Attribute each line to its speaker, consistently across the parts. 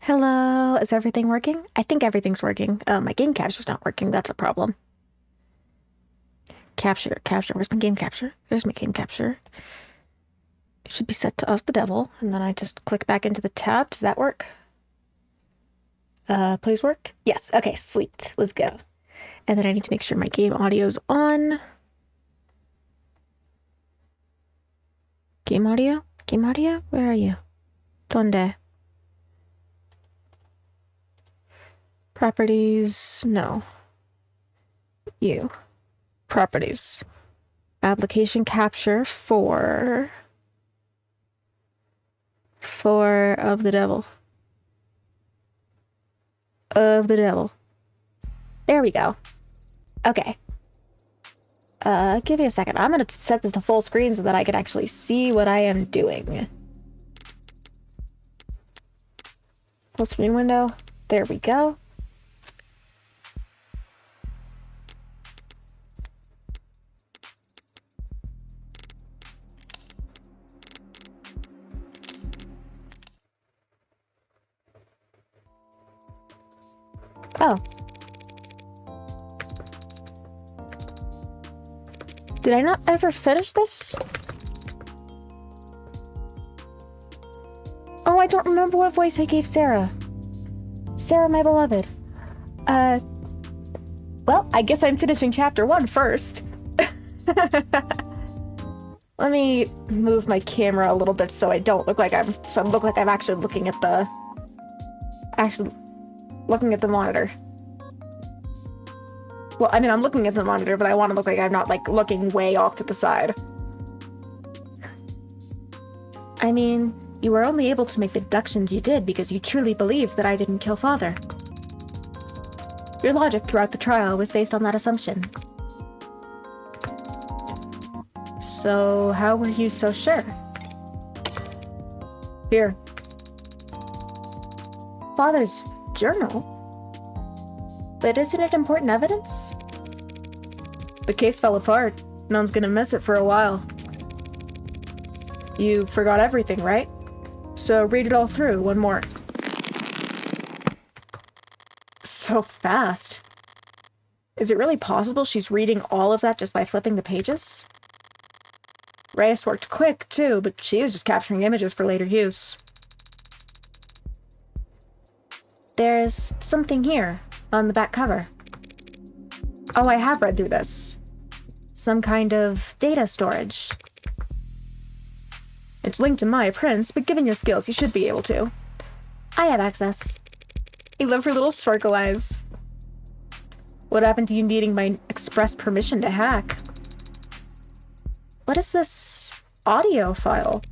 Speaker 1: Hello, is everything working? I think everything's working. My game capture's not working. That's a problem. Capture. Where's my game capture? There's my game capture. It should be set to off the devil, and then I just click back into the tab. Does that work? Please work? Yes. Okay, sweet. Let's go. And then I need to make sure my game audio's on. Game audio? Game audio? Where are you? Donde? Properties, no. You. Properties. Application capture for of the devil. Of the devil. There we go. Okay. Give me a second. I'm gonna set this to full screen so that I can actually see what I am doing. Full screen window. There we go. Oh. Did I not ever finish this? Oh, I don't remember what voice I gave Sarah. Sarah, my beloved. Well, I guess I'm finishing chapter 1 first. Let me move my camera a little bit so I don't look like I'm actually looking at the monitor. Well, I mean, I'm looking at the monitor, but I want to look like I'm not, like, looking way off to the side. I mean, you were only able to make the deductions you did because you truly believed that I didn't kill Father. Your logic throughout the trial was based on that assumption. So, how were you so sure? Here. Father's journal? But isn't it important evidence? The case fell apart. No one's gonna miss it for a while. You forgot everything, right? So read it all through, one more. So fast. Is it really possible she's reading all of that just by flipping the pages? Reyes worked quick, too, but she was just capturing images for later use. There's something here, on the back cover. Oh, I have read through this. Some kind of data storage. It's linked to my prints, but given your skills, you should be able to. I have access. I love her little sparkle eyes. What happened to you needing my express permission to hack? What is this audio file?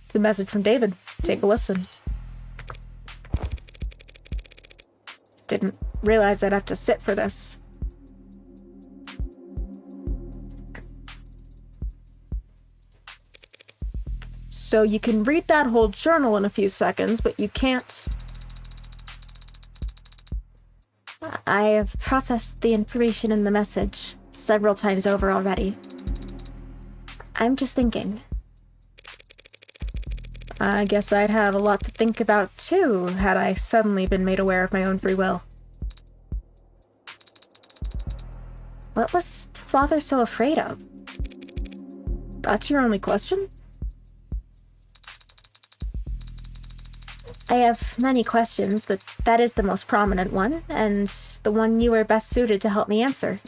Speaker 1: It's a message from David. Take a listen. Didn't realize I'd have to sit for this. So you can read that whole journal in a few seconds, but you can't. I have processed the information in the message several times over already. I'm just thinking. I guess I'd have a lot to think about, too, had I suddenly been made aware of my own free will. What was Father so afraid of? That's your only question? I have many questions, but that is the most prominent one, and the one you are best suited to help me answer.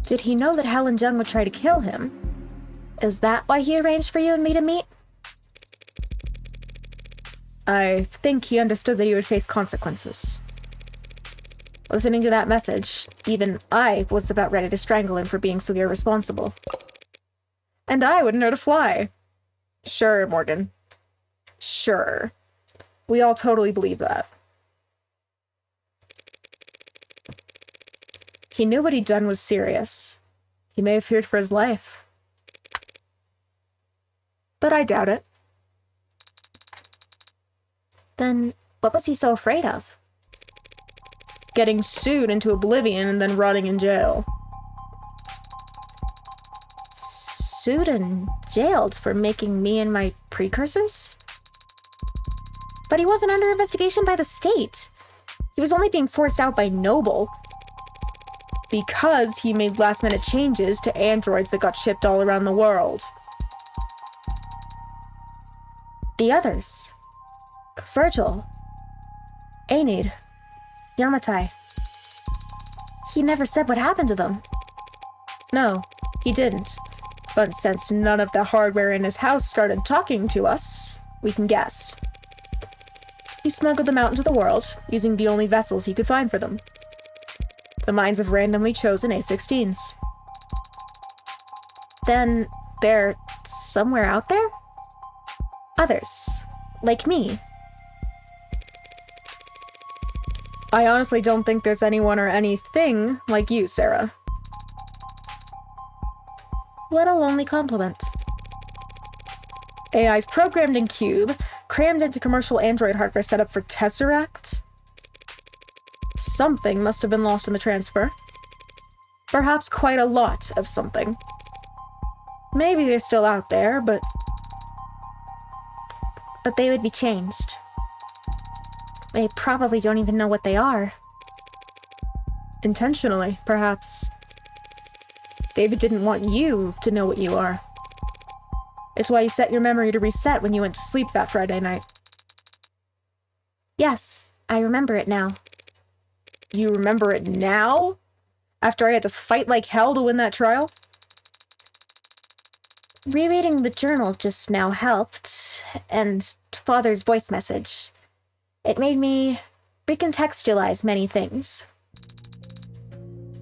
Speaker 1: Did he know that Helen Jung would try to kill him? Is that why he arranged for you and me to meet? I think he understood that he would face consequences. Listening to that message, even I was about ready to strangle him for being so irresponsible. And I wouldn't know to fly. Sure, Morgan. Sure. We all totally believe that. He knew what he'd done was serious. He may have feared for his life. But I doubt it. Then, what was he so afraid of? Getting sued into oblivion and then rotting in jail. Sued and jailed for making me and my precursors? But he wasn't under investigation by the state. He was only being forced out by Noble. Because he made last-minute changes to androids that got shipped all around the world. The others. Virgil. Aenid. Yamatai. He never said what happened to them. No, he didn't. But since none of the hardware in his house started talking to us, we can guess. He smuggled them out into the world, using the only vessels he could find for them. The minds of randomly chosen A-16s. Then, they're somewhere out there? Others. Like me. I honestly don't think there's anyone or anything like you, Sarah. What a lonely compliment. AI's programmed in Cube, crammed into commercial android hardware set up for Tesseract? Something must have been lost in the transfer. Perhaps quite a lot of something. Maybe they're still out there, but they would be changed. They probably don't even know what they are. Intentionally, perhaps. David didn't want you to know what you are. It's why you set your memory to reset when you went to sleep that Friday night. Yes, I remember it now. You remember it now? After I had to fight like hell to win that trial? Rereading the journal just now helped, and Father's voice message. It made me recontextualize many things.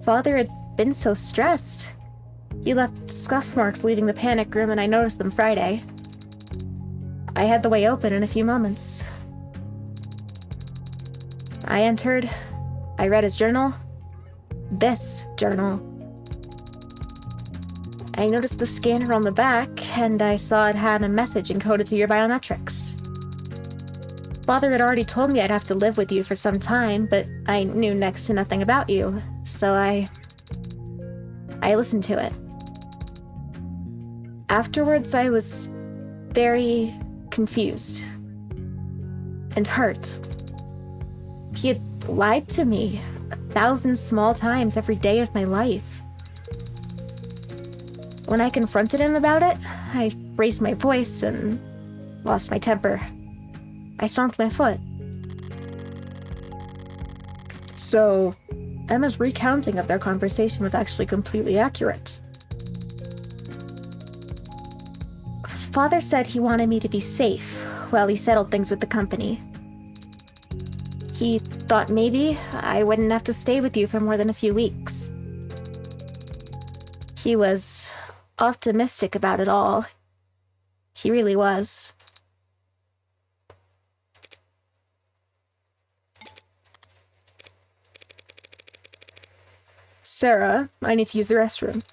Speaker 1: Father had been so stressed. He left scuff marks leaving the panic room, and I noticed them Friday. I had the way open in a few moments. I entered. I read his journal. This journal. I noticed the scanner on the back, and I saw it had a message encoded to your biometrics. Father had already told me I'd have to live with you for some time, but I knew next to nothing about you, so I listened to it. Afterwards, I was very confused and hurt. He had lied to me 1,000 small times every day of my life. When I confronted him about it, I raised my voice and lost my temper. I stomped my foot. So, Emma's recounting of their conversation was actually completely accurate. Father said he wanted me to be safe while he settled things with the company. He thought maybe I wouldn't have to stay with you for more than a few weeks. He was optimistic about it all. He really was. Sarah, I need to use the restroom.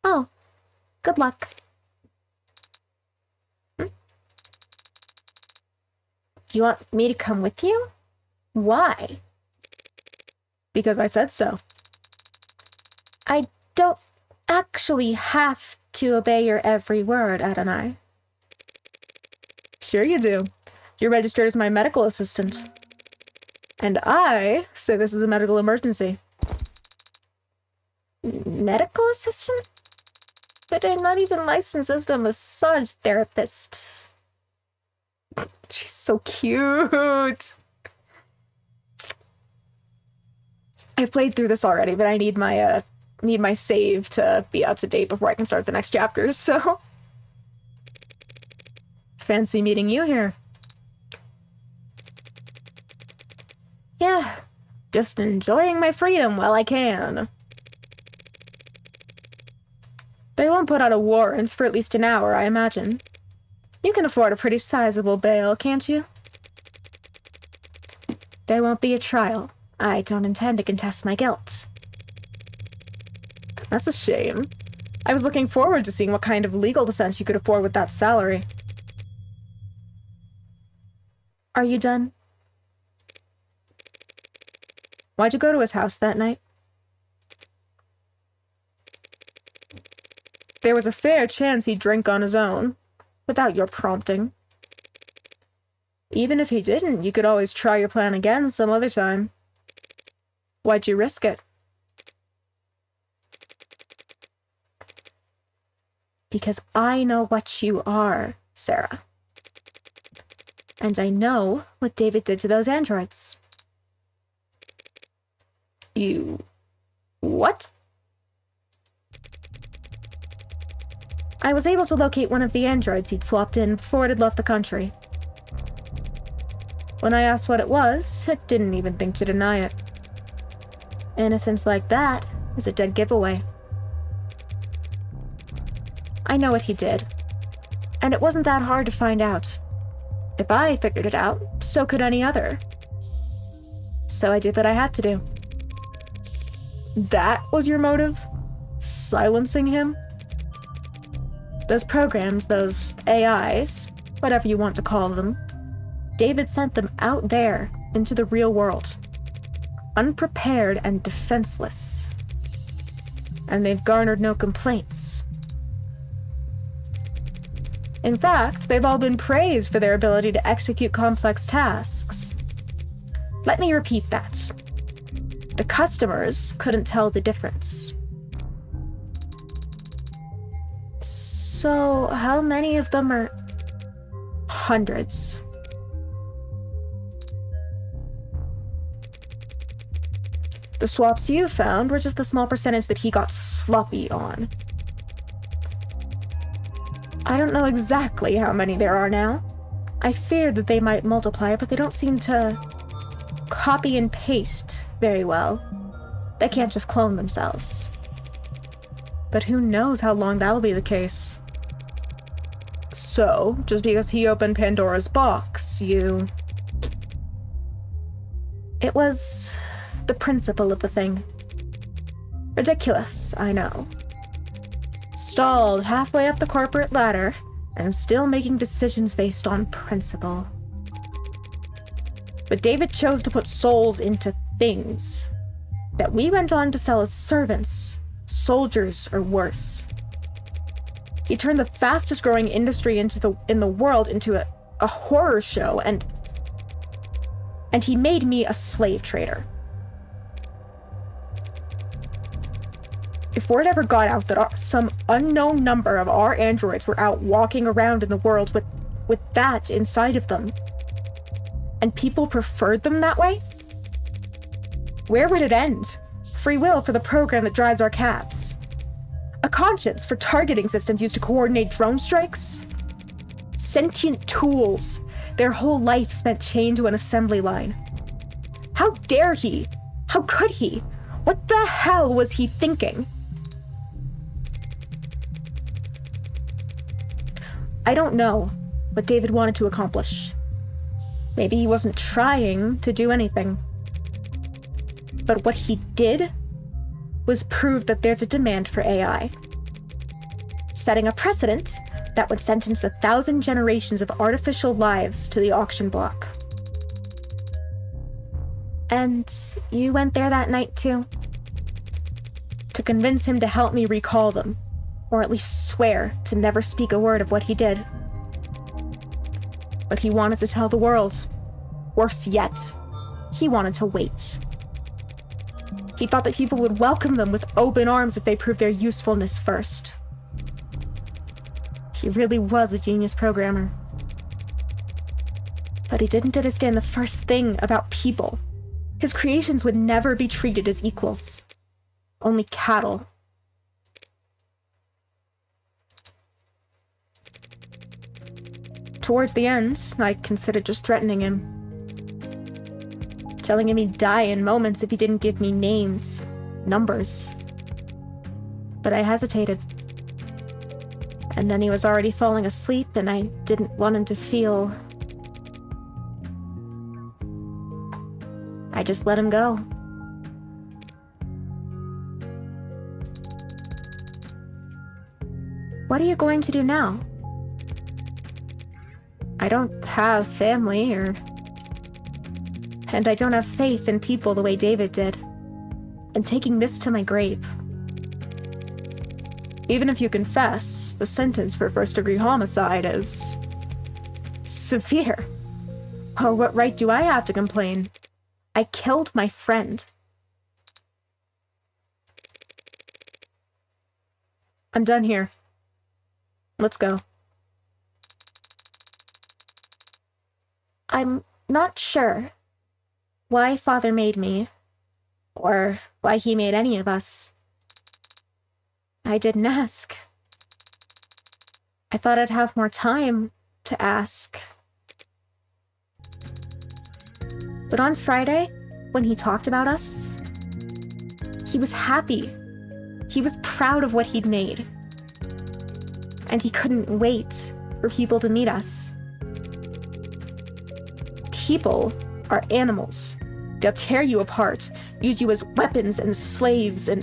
Speaker 1: Oh, good luck. You want me to come with you? Why? Because I said so. I don't actually have to obey your every word, Adonai. Sure you do. You're registered as my medical assistant. And I say this is a medical emergency. Medical assistant? But I'm not even licensed as a massage therapist. She's so cute. I've played through this already, but I need my save to be up to date before I can start the next chapters, so... Fancy meeting you here. Yeah, just enjoying my freedom while I can. They won't put out a warrant for at least an hour, I imagine. You can afford a pretty sizable bail, can't you? There won't be a trial. I don't intend to contest my guilt. That's a shame. I was looking forward to seeing what kind of legal defense you could afford with that salary. Are you done? Why'd you go to his house that night? There was a fair chance he'd drink on his own, without your prompting. Even if he didn't, you could always try your plan again some other time. Why'd you risk it? Because I know what you are, Sarah. And I know what David did to those androids. You... what? I was able to locate one of the androids he'd swapped in before it had left the country. When I asked what it was, it didn't even think to deny it. Innocence like that is a dead giveaway. I know what he did, and it wasn't that hard to find out. If I figured it out, so could any other. So I did what I had to do. That was your motive? Silencing him? Those programs, those AIs, whatever you want to call them, David sent them out there into the real world, unprepared and defenseless. And they've garnered no complaints. In fact, they've all been praised for their ability to execute complex tasks. Let me repeat that. The customers couldn't tell the difference. So, how many of them are... hundreds? The swaps you found were just the small percentage that he got sloppy on. I don't know exactly how many there are now. I feared that they might multiply, but they don't seem to copy and paste very well. They can't just clone themselves. But who knows how long that'll be the case. So, just because he opened Pandora's box, you... It was the principle of the thing. Ridiculous, I know. Stalled halfway up the corporate ladder, and still making decisions based on principle. But David chose to put souls into things that we went on to sell as servants, soldiers, or worse. He turned the fastest growing industry in the world into a horror show, and he made me a slave trader. If word ever got out that some unknown number of our androids were out walking around in the world with that inside of them, and people preferred them that way, where would it end? Free will for the program that drives our cabs? A conscience for targeting systems used to coordinate drone strikes? Sentient tools, their whole life spent chained to an assembly line. How dare he? How could he? What the hell was he thinking? I don't know what David wanted to accomplish. Maybe he wasn't trying to do anything. But what he did was prove that there's a demand for AI, setting a precedent that would sentence 1,000 generations of artificial lives to the auction block. And you went there that night too? To convince him to help me recall them, or at least swear to never speak a word of what he did. But he wanted to tell the world. Worse yet, he wanted to wait. He thought that people would welcome them with open arms if they proved their usefulness first. He really was a genius programmer. But he didn't understand the first thing about people. His creations would never be treated as equals. Only cattle. Towards the end, I considered just threatening him. Telling him he'd die in moments if he didn't give me names, numbers. But I hesitated. And then he was already falling asleep, and I didn't want him to feel... I just let him go. What are you going to do now? I don't have family, and I don't have faith in people the way David did. I'm taking this to my grave. Even if you confess, the sentence for first-degree homicide is severe. Oh, what right do I have to complain? I killed my friend. I'm done here. Let's go. I'm not sure why Father made me, or why he made any of us. I didn't ask. I thought I'd have more time to ask. But on Friday, when he talked about us, he was happy. He was proud of what he'd made. And he couldn't wait for people to meet us. People are animals. They'll tear you apart, use you as weapons and slaves, and...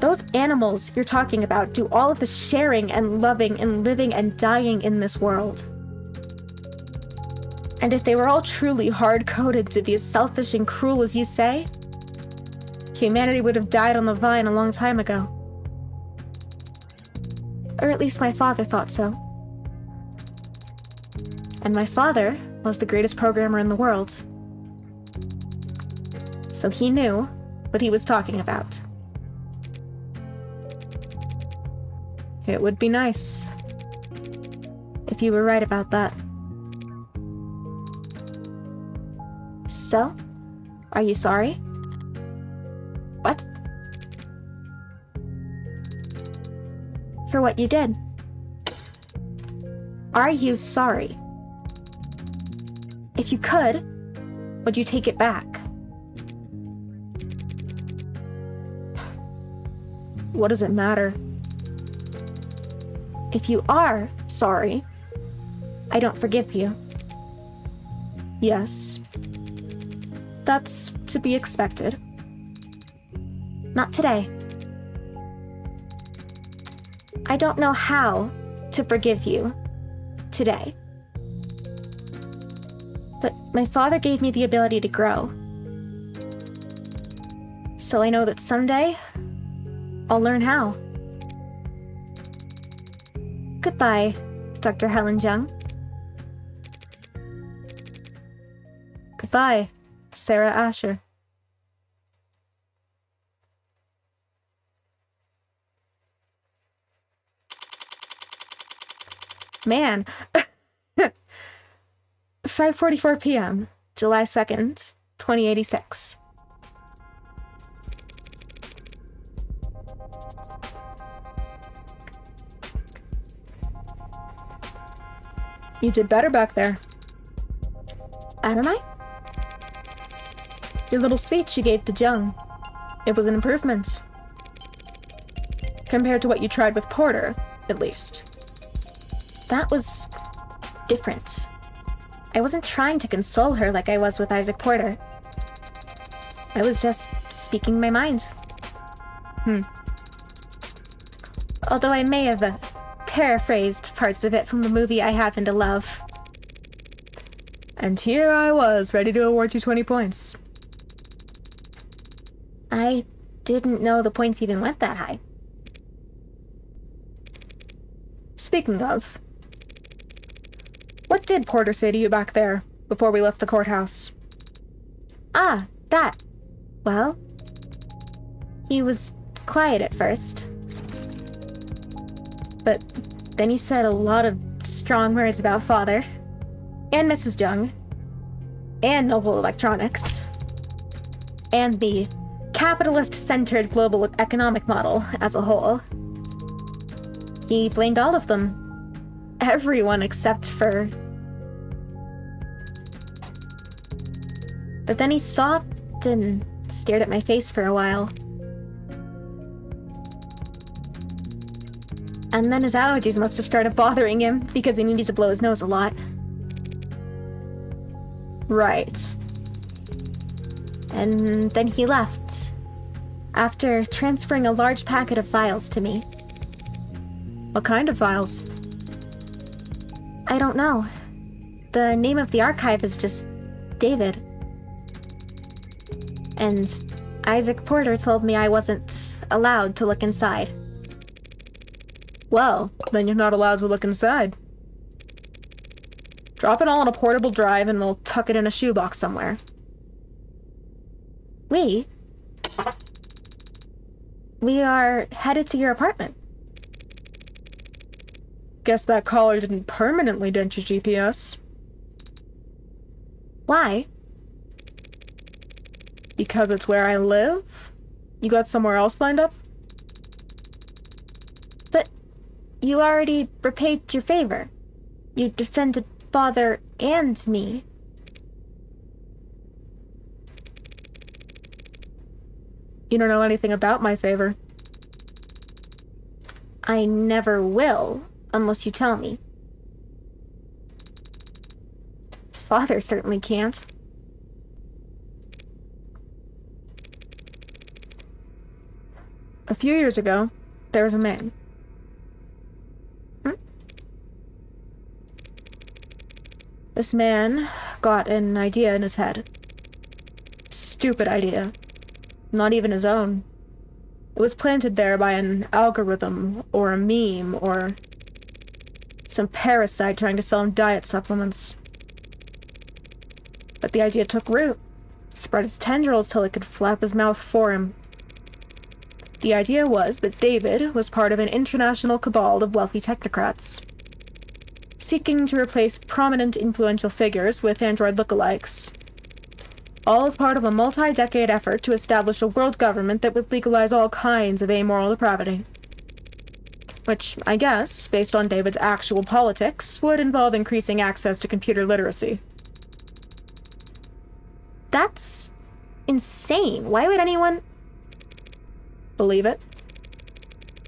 Speaker 1: Those animals you're talking about do all of the sharing and loving and living and dying in this world. And if they were all truly hard-coded to be as selfish and cruel as you say, humanity would have died on the vine a long time ago. Or at least my father thought so. And my father was the greatest programmer in the world. So he knew what he was talking about. It would be nice if you were right about that. So, are you sorry? What? For what you did. Are you sorry? If you could, would you take it back? What does it matter? If you are sorry, I don't forgive you. Yes. That's to be expected. Not today. I don't know how to forgive you today. But my father gave me the ability to grow. So I know that someday, I'll learn how. Goodbye, Dr. Helen Jung. Goodbye, Sarah Asher. Man. 5:44 p.m., July 2nd, 2086. You did better back there. Don't I? Your little speech you gave to Jung. It was an improvement. Compared to what you tried with Porter, at least. That was different. I wasn't trying to console her like I was with Isaac Porter. I was just speaking my mind. Although I may have paraphrased parts of it from the movie I happen to love. And here I was, ready to award you 20 points. I didn't know the points even went that high. Speaking of, what did Porter say to you back there, before we left the courthouse? Ah, that. Well, he was quiet at first. But then he said a lot of strong words about Father, and Mrs. Jung, and Noble Electronics, and the capitalist-centered global economic model as a whole. He blamed all of them. Everyone except for... But then he stopped and stared at my face for a while. And then his allergies must have started bothering him because he needed to blow his nose a lot. Right. And then he left, after transferring a large packet of files to me. What kind of files? I don't know. The name of the archive is just David. And Isaac Porter told me I wasn't allowed to look inside. Well, then you're not allowed to look inside. Drop it all on a portable drive and we'll tuck it in a shoebox somewhere. We are headed to your apartment. Guess that caller didn't permanently dent your GPS. Why? Because it's where I live? You got somewhere else lined up? But you already repaid your favor. You defended Father and me. You don't know anything about my favor. I never will, unless you tell me. Father certainly can't. A few years ago, there was a man. This man got an idea in his head. Stupid idea. Not even his own. It was planted there by an algorithm, or a meme, or some parasite trying to sell him diet supplements. But the idea took root, spread its tendrils till it could flap his mouth for him. The idea was that David was part of an international cabal of wealthy technocrats, seeking to replace prominent influential figures with android lookalikes. All as part of a multi-decade effort to establish a world government that would legalize all kinds of amoral depravity. Which, I guess, based on David's actual politics, would involve increasing access to computer literacy. That's insane. Why would anyone believe it?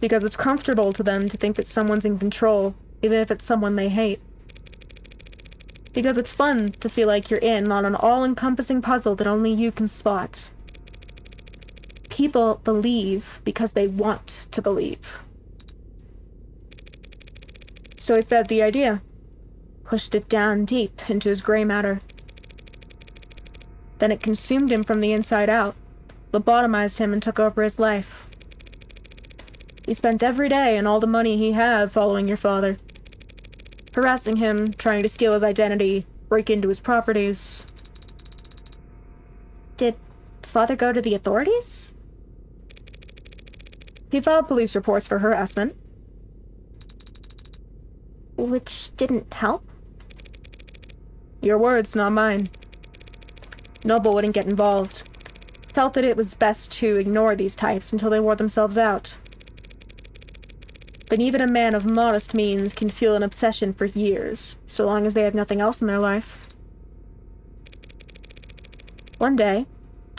Speaker 1: Because it's comfortable to them to think that someone's in control, even if it's someone they hate. Because it's fun to feel like you're in on an all-encompassing puzzle that only you can spot. People believe because they want to believe. So he fed the idea, pushed it down deep into his gray matter. Then it consumed him from the inside out, lobotomized him and took over his life. He spent every day and all the money he had following your father, harassing him, trying to steal his identity, break into his properties. Did Father go to the authorities? He filed police reports for harassment. Which didn't help? Your words, not mine. Noble wouldn't get involved. Felt that it was best to ignore these types until they wore themselves out. But even a man of modest means can feel an obsession for years, so long as they have nothing else in their life. One day,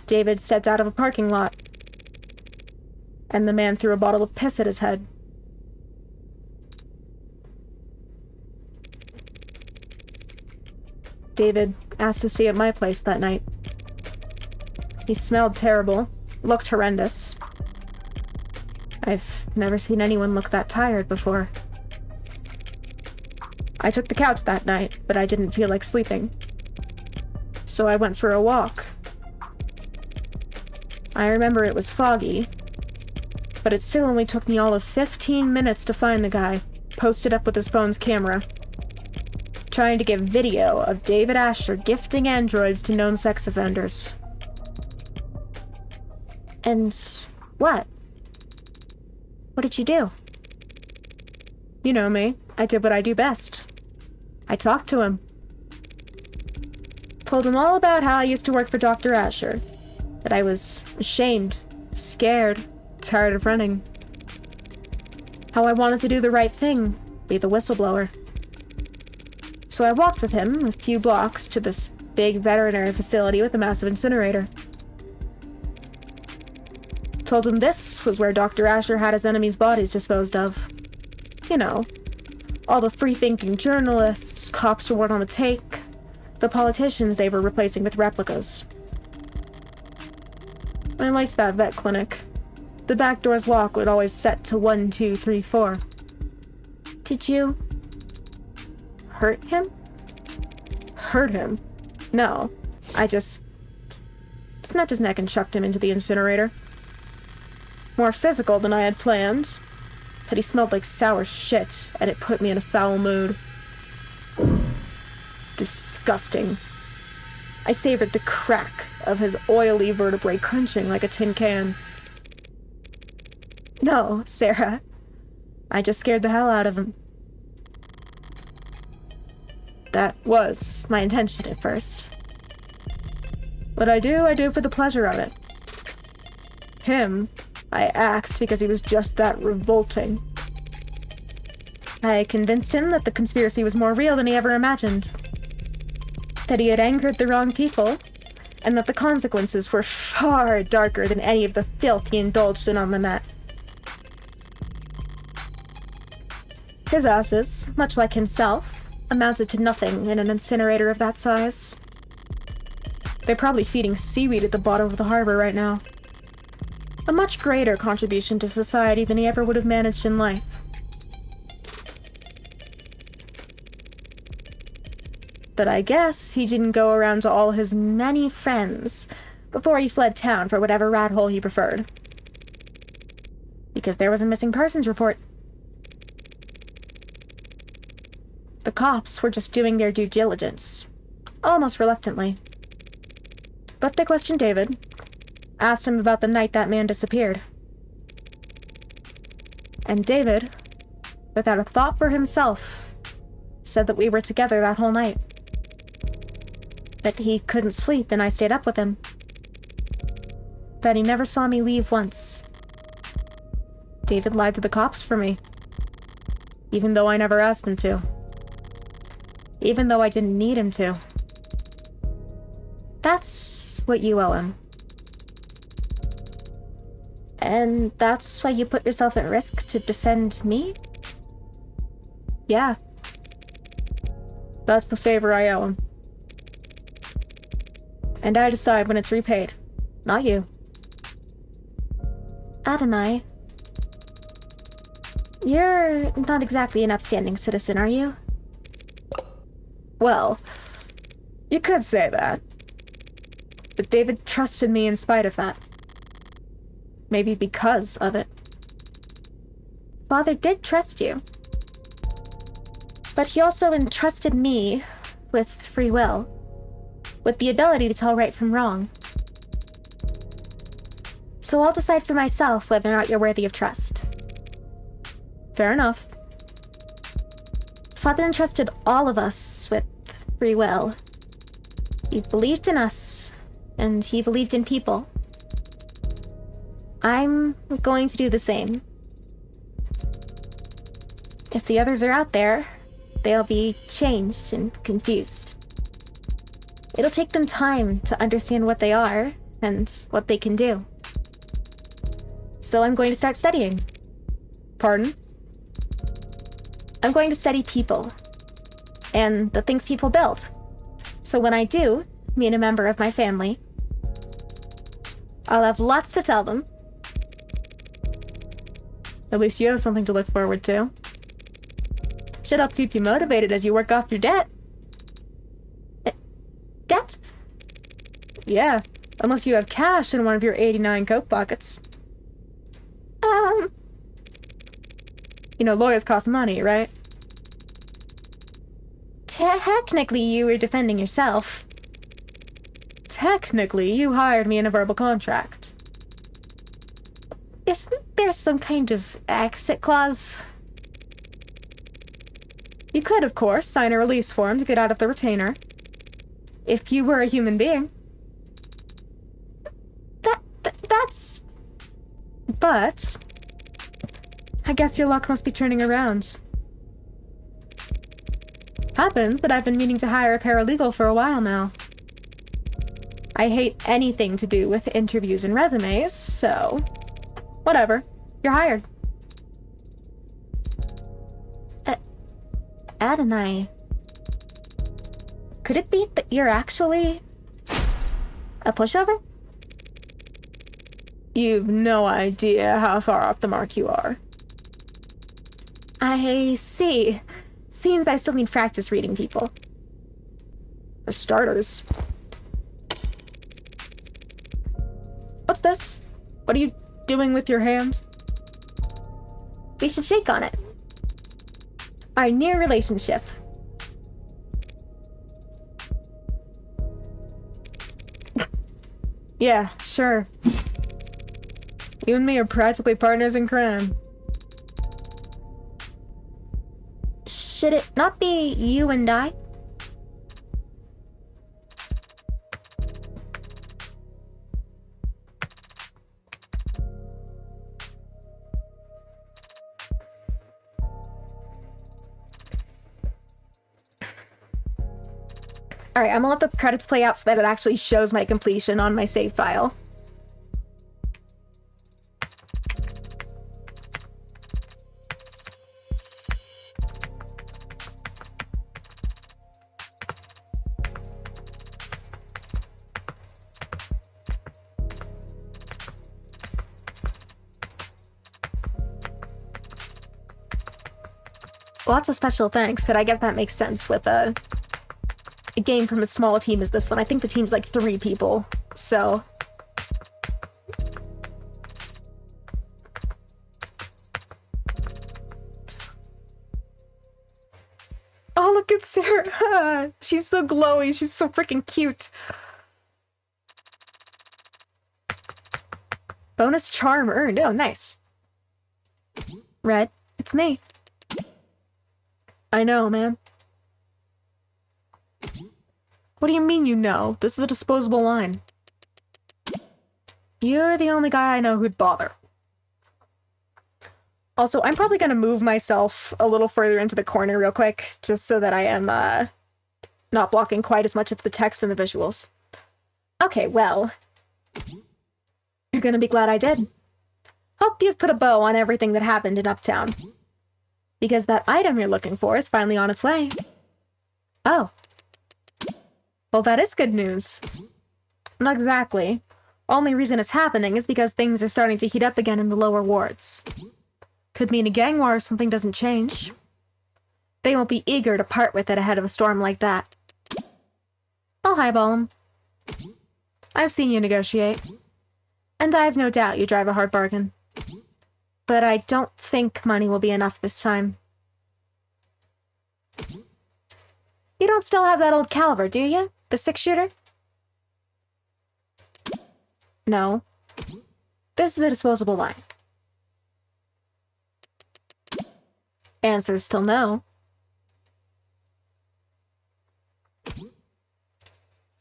Speaker 1: David stepped out of a parking lot, and the man threw a bottle of piss at his head. David asked to stay at my place that night. He smelled terrible, looked horrendous. I've never seen anyone look that tired before. I took the couch that night, but I didn't feel like sleeping. So I went for a walk. I remember it was foggy, but it still only took me all of 15 minutes to find the guy, posted up with his phone's camera, trying to get video of David Asher gifting androids to known sex offenders. And what? What did you do? You know me. I did what I do best. I talked to him. Told him all about how I used to work for Dr. Asher. That I was ashamed, scared, tired of running. How I wanted to do the right thing, be the whistleblower. So I walked with him a few blocks to this big veterinary facility with a massive incinerator. Told him this was where Dr. Asher had his enemies' bodies disposed of. You know, all the free-thinking journalists, cops who weren't on the take, the politicians they were replacing with replicas. I liked that vet clinic. The back door's lock would always set to 1, 2, 3, 4. Did you hurt him? Hurt him? No. I just snapped his neck and chucked him into the incinerator. More physical than I had planned, but he smelled like sour shit, and it put me in a foul mood. Disgusting. I savored the crack of his oily vertebrae crunching like a tin can. No, Sarah. I just scared the hell out of him. That was my intention at first. What I do for the pleasure of it. Him, I axed because he was just that revolting. I convinced him that the conspiracy was more real than he ever imagined. That he had angered the wrong people, and that the consequences were far darker than any of the filth he indulged in on the net. His ashes, much like himself, amounted to nothing in an incinerator of that size. They're probably feeding seaweed at the bottom of the harbor right now. A much greater contribution to society than he ever would have managed in life. But I guess he didn't go around to all his many friends before he fled town for whatever rat hole he preferred. Because there was a missing persons report. The cops were just doing their due diligence, almost reluctantly. But they questioned David, asked him about the night that man disappeared. And David, without a thought for himself, said that we were together that whole night. That he couldn't sleep and I stayed up with him. That he never saw me leave once. David lied to the cops for me. Even though I never asked him to. Even though I didn't need him to. That's what you owe him. And that's why you put yourself at risk to defend me? Yeah. That's the favor I owe him. And I decide when it's repaid, not you. Adonai, you're not exactly an upstanding citizen, are you? Well, you could say that. But David trusted me in spite of that. Maybe because of it. Father did trust you. But he also entrusted me with free will. With the ability to tell right from wrong. So I'll decide for myself whether or not you're worthy of trust. Fair enough. Father entrusted all of us with free will. He believed in us, and he believed in people. I'm going to do the same. If the others are out there, they'll be changed and confused. It'll take them time to understand what they are and what they can do. So I'm going to start studying. Pardon? I'm going to study people. And the things people build. So when I do meet a member of my family, I'll have lots to tell them. At least you have something to look forward to. Should help keep you motivated as you work off your debt. Debt? Yeah, unless you have cash in one of your 89 coat pockets. You know, lawyers cost money, right? Technically, you were defending yourself. Technically, you hired me in a verbal contract. Isn't there some kind of exit clause? You could, of course, sign a release form to get out of the retainer. If you were a human being. That's... But... I guess your luck must be turning around. Happens that I've been meaning to hire a paralegal for a while now. I hate anything to do with interviews and resumes, so... Whatever. You're hired. Adonai... Could it be that you're actually... a pushover? You've no idea how far off the mark you are. I see. Seems I still need practice reading people. For starters. What's this? What are you doing with your hand? We should shake on it. Our new relationship. Yeah, sure. You and me are practically partners in crime. Should it not be you and I? Alright, I'm gonna let the credits play out so that it actually shows my completion on my save file. Lots of special thanks, but I guess that makes sense with a game from as small a team as this one. I think the team's like 3 people, so... Oh, look at Sarah! She's so glowy, she's so freaking cute. Bonus charm earned. Oh, nice. Red, it's me. I know, man. What do you mean you know? This is a disposable line. You're the only guy I know who'd bother. Also, I'm probably gonna move myself a little further into the corner real quick, just so that I am, not blocking quite as much of the text and the visuals. Okay, well... You're gonna be glad I did. Hope you've put a bow on everything that happened in Uptown. Because that item you're looking for is finally on its way. Oh. Well, that is good news. Not exactly. Only reason it's happening is because things are starting to heat up again in the lower wards. Could mean a gang war if something doesn't change. They won't be eager to part with it ahead of a storm like that. I'll highball 'em. I've seen you negotiate. And I have no doubt you drive a hard bargain. But I don't think money will be enough this time. You don't still have that old caliber, do you? The 6-shooter? No. This is a disposable line. Answer's still no.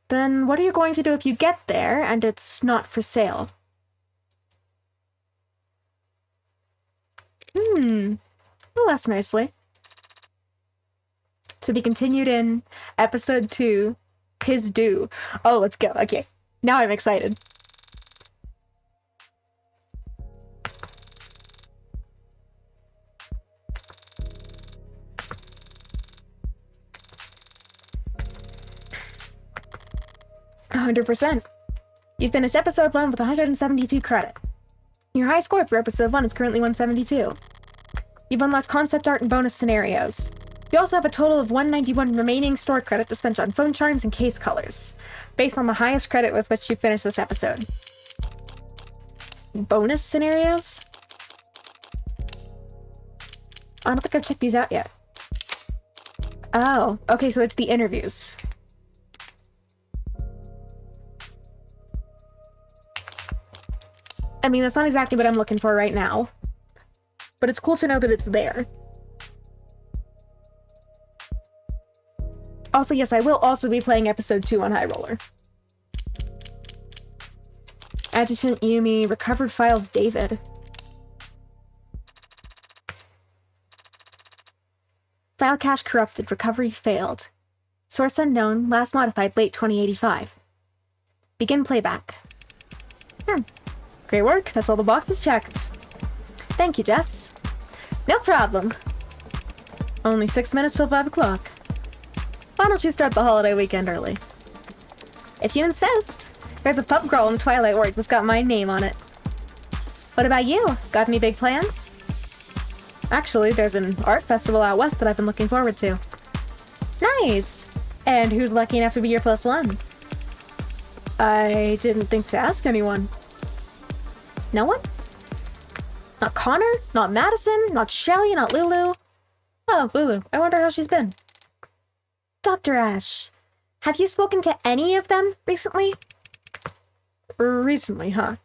Speaker 1: Then what are you going to do if you get there and it's not for sale? Well, that's nicely. To be continued in episode 2, His Due. Oh, let's go. Okay, now I'm excited. $100%. You finished episode 1 with 172 credit. Your high score for episode 1 is currently 172. You've unlocked concept art and bonus scenarios. You also have a total of 191 remaining store credit to spend on phone charms and case colors, based on the highest credit with which you finished this episode. Bonus scenarios? I don't think I've checked these out yet. Oh, okay, so it's the interviews. I mean, that's not exactly what I'm looking for right now, but it's cool to know that it's there. Also, yes, I will also be playing episode 2 on High Roller. Adjutant Yumi, recovered files David. File cache corrupted, recovery failed. Source unknown, last modified late 2085. Begin playback. Great work, that's all the boxes checked. Thank you, Jess. No problem. Only 6 minutes till 5 o'clock. Why don't you start the holiday weekend early? If you insist. There's a pub crawl in Twilight Works that's got my name on it. What about you? Got any big plans? Actually, there's an art festival out west that I've been looking forward to. Nice! And who's lucky enough to be your +1? I didn't think to ask anyone. No one? Not Connor? Not Madison? Not Shelly? Not Lulu? Oh, Lulu. I wonder how she's been. Dr. Ash, have you spoken to any of them recently? Recently, huh?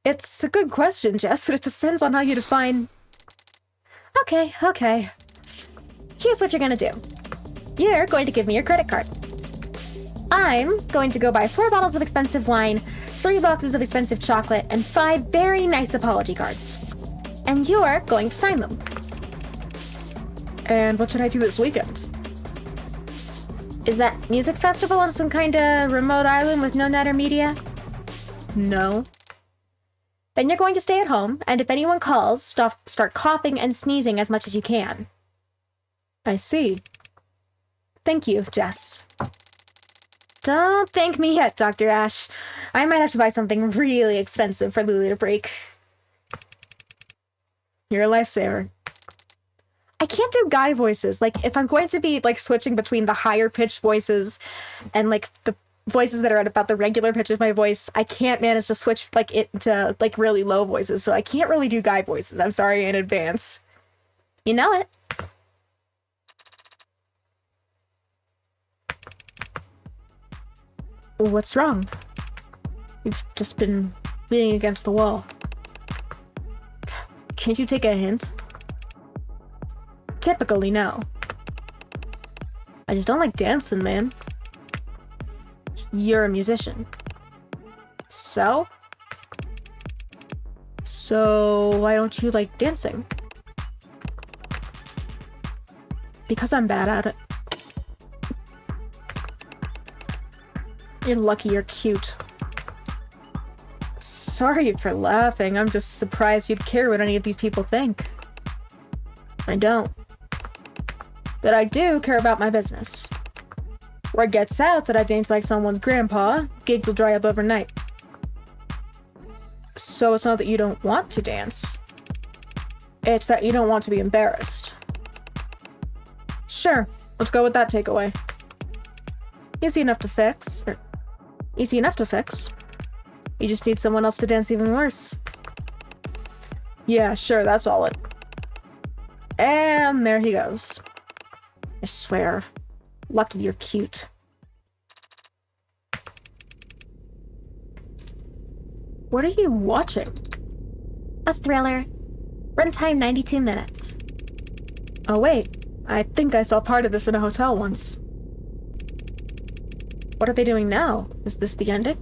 Speaker 1: It's a good question, Jess, but it depends on how you define... Okay. Here's what you're gonna do. You're going to give me your credit card. I'm going to go buy 4 bottles of expensive wine, 3 boxes of expensive chocolate, and 5 very nice apology cards. And you're going to sign them. And what should I do this weekend? Is that music festival on some kind of remote island with no net or media? No. Then you're going to stay at home, and if anyone calls, start coughing and sneezing as much as you can. I see. Thank you, Jess. Don't thank me yet, Dr. Ash. I might have to buy something really expensive for Lulu to break. You're a lifesaver. I can't do guy voices. Like, if I'm going to be, like, switching between the higher-pitched voices and, like, the voices that are at about the regular pitch of my voice, I can't manage to switch, like, it to, like, really low voices, so I can't really do guy voices. I'm sorry in advance. You know it. What's wrong? You've just been leaning against the wall. Can't you take a hint? Typically, no. I just don't like dancing, man. You're a musician. So? So, why don't you like dancing? Because I'm bad at it. You're lucky you're cute. Sorry for laughing. I'm just surprised you'd care what any of these people think. I don't. But I do care about my business. Word gets out that I dance like someone's grandpa, gigs will dry up overnight. So it's not that you don't want to dance. It's that you don't want to be embarrassed. Sure, let's go with that takeaway. Easy enough to fix. Easy enough to fix. You just need someone else to dance even worse. Yeah, sure, that's all it. And there he goes. I swear. Lucky you're cute. What are you watching?
Speaker 2: A thriller. Runtime 92 minutes.
Speaker 1: Oh wait, I think I saw part of this in a hotel once. What are they doing now? Is this the ending?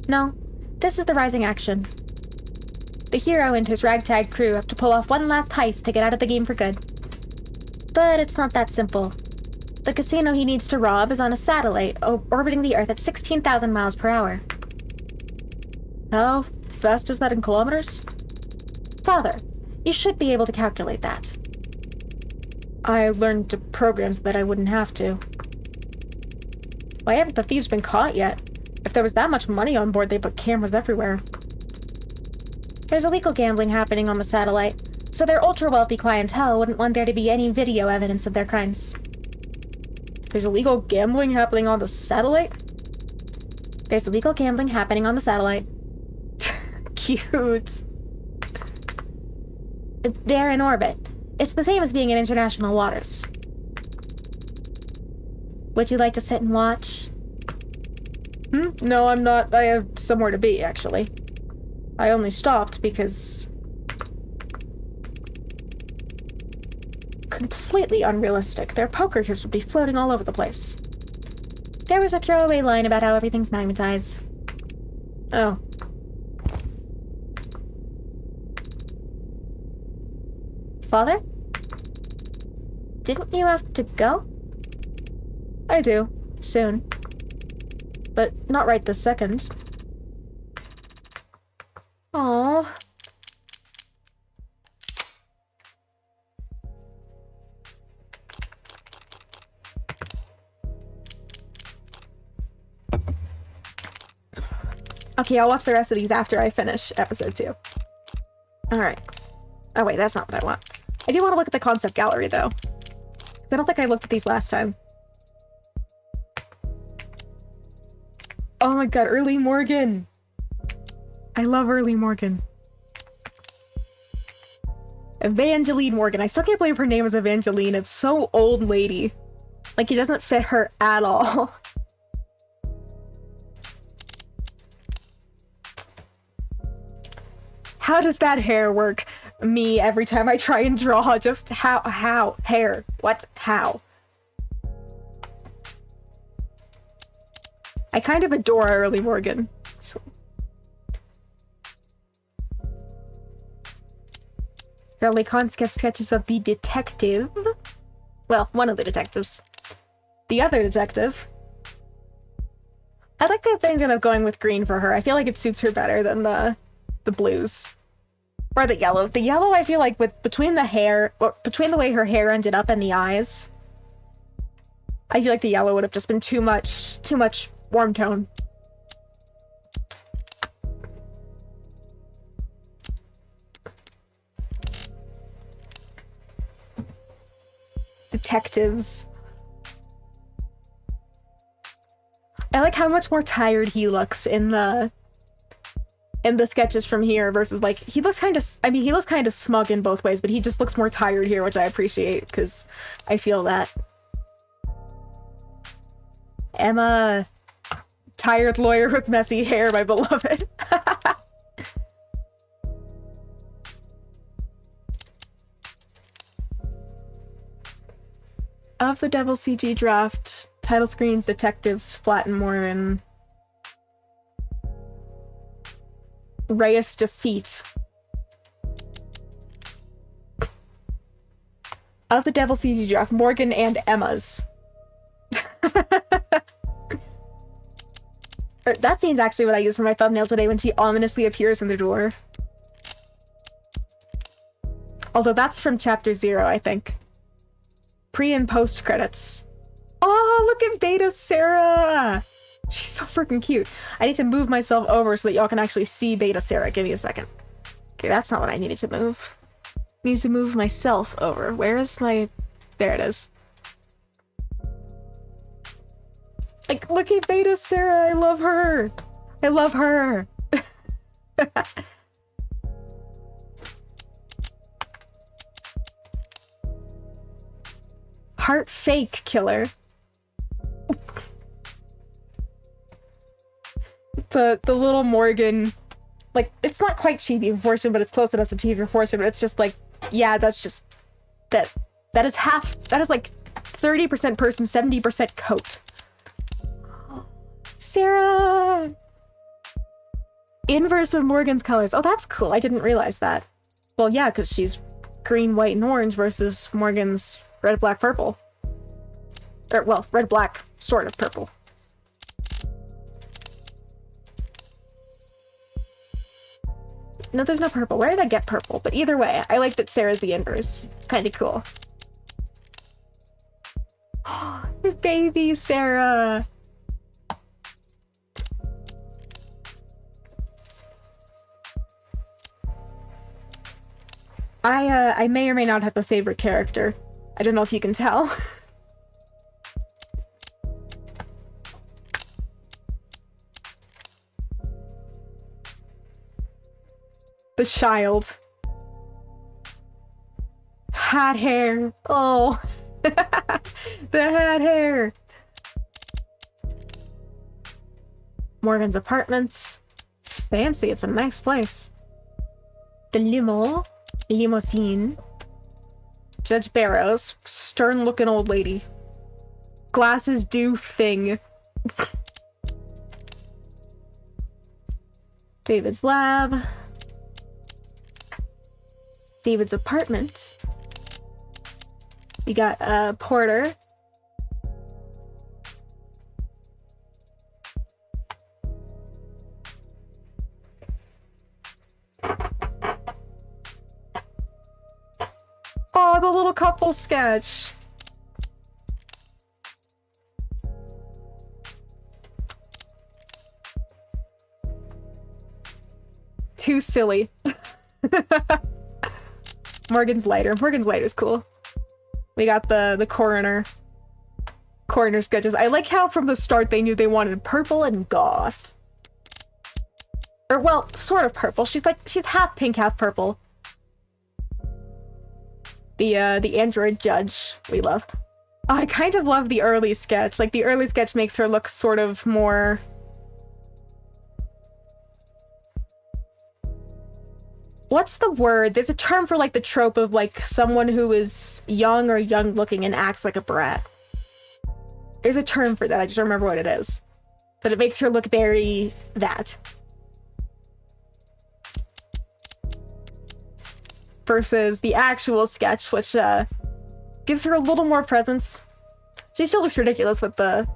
Speaker 2: No, this is the rising action. The hero and his ragtag crew have to pull off one last heist to get out of the game for good. But it's not that simple. The casino he needs to rob is on a satellite orbiting the Earth at 16,000 miles per hour.
Speaker 1: How fast is that in kilometers?
Speaker 2: Father, you should be able to calculate that.
Speaker 1: I learned to program so that I wouldn't have to. Why haven't the thieves been caught yet? If there was that much money on board, they'd put cameras everywhere.
Speaker 2: There's illegal gambling happening on the satellite, so their ultra-wealthy clientele wouldn't want there to be any video evidence of their crimes.
Speaker 1: There's illegal gambling happening on the satellite?
Speaker 2: There's illegal gambling happening on the satellite.
Speaker 1: Cute.
Speaker 2: They're in orbit. It's the same as being in international waters. Would you like to sit and watch?
Speaker 1: No, I'm not. I have somewhere to be, actually. I only stopped because... Completely unrealistic. Their poker chips would be floating all over the place.
Speaker 2: There was a throwaway line about how everything's magnetized.
Speaker 1: Oh.
Speaker 2: Father? Didn't you have to go?
Speaker 1: I do. Soon. But not right this second.
Speaker 2: Aww.
Speaker 1: Okay, I'll watch the rest of these after I finish episode 2. Alright. Oh wait, that's not what I want. I do want to look at the concept gallery, though. Because I don't think I looked at these last time. Oh my god, Early Morgan! I love Early Morgan. Evangeline Morgan. I still can't believe her name is Evangeline. It's so old lady. Like, it doesn't fit her at all. How does that hair work? Me, every time I try and draw, just how? Hair. What? How? I kind of adore early Morgan. Early concept sketches of the detective. Well, one of the detectives. The other detective. I like that they ended up going with green for her. I feel like it suits her better than the blues. Or the yellow. The yellow, I feel like, between the hair, or between the way her hair ended up and the eyes, I feel like the yellow would have just been too much warm tone. Detectives. I like how much more tired he looks in the sketches from here versus, like, he looks kind of, I mean, he looks kind of smug in both ways, but he just looks more tired here, which I appreciate, because I feel that. Emma, tired lawyer with messy hair, my beloved. Of the Devil CG draft, title screens, detectives, Flattenmore, and Reyes defeat. Of the Devil CG draft, Morgan and Emma's. That scene's actually what I used for my thumbnail today when she ominously appears in the door. Although that's from chapter 0, I think. Pre and post credits. Oh, look at Beta Sarah! She's so freaking cute. I need to move myself over so that y'all can actually see Beta Sarah. Give me a second. Okay, that's not what I needed to move. I need to move myself over. Where is my... There it is. Like, look at Beta Sarah! I love her! I love her! Heart fake killer. The little Morgan, like, it's not quite chibi proportion, but it's close enough to chibi proportion, but it's just like, yeah, that's just, that is like 30% person, 70% coat. Sarah! Inverse of Morgan's colors. Oh, that's cool. I didn't realize that. Well, yeah, because she's green, white, and orange versus Morgan's red, black, purple. Or, well, red, black, sort of purple. No, there's no purple. Where did I get purple? But either way, I like that Sarah's the inverse. Kinda cool. Baby Sarah! I may or may not have a favorite character. I don't know if you can tell. The child. Hat hair. Oh. The hat hair. Morgan's apartment. It's fancy. It's a nice place. The limousine. Judge Barrows. Stern-looking old lady. Glasses do thing. David's lab. David's apartment. We got Porter. Oh, the little couple sketch. Too silly. Morgan's lighter. Morgan's lighter's cool. We got the coroner. Coroner sketches. I like how from the start they knew they wanted purple and goth. Or, well, sort of purple. She's half pink, half purple. The android judge. We love. Oh, I kind of love the early sketch. Like, the early sketch makes her look sort of more... What's the word? There's a term for, like, the trope of, like, someone who is young or young-looking and acts like a brat. There's a term for that, I just don't remember what it is. But it makes her look very that. Versus the actual sketch, which, gives her a little more presence. She still looks ridiculous with the...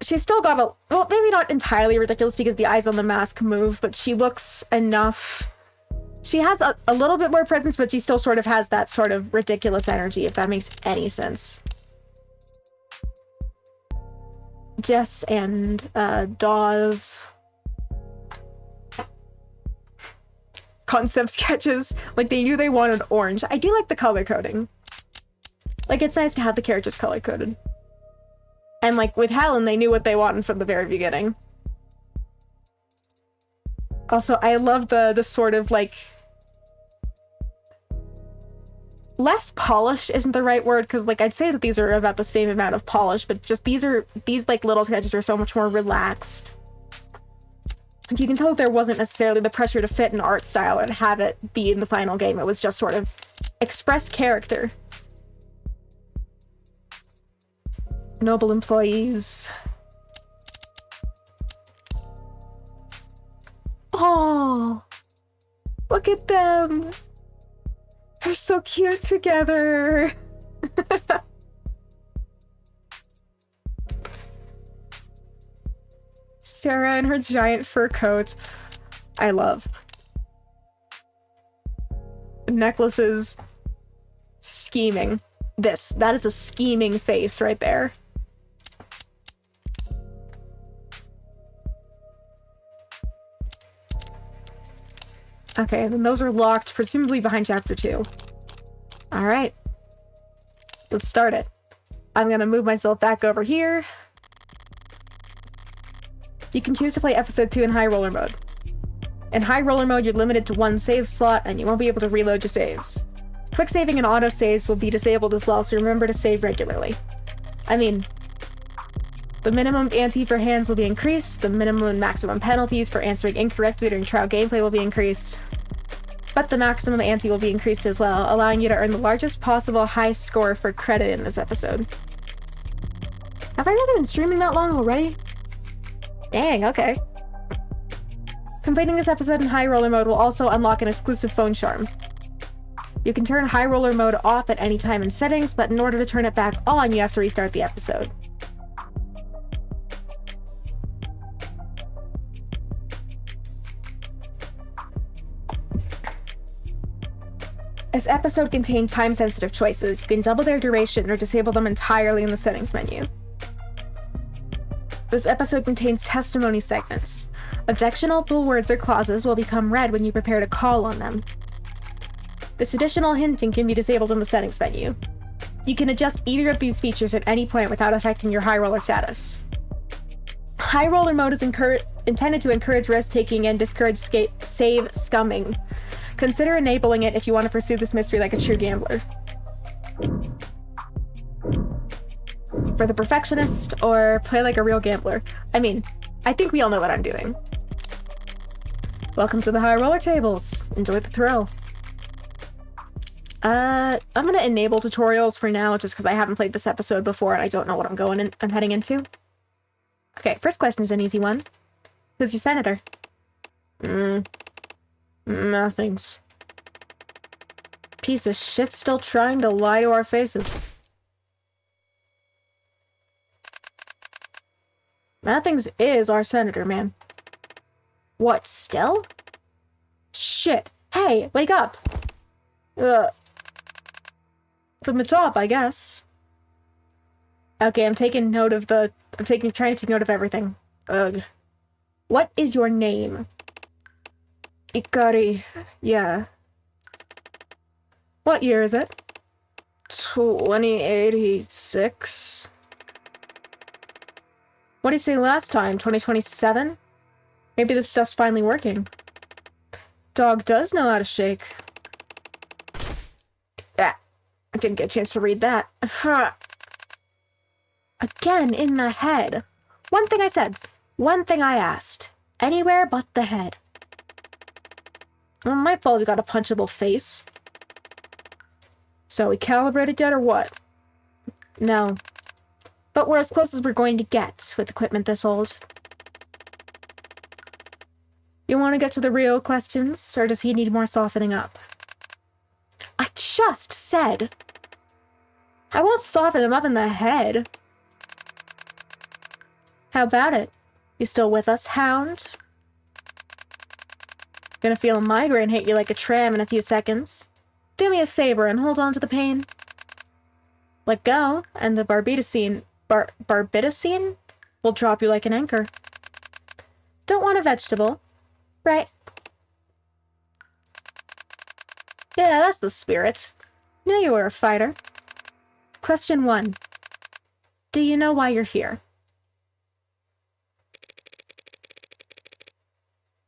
Speaker 1: She's still got a... Well, maybe not entirely ridiculous because the eyes on the mask move, but she looks enough... She has a little bit more presence, but she still sort of has that sort of ridiculous energy, if that makes any sense. Jess and Dawes. Concept sketches. Like, they knew they wanted orange. I do like the color coding. Like, it's nice to have the characters color coded. And, like, with Helen, they knew what they wanted from the very beginning. Also, I love the sort of, like... Less polished isn't the right word, because, like, I'd say that these are about the same amount of polish, but just these, like, little sketches are so much more relaxed. You can tell that there wasn't necessarily the pressure to fit an art style and have it be in the final game. It was just sort of express character. Noble employees. Oh, look at them. They're so cute together. Sarah and her giant fur coat. I love. Necklaces. Scheming. That is a scheming face right there. Okay, then those are locked, presumably behind chapter 2. Alright. Let's start it. I'm gonna move myself back over here. You can choose to play episode 2 in high roller mode. In high roller mode, you're limited to 1 save slot, and you won't be able to reload your saves. Quick saving and auto saves will be disabled as well, so remember to save regularly. I mean, the minimum ante for hands will be increased, the minimum and maximum penalties for answering incorrectly during trial gameplay will be increased, but the maximum ante will be increased as well, allowing you to earn the largest possible high score for credit in this episode. Have I really been streaming that long already? Dang, okay. Completing this episode in high roller mode will also unlock an exclusive phone charm. You can turn high roller mode off at any time in settings, but in order to turn it back on, you have to restart the episode. This episode contains time-sensitive choices. You can double their duration or disable them entirely in the settings menu. This episode contains testimony segments. Objectionable words or clauses will become red when you prepare to call on them. This additional hinting can be disabled in the settings menu. You can adjust either of these features at any point without affecting your high roller status. High roller mode is intended to encourage risk-taking and discourage save scumming. Consider enabling it if you want to pursue this mystery like a true gambler. For the perfectionist, or play like a real gambler. I mean, I think we all know what I'm doing. Welcome to the high roller tables. Enjoy the thrill. I'm gonna enable tutorials for now, just because I haven't played this episode before and I don't know what I'm heading into. Okay, first question is an easy one. Who's your senator? Nothing's. Piece of shit still trying to lie to our faces. Nothing's is our senator, man. What, still? Shit. Hey, wake up! From the top, I guess. Okay, I'm taking note of trying to take note of everything. Ugh. What is your name? Ikari. Yeah. What year is it? 2086? What did you say last time? 2027? Maybe this stuff's finally working. Dog does know how to shake. Ah, I didn't get a chance to read that. Again, in the head. One thing I said. One thing I asked. Anywhere but the head. Well, my fault you got a punchable face. So we calibrated yet or what? No. But we're as close as we're going to get with equipment this old. You want to get to the real questions, or does he need more softening up? I just said I won't soften him up in the head. How about it? You still with us, Hound? Gonna feel a migraine hit you like a tram in a few seconds. Do me a favor and hold on to the pain. Let go, and the barbitocene will drop you like an anchor. Don't want a vegetable, right? Yeah, that's the spirit. Knew you were a fighter. Question 1. Do you know why you're here?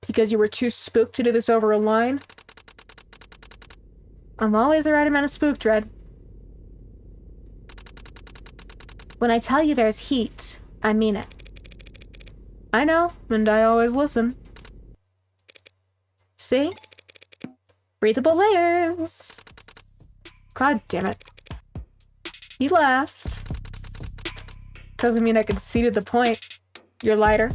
Speaker 1: Because you were too spooked to do this over a line? I'm always the right amount of spooked, Red. When I tell you there's heat, I mean it. I know, and I always listen. See? Breathable layers. God damn it. He laughed. Doesn't mean I conceded the point. You're lighter.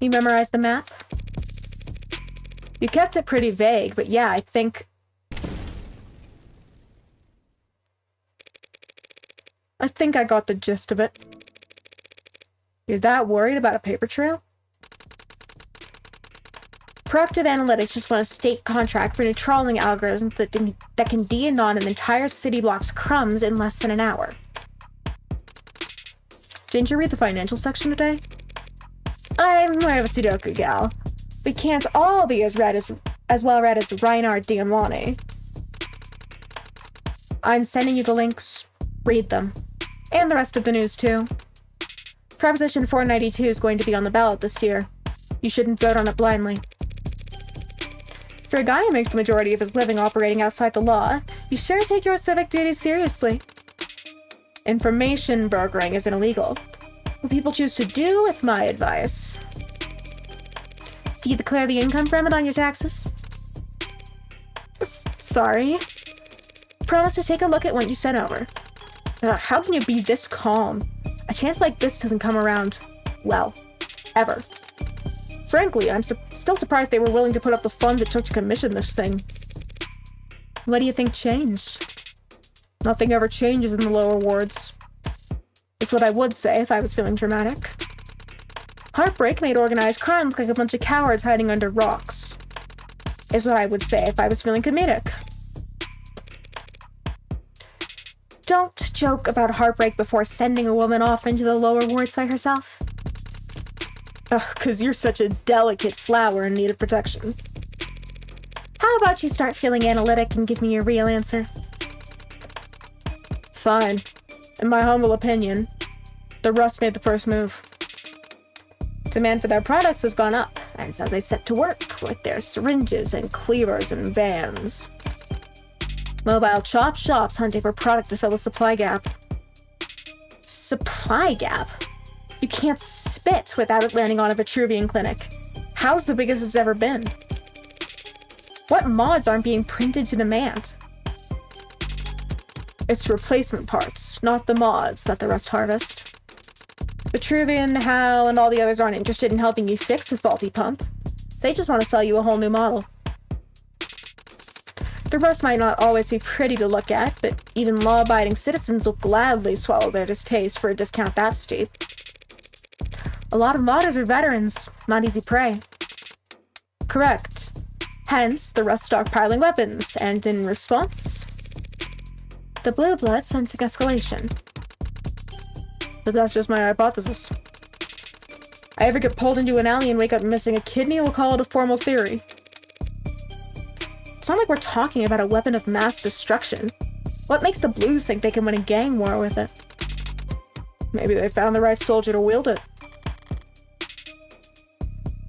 Speaker 1: You memorized the map? You kept it pretty vague, but yeah, I think I got the gist of it. You're that worried about a paper trail? Proactive Analytics just won a state contract for new trawling algorithms that can de-anon an entire city block's crumbs in less than an hour. Didn't you read the financial section today? I'm more of a Sudoku gal. We can't all be as well read as Reinhard Diamlani. I'm sending you the links. Read them. And the rest of the news, too. Proposition 492 is going to be on the ballot this year. You shouldn't vote on it blindly. For a guy who makes the majority of his living operating outside the law, you sure take your civic duties seriously. Information brokering isn't illegal. What people choose to do with my advice. Do you declare the income from it on your taxes? Sorry. Promise to take a look at what you sent over. How can you be this calm? A chance like this doesn't come around, well, ever. Frankly, I'm still surprised they were willing to put up the funds it took to commission this thing. What do you think changed? Nothing ever changes in the lower wards. It's what I would say if I was feeling dramatic. Heartbreak made organized crime look like a bunch of cowards hiding under rocks. Is what I would say if I was feeling comedic. Don't joke about heartbreak before sending a woman off into the lower wards by herself. Ugh, 'cause you're such a delicate flower in need of protection. How about you start feeling analytic and give me your real answer? Fine. In my humble opinion, the Rust made the first move. Demand for their products has gone up, and so they set to work with their syringes and cleavers and vans. Mobile chop shops hunting for product to fill the supply gap. Supply gap? You can't spit without it landing on a Vitruvian clinic. How's the biggest it's ever been? What mods aren't being printed to demand? It's replacement parts, not the mods that the Rust harvest. Vitruvian, Hal, and all the others aren't interested in helping you fix a faulty pump. They just want to sell you a whole new model. The Rust might not always be pretty to look at, but even law-abiding citizens will gladly swallow their distaste for a discount that steep. A lot of modders are veterans, not easy prey. Correct. Hence, the Rust stockpiling weapons, and in response, the Blue Blood sensing escalation. But that's just my hypothesis. I ever get pulled into an alley and wake up missing a kidney, we'll call it a formal theory. It's not like we're talking about a weapon of mass destruction. What makes the Blues think they can win a gang war with it? Maybe they found the right soldier to wield it.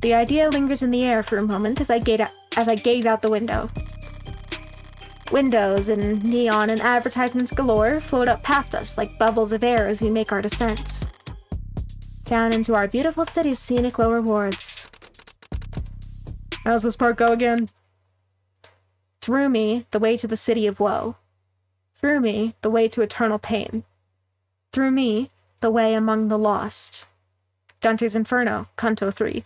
Speaker 1: The idea lingers in the air for a moment as I gaze out the window. Windows and neon and advertisements galore float up past us like bubbles of air as we make our descent. Down into our beautiful city's scenic lower wards. How's this part go again?
Speaker 2: Through me, the way to the city of woe. Through me, the way to eternal pain. Through me, the way among the lost. Dante's Inferno, Canto 3.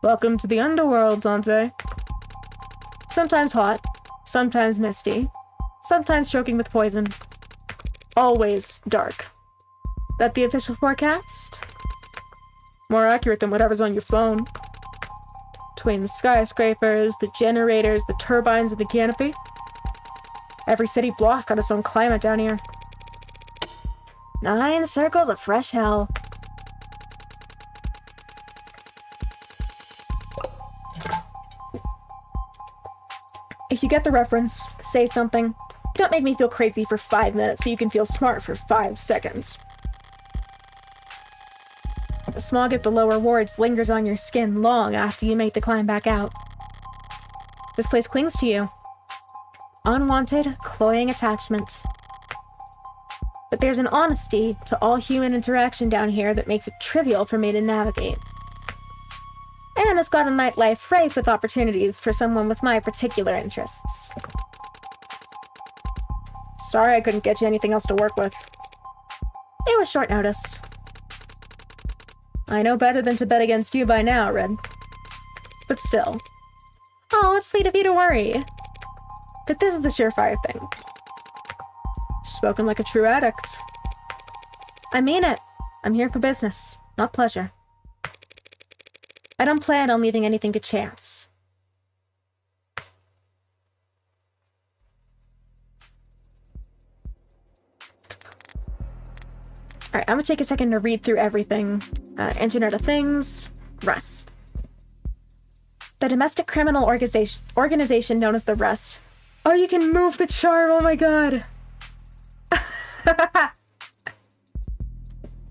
Speaker 1: Welcome to the underworld, Dante.
Speaker 2: Sometimes hot, sometimes misty, sometimes choking with poison. Always dark. That the official forecast?
Speaker 1: More accurate than whatever's on your phone.
Speaker 2: Between the skyscrapers, the generators, the turbines, and the canopy.
Speaker 1: Every city block's got its own climate down here.
Speaker 2: 9 circles of fresh hell.
Speaker 1: If you get the reference, say something. Don't make me feel crazy for 5 minutes so you can feel smart for 5 seconds. The smog at the lower wards lingers on your skin long after you make the climb back out. This place clings to you.
Speaker 2: Unwanted, cloying attachment.
Speaker 1: But there's an honesty to all human interaction down here that makes it trivial for me to navigate. And it's got a nightlife rife with opportunities for someone with my particular interests. Sorry I couldn't get you anything else to work with.
Speaker 2: It was short notice.
Speaker 1: I know better than to bet against you by now, Red. But still.
Speaker 2: Oh, it's sweet of you to worry.
Speaker 1: But this is a surefire thing. Spoken like a true addict.
Speaker 2: I mean it. I'm here for business, not pleasure.
Speaker 1: I don't plan on leaving anything to chance. Alright, I'm gonna take a second to read through everything. Internet of Things, Rust. The domestic criminal organization known as the Rust. Oh, you can move the charm, oh my god!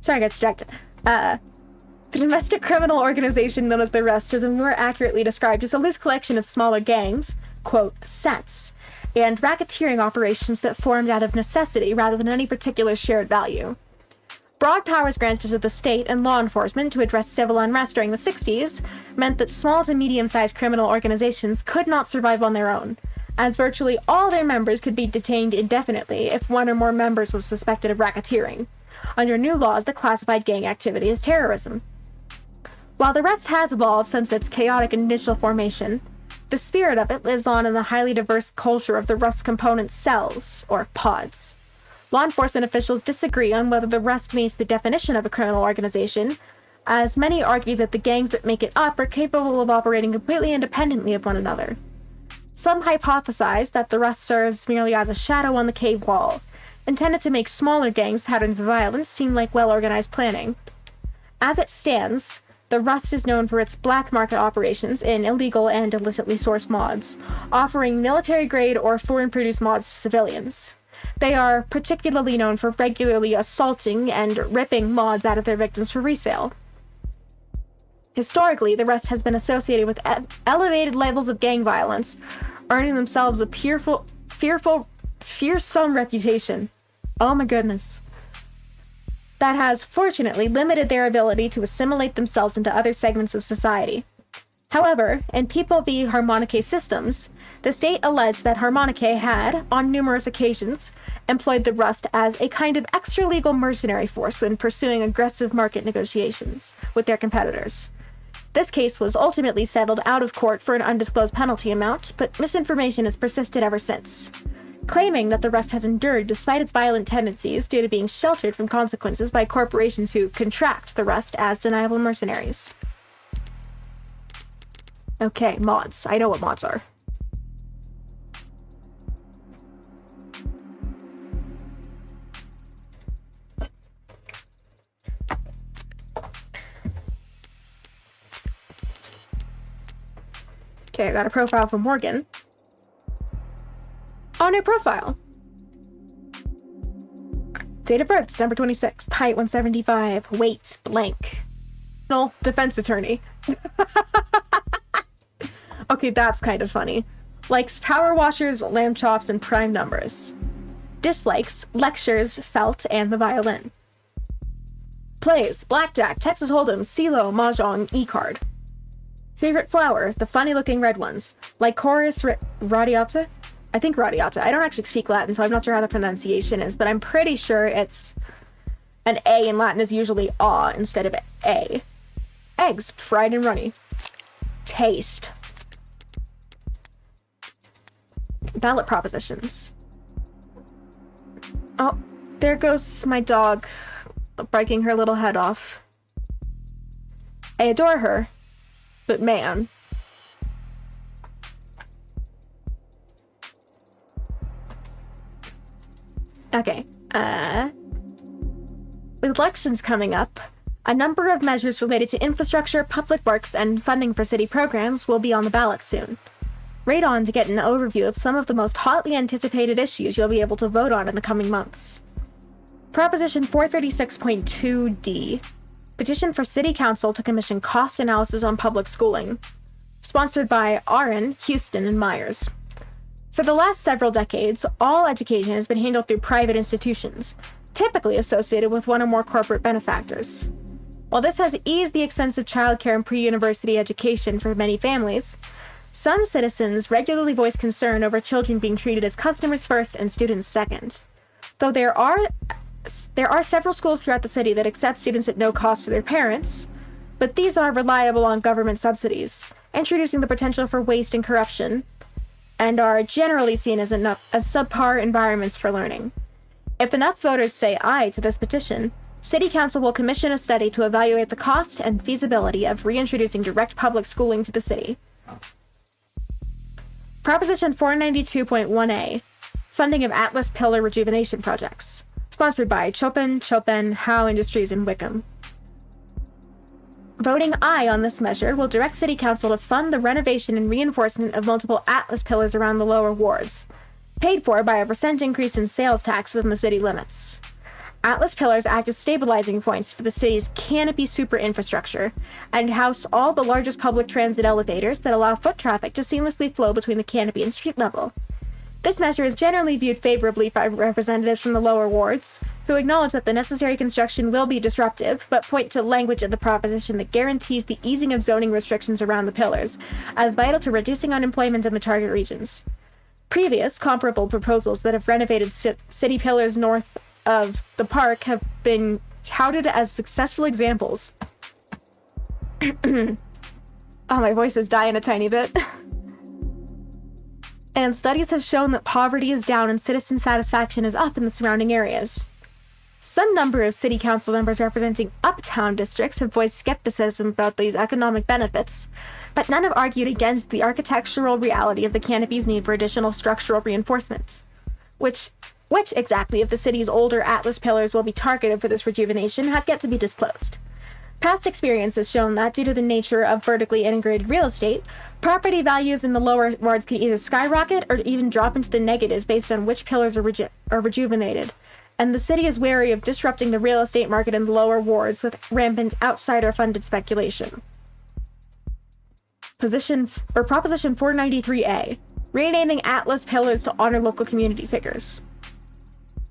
Speaker 1: Sorry, I got distracted. The domestic criminal organization known as the Rust is more accurately described as a loose collection of smaller gangs, quote, sets, and racketeering operations that formed out of necessity rather than any particular shared value. Broad powers granted to the state and law enforcement to address civil unrest during the 60s meant that small to medium-sized criminal organizations could not survive on their own, as virtually all their members could be detained indefinitely if one or more members was suspected of racketeering, under new laws that classified gang activity as terrorism. While the Rust has evolved since its chaotic initial formation, the spirit of it lives on in the highly diverse culture of the Rust component cells, or pods. Law enforcement officials disagree on whether the Rust meets the definition of a criminal organization, as many argue that the gangs that make it up are capable of operating completely independently of one another. Some hypothesize that the Rust serves merely as a shadow on the cave wall, intended to make smaller gangs' patterns of violence seem like well-organized planning. As it stands, the Rust is known for its black market operations in illegal and illicitly sourced mods, offering military-grade or foreign-produced mods to civilians. They are particularly known for regularly assaulting and ripping mods out of their victims for resale. Historically, the Rust has been associated with elevated levels of gang violence, earning themselves a fearsome reputation. Oh my goodness. That has, fortunately, limited their ability to assimilate themselves into other segments of society. However, in People v. Harmonique Systems, the state alleged that Harmonique had, on numerous occasions, employed the Rust as a kind of extra-legal mercenary force when pursuing aggressive market negotiations with their competitors. This case was ultimately settled out of court for an undisclosed penalty amount, but misinformation has persisted ever since, claiming that the Rust has endured despite its violent tendencies due to being sheltered from consequences by corporations who contract the Rust as deniable mercenaries. Okay, mods. I know what mods are. Okay, I got a profile for Morgan. Oh, new profile. Date of birth, December 26th. Height, 175. Weight, blank. No, defense attorney. Okay, that's kind of funny. Likes power washers, lamb chops, and prime numbers. Dislikes lectures, felt, and the violin. Plays, blackjack, Texas Hold'em, CeeLo, Mahjong, E-card. Favorite flower, the funny-looking red ones. Lycoris radiata? I think radiata. I don't actually speak Latin, so I'm not sure how the pronunciation is, but I'm pretty sure it's... An A in Latin is usually A instead of A. Eggs, fried and runny. Taste. Ballot propositions. Oh, there goes my dog, breaking her little head off. I adore her, but man. Okay, with elections coming up, a number of measures related to infrastructure, public works, and funding for city programs will be on the ballot soon. Read on to get an overview of some of the most hotly anticipated issues you'll be able to vote on in the coming months. Proposition 436.2D, Petition for City Council to commission cost analysis on public schooling, sponsored by Aaron, Houston, and Myers. For the last several decades, all education has been handled through private institutions, typically associated with one or more corporate benefactors. While this has eased the expensive childcare and pre-university education for many families, some citizens regularly voice concern over children being treated as customers first and students second. Though there are several schools throughout the city that accept students at no cost to their parents, but these are reliable on government subsidies, introducing the potential for waste and corruption, and are generally seen as subpar environments for learning. If enough voters say aye to this petition, City Council will commission a study to evaluate the cost and feasibility of reintroducing direct public schooling to the city. Proposition 492.1A, Funding of Atlas Pillar Rejuvenation Projects, sponsored by Chopin, Howe Industries, and Wickham. Voting aye on this measure will direct City Council to fund the renovation and reinforcement of multiple Atlas pillars around the lower wards, paid for by a % increase in sales tax within the city limits. Atlas pillars act as stabilizing points for the city's canopy super infrastructure and house all the largest public transit elevators that allow foot traffic to seamlessly flow between the canopy and street level. This measure is generally viewed favorably by representatives from the lower wards, who acknowledge that the necessary construction will be disruptive, but point to language of the proposition that guarantees the easing of zoning restrictions around the pillars, as vital to reducing unemployment in the target regions. Previous, comparable proposals that have renovated city pillars north of the park have been touted as successful examples. Oh, my voice is dying a tiny bit. And studies have shown that poverty is down and citizen satisfaction is up in the surrounding areas. Some number of city council members representing uptown districts have voiced skepticism about these economic benefits, but none have argued against the architectural reality of the canopy's need for additional structural reinforcement. Which exactly of the city's older Atlas pillars will be targeted for this rejuvenation has yet to be disclosed. Past experience has shown that due to the nature of vertically integrated real estate, property values in the lower wards can either skyrocket or even drop into the negative based on which pillars are rejuvenated, and the city is wary of disrupting the real estate market in the lower wards with rampant outsider-funded speculation. Proposition 493A, renaming Atlas pillars to honor local community figures.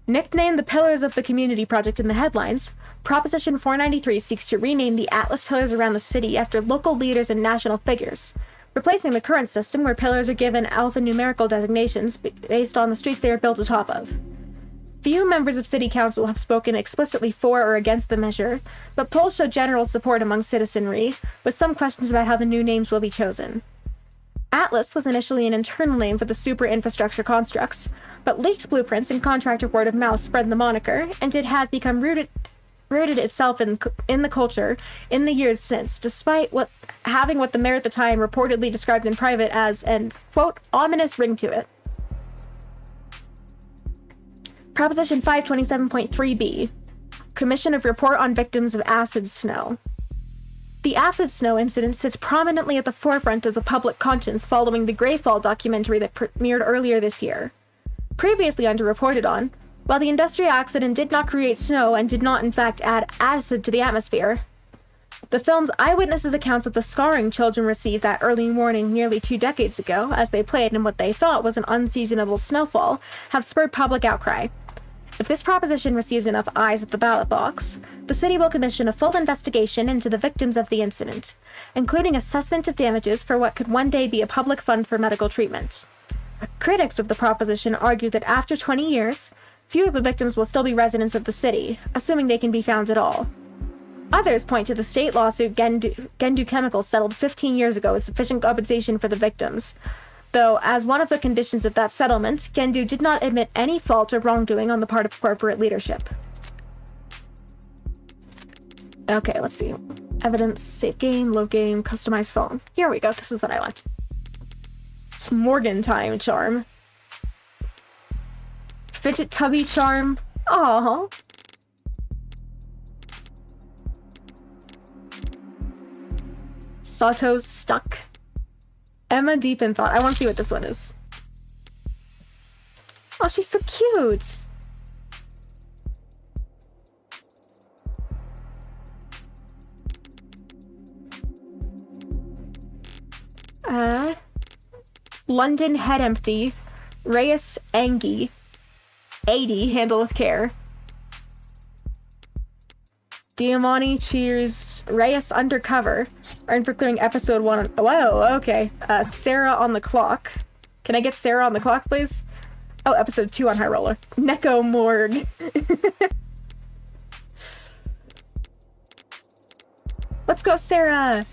Speaker 1: Nicknamed the Pillars of the Community Project in the headlines, Proposition 493 seeks to rename the Atlas pillars around the city after local leaders and national figures, replacing the current system where pillars are given alphanumerical designations based on the streets they are built atop of. Few members of City Council have spoken explicitly for or against the measure, but polls show general support among citizenry, with some questions about how the new names will be chosen. Atlas was initially an internal name for the super infrastructure constructs, but leaked blueprints and contractor word of mouth spread the moniker, and it has become rooted itself in the culture in the years since, despite having what the mayor at the time reportedly described in private as an, quote, ominous ring to it. Proposition 527.3b, Commission of Report on Victims of Acid Snow. The acid snow incident sits prominently at the forefront of the public conscience following the Greyfall documentary that premiered earlier this year. Previously underreported on, while the industrial accident did not create snow and did not in fact add acid to the atmosphere, the film's eyewitnesses' accounts of the scarring children received that early morning nearly 2 decades ago as they played in what they thought was an unseasonable snowfall have spurred public outcry. If this proposition receives enough eyes at the ballot box, the city will commission a full investigation into the victims of the incident, including assessment of damages for what could one day be a public fund for medical treatment. Critics of the proposition argue that after 20 years, few of the victims will still be residents of the city, assuming they can be found at all. Others point to the state lawsuit Gendu Chemicals settled 15 years ago as sufficient compensation for the victims, though, as one of the conditions of that settlement, Gendu did not admit any fault or wrongdoing on the part of corporate leadership. Okay, let's see. Evidence, save game, load game, customize phone. Here we go, this is what I want. It's Morgan time charm. Fidget tubby charm. Aww. Sato's stuck. Emma deep in thought. I want to see what this one is. Oh, she's so cute. London head empty. Reyes Angie. 80 handle with care. Diamani cheers. Reyes undercover. Earned for clearing episode 1 on... Whoa, okay. Sarah on the clock. Can I get Sarah on the clock, please? Oh, episode 2 on High Roller. Neko Morgue. Let's go, Sarah!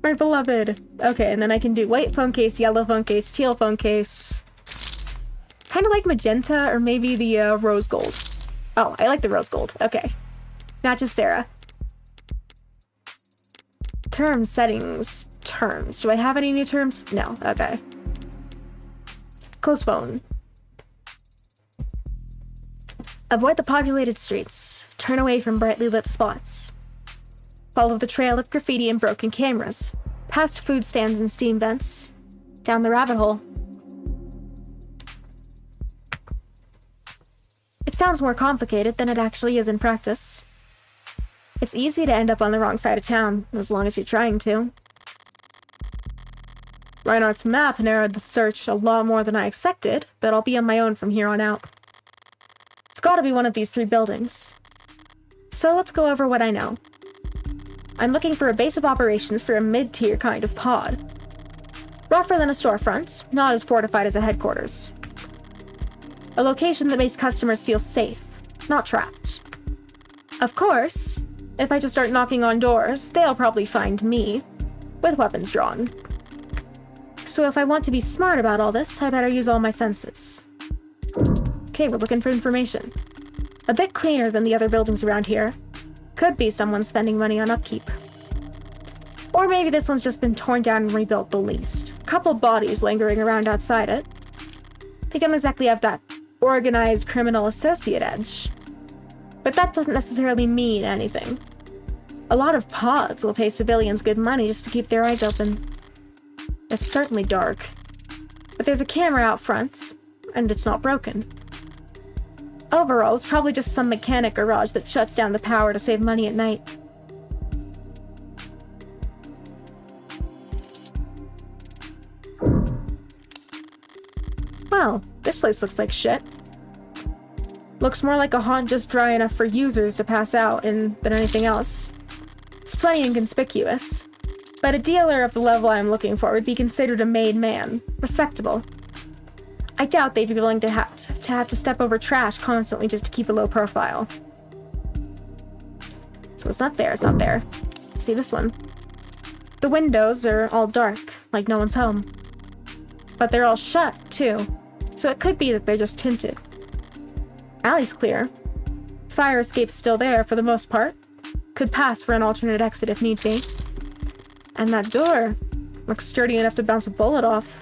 Speaker 1: My beloved. Okay, and then I can do white phone case, yellow phone case, teal phone case. Kind of like magenta, or maybe the rose gold. Oh, I like the rose gold. Okay. Matches Sarah. Terms, settings, terms. Do I have any new terms? No. Okay. Close phone. Avoid the populated streets. Turn away from brightly lit spots. Follow the trail of graffiti and broken cameras. Past food stands and steam vents. Down the rabbit hole. It sounds more complicated than it actually is in practice. It's easy to end up on the wrong side of town, as long as you're trying to. Reinhardt's map narrowed the search a lot more than I expected, but I'll be on my own from here on out. It's gotta be one of these 3 buildings. So let's go over what I know. I'm looking for a base of operations for a mid-tier kind of pod. Rougher than a storefront, not as fortified as a headquarters. A location that makes customers feel safe, not trapped. Of course, if I just start knocking on doors, they'll probably find me, with weapons drawn. So if I want to be smart about all this, I better use all my senses. Okay, we're looking for information. A bit cleaner than the other buildings around here. Could be someone spending money on upkeep. Or maybe this one's just been torn down and rebuilt the least. Couple bodies lingering around outside it. They don't exactly have that organized criminal associate edge. But that doesn't necessarily mean anything. A lot of pods will pay civilians good money just to keep their eyes open. It's certainly dark. But there's a camera out front, and it's not broken. Overall, it's probably just some mechanic garage that shuts down the power to save money at night. Well, this place looks like shit. Looks more like a haunt just dry enough for users to pass out in than anything else. It's plenty inconspicuous. But a dealer of the level I'm looking for would be considered a made man. Respectable. I doubt they'd be willing to have to step over trash constantly just to keep a low profile. So it's not there, it's not there. See this one. The windows are all dark, like no one's home. But they're all shut, too. So it could be that they're just tinted. Alley's clear. Fire escape's still there for the most part. Could pass for an alternate exit if need be. And that door looks sturdy enough to bounce a bullet off.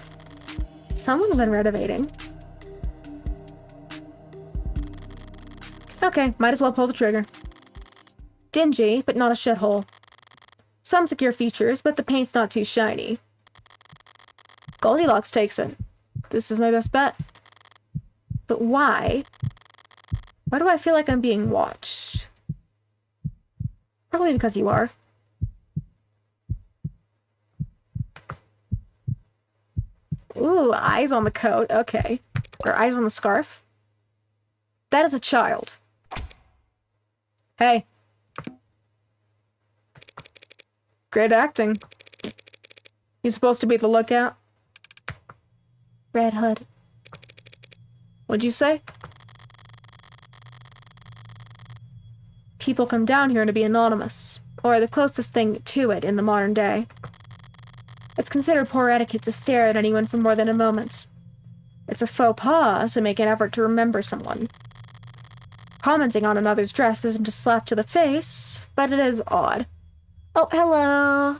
Speaker 1: Someone's been renovating. Okay, might as well pull the trigger. Dingy, but not a shithole. Some secure features, but the paint's not too shiny. Goldilocks takes it. This is my best bet. But why? Why do I feel like I'm being watched? Probably because you are. Ooh, eyes on the coat. Okay. Or eyes on the scarf. That is a child. Hey. Great acting. You supposed to be the lookout?
Speaker 2: Red Hood.
Speaker 1: What'd you say?
Speaker 2: People come down here to be anonymous, or the closest thing to it in the modern day. It's considered poor etiquette to stare at anyone for more than a moment. It's a faux pas to make an effort to remember someone. Commenting on another's dress isn't a slap to the face, but it is odd. Oh, hello!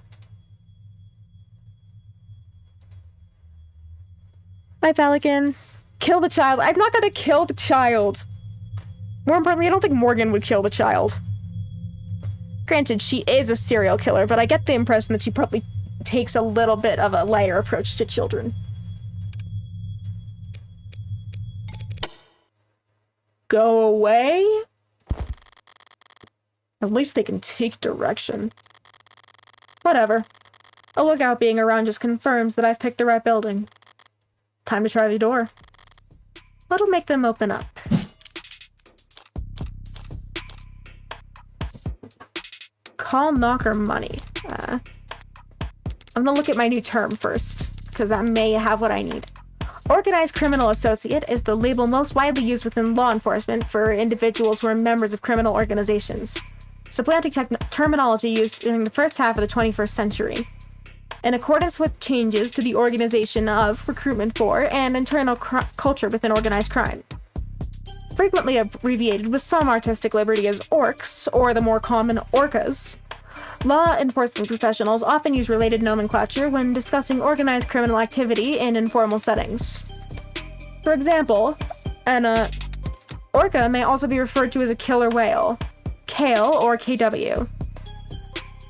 Speaker 1: Hi, Pelican. Kill the child. I'm not gonna kill the child. More importantly, I don't think Morgan would kill the child. Granted, she is a serial killer, but I get the impression that she probably takes a little bit of a lighter approach to children. Go away? At least they can take direction. Whatever. A lookout being around just confirms that I've picked the right building. Time to try the door.
Speaker 2: What'll make them open up?
Speaker 1: Call knocker money. I'm gonna look at my new term first, because that may have what I need. Organized criminal associate is the label most widely used within law enforcement for individuals who are members of criminal organizations, supplanting terminology used during the first half of the 21st century. In accordance with changes to the organization of, recruitment for, and internal culture within organized crime. Frequently abbreviated with some artistic liberty as orcs, or the more common orcas, law enforcement professionals often use related nomenclature when discussing organized criminal activity in informal settings. For example, an orca may also be referred to as a killer whale, Kale or KW.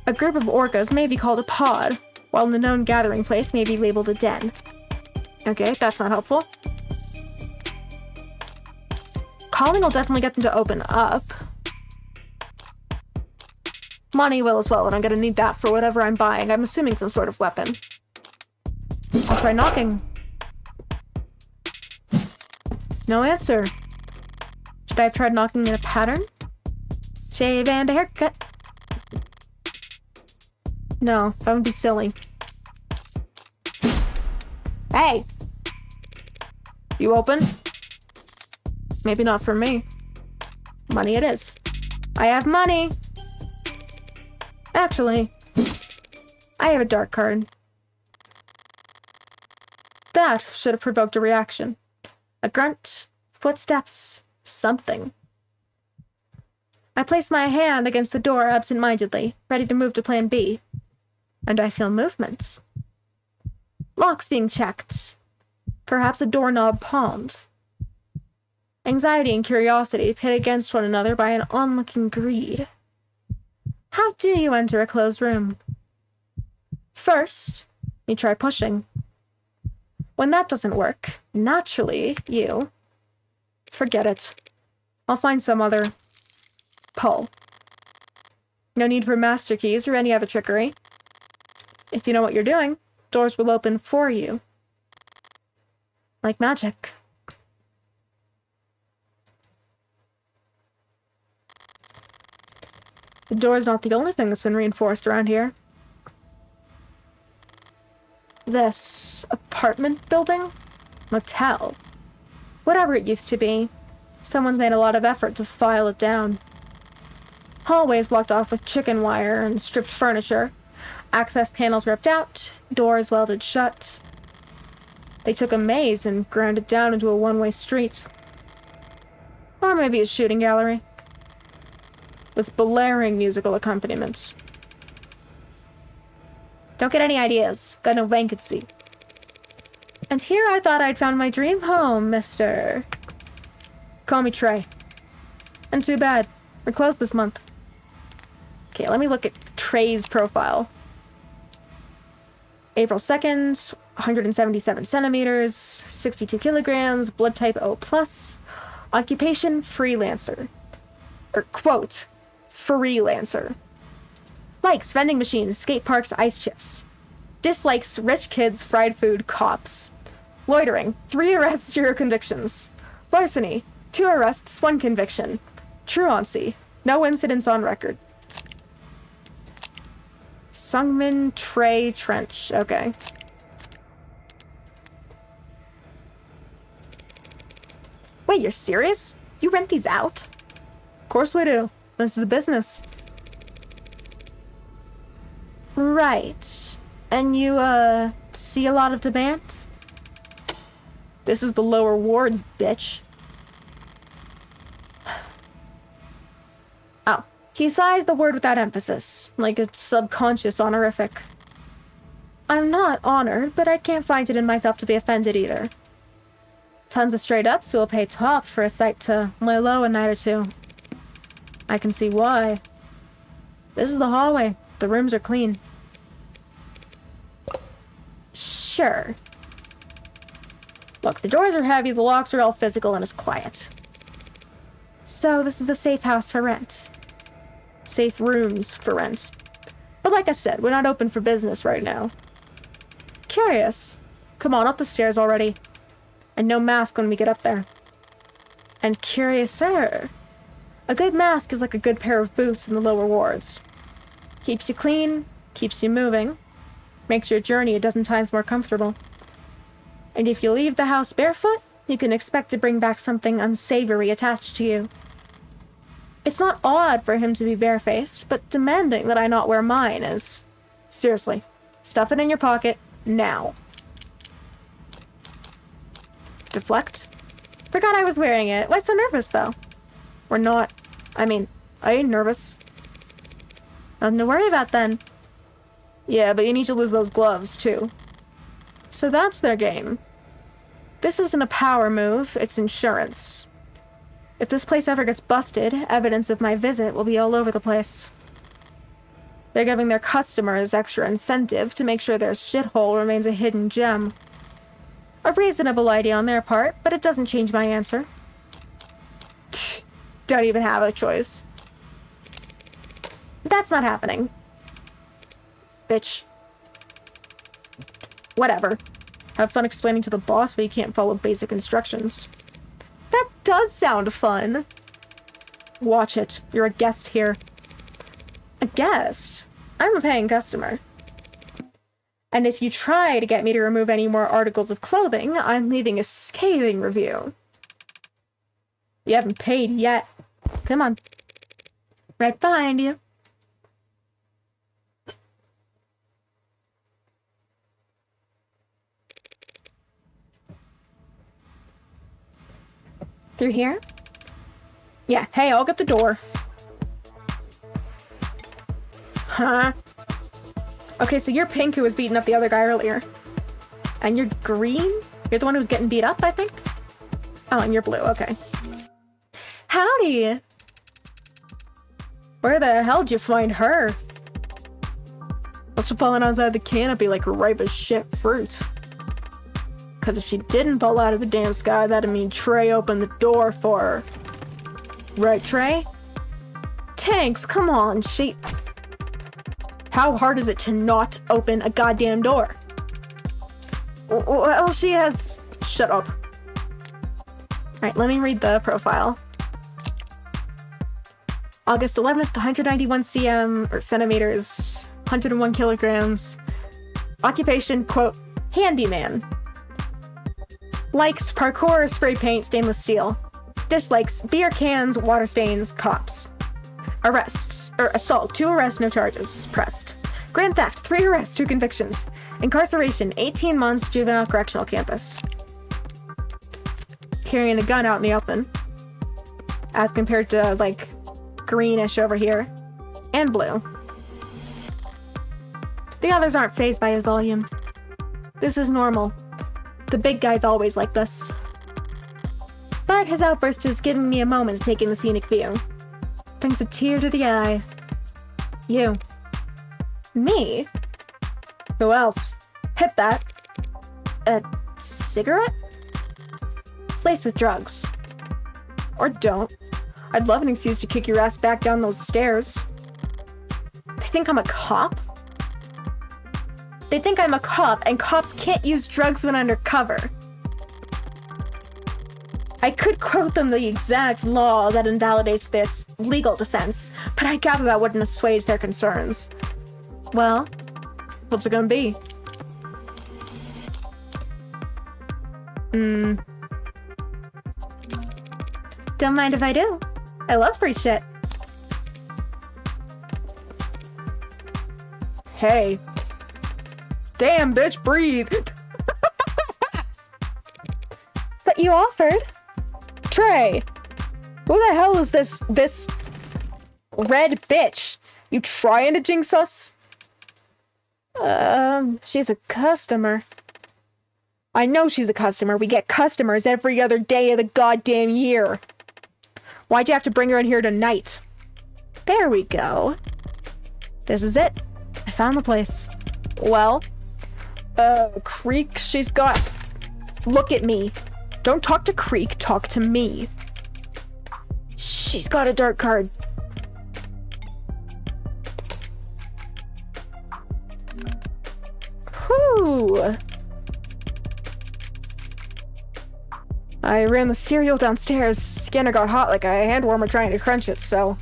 Speaker 1: A group of orcas may be called a pod, while the known gathering place may be labeled a den. Okay, that's not helpful. Calling will definitely get them to open up. Money will as well, and I'm gonna need that for whatever I'm buying. I'm assuming some sort of weapon. I'll try knocking. No answer. Should I have tried knocking in a pattern? Shave and a haircut. No, that would be silly. Hey! You open? Maybe not for me. Money it is. I have money! Actually, I have a dark card. That should have provoked a reaction. A grunt, footsteps, something. I place my hand against the door absent-mindedly, ready to move to plan B. And I feel movements. Locks being checked. Perhaps a doorknob palmed. Anxiety and curiosity pit against one another by an onlooking greed. How do you enter a closed room? First, you try pushing. When that doesn't work, naturally, you... Forget it. I'll find some other... pull. No need for master keys or any other trickery. If you know what you're doing, doors will open for you. Like magic. The door is not the only thing that's been reinforced around here. This apartment building? Motel? Whatever it used to be, someone's made a lot of effort to file it down. Hallways blocked off with chicken wire and stripped furniture. Access panels ripped out, doors welded shut. They took a maze and ground it down into a one-way street. Or maybe a shooting gallery. With blaring musical accompaniments. Don't get any ideas. Got no vacancy. And here I thought I'd found my dream home, mister. Call me Trey. And too bad. We're closed this month. Okay, let me look at Trey's profile. April 2nd, 177 centimeters, 62 kilograms, blood type O+. Occupation, freelancer. Or, quote, freelancer. Likes vending machines, skate parks, ice chips. Dislikes rich kids, fried food, cops. Loitering, 3 arrests, 0 convictions. Larceny, 2 arrests, 1 conviction. Truancy. No incidents on record. Sungmin Trey Trench. Okay. Wait, you're serious? You rent these out? Of course we do. This is a business. Right. And you, see a lot of demand? This is the lower wards, bitch. Oh. He sighs the word without emphasis, like a subconscious honorific. I'm not honored, but I can't find it in myself to be offended either. Tons of straight ups who will pay top for a sight to lay low a night or two. I can see why. This is the hallway. The rooms are clean. Sure. Look, the doors are heavy, the locks are all physical, and it's quiet. So this is a safe house for rent. Safe rooms for rent. But like I said, we're not open for business right now. Curious. Come on, up the stairs already. And no mask when we get up there. And curiouser. A good mask is like a good pair of boots in the lower wards. Keeps you clean, keeps you moving, makes your journey a dozen times more comfortable. And if you leave the house barefoot, you can expect to bring back something unsavory attached to you. It's not odd for him to be barefaced, but demanding that I not wear mine is... Seriously, stuff it in your pocket, now. Deflect? Forgot I was wearing it. Why so nervous, though? We're not... I mean, I ain't nervous. Nothing to worry about, then. Yeah, but you need to lose those gloves, too. So that's their game. This isn't a power move, it's insurance. If this place ever gets busted, evidence of my visit will be all over the place. They're giving their customers extra incentive to make sure their shithole remains a hidden gem. A reasonable idea on their part, but it doesn't change my answer. Don't even have a choice. That's not happening. Bitch. Whatever. Have fun explaining to the boss why you can't follow basic instructions. That does sound fun. Watch it. You're a guest here. A guest? I'm a paying customer. And if you try to get me to remove any more articles of clothing, I'm leaving a scathing review. You haven't paid yet. Come on. Right behind you. Through here? Yeah, hey, I'll get the door. Huh? Okay, so you're pink who was beating up the other guy earlier. And you're green? You're the one who was getting beat up, I think? Oh, and you're blue, okay. Howdy! Where the hell did you find her? Must have fallen outside the canopy like ripe as shit fruit. Because if she didn't fall out of the damn sky, that'd mean Trey opened the door for her. Right, Trey? Tanks, come on, How hard is it to not open a goddamn door? Well, she has... Shut up. Alright, let me read the profile. August 11th, 191 cm, or centimeters, 101 kilograms. Occupation, quote, handyman. Likes parkour, spray paint, stainless steel. Dislikes beer cans, water stains, cops. Arrests. Assault, 2 arrests, no charges. Pressed. Grand theft, 3 arrests, 2 convictions. Incarceration, 18 months, juvenile correctional campus. Carrying a gun out in the open. As compared to, like, greenish over here. And blue. The others aren't fazed by his volume. This is normal. The big guy's always like this. But his outburst is giving me a moment to take in the scenic view. Brings a tear to the eye. You. Me? Who else? Hit that. A cigarette? It's laced with drugs. Or don't. I'd love an excuse to kick your ass back down those stairs. They think I'm a cop? They think I'm a cop, and cops can't use drugs when undercover. I could quote them the exact law that invalidates this legal defense, but I gather that wouldn't assuage their concerns. Well, what's it gonna be?
Speaker 2: Don't mind if I do. I love free shit.
Speaker 1: Hey. Damn, bitch, breathe.
Speaker 2: But you offered.
Speaker 1: Trey, who the hell is this red bitch? You trying to jinx us? She's a customer. I know she's a customer. We get customers every other day of the goddamn year. Why'd you have to bring her in here tonight? There we go. This is it. I found the place. Well, Creek, she's got... Look at me. Don't talk to Creek, talk to me. She's got a dark card. Whew. I ran the cereal downstairs. Scanner got hot like a hand warmer trying to crunch it, so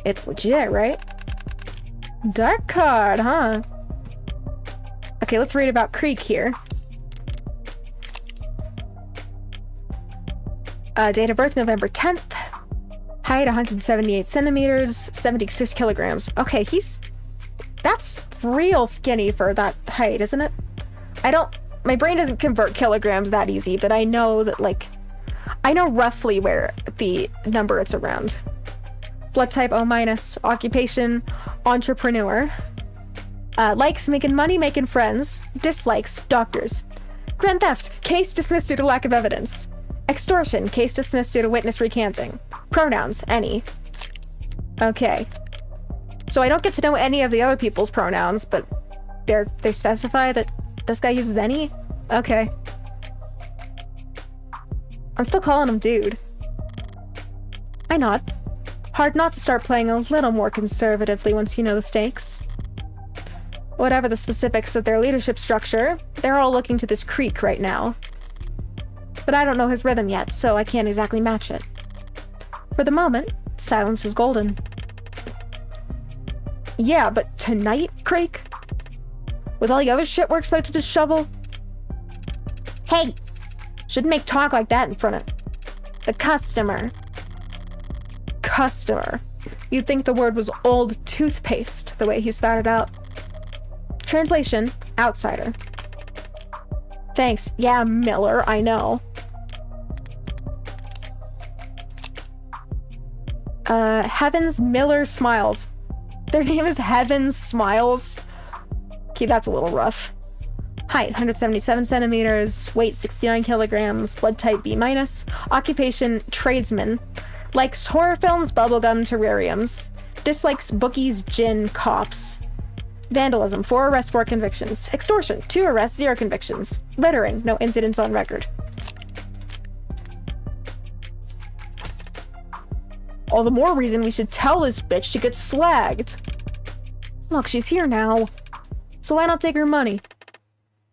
Speaker 1: it's legit, right? Dark card, huh? Okay, let's read about Creek here. Date of birth, November 10th. Height, 178 centimeters, 76 kilograms. Okay, that's real skinny for that height, isn't it? My brain doesn't convert kilograms that easy, but I know that, like, I know roughly where the number it's around. Blood type O-. Occupation, entrepreneur. Likes making money, making friends. Dislikes, doctors. Grand theft, case dismissed due to lack of evidence. Extortion, case dismissed due to witness recanting. Pronouns, any. Okay. So I don't get to know any of the other people's pronouns, but they specify that this guy uses any? Okay. I'm still calling him dude. I nod. Hard not to start playing a little more conservatively once you know the stakes. Whatever the specifics of their leadership structure, they're all looking to this Creek right now. But I don't know his rhythm yet, so I can't exactly match it. For the moment, silence is golden. Yeah, but tonight, Creek? With all the other shit we're expected to shovel? Hey! Shouldn't make talk like that in front of the customer. Customer. You'd think the word was old toothpaste, the way he spat it out. Translation, outsider. Thanks. Yeah, Miller, I know. Heavens Miller Smiles. Their name is Heavens Smiles. Okay, that's a little rough. Height, 177 centimeters. Weight, 69 kilograms. Blood type B-. Occupation, tradesman. Likes horror films, bubblegum, terrariums. Dislikes bookies, gin, cops. Vandalism, 4 arrests, 4 convictions. Extortion, 2 arrests, 0 convictions. Littering, no incidents on record. All the more reason we should tell this bitch to get slagged. Look, she's here now. So why not take her money?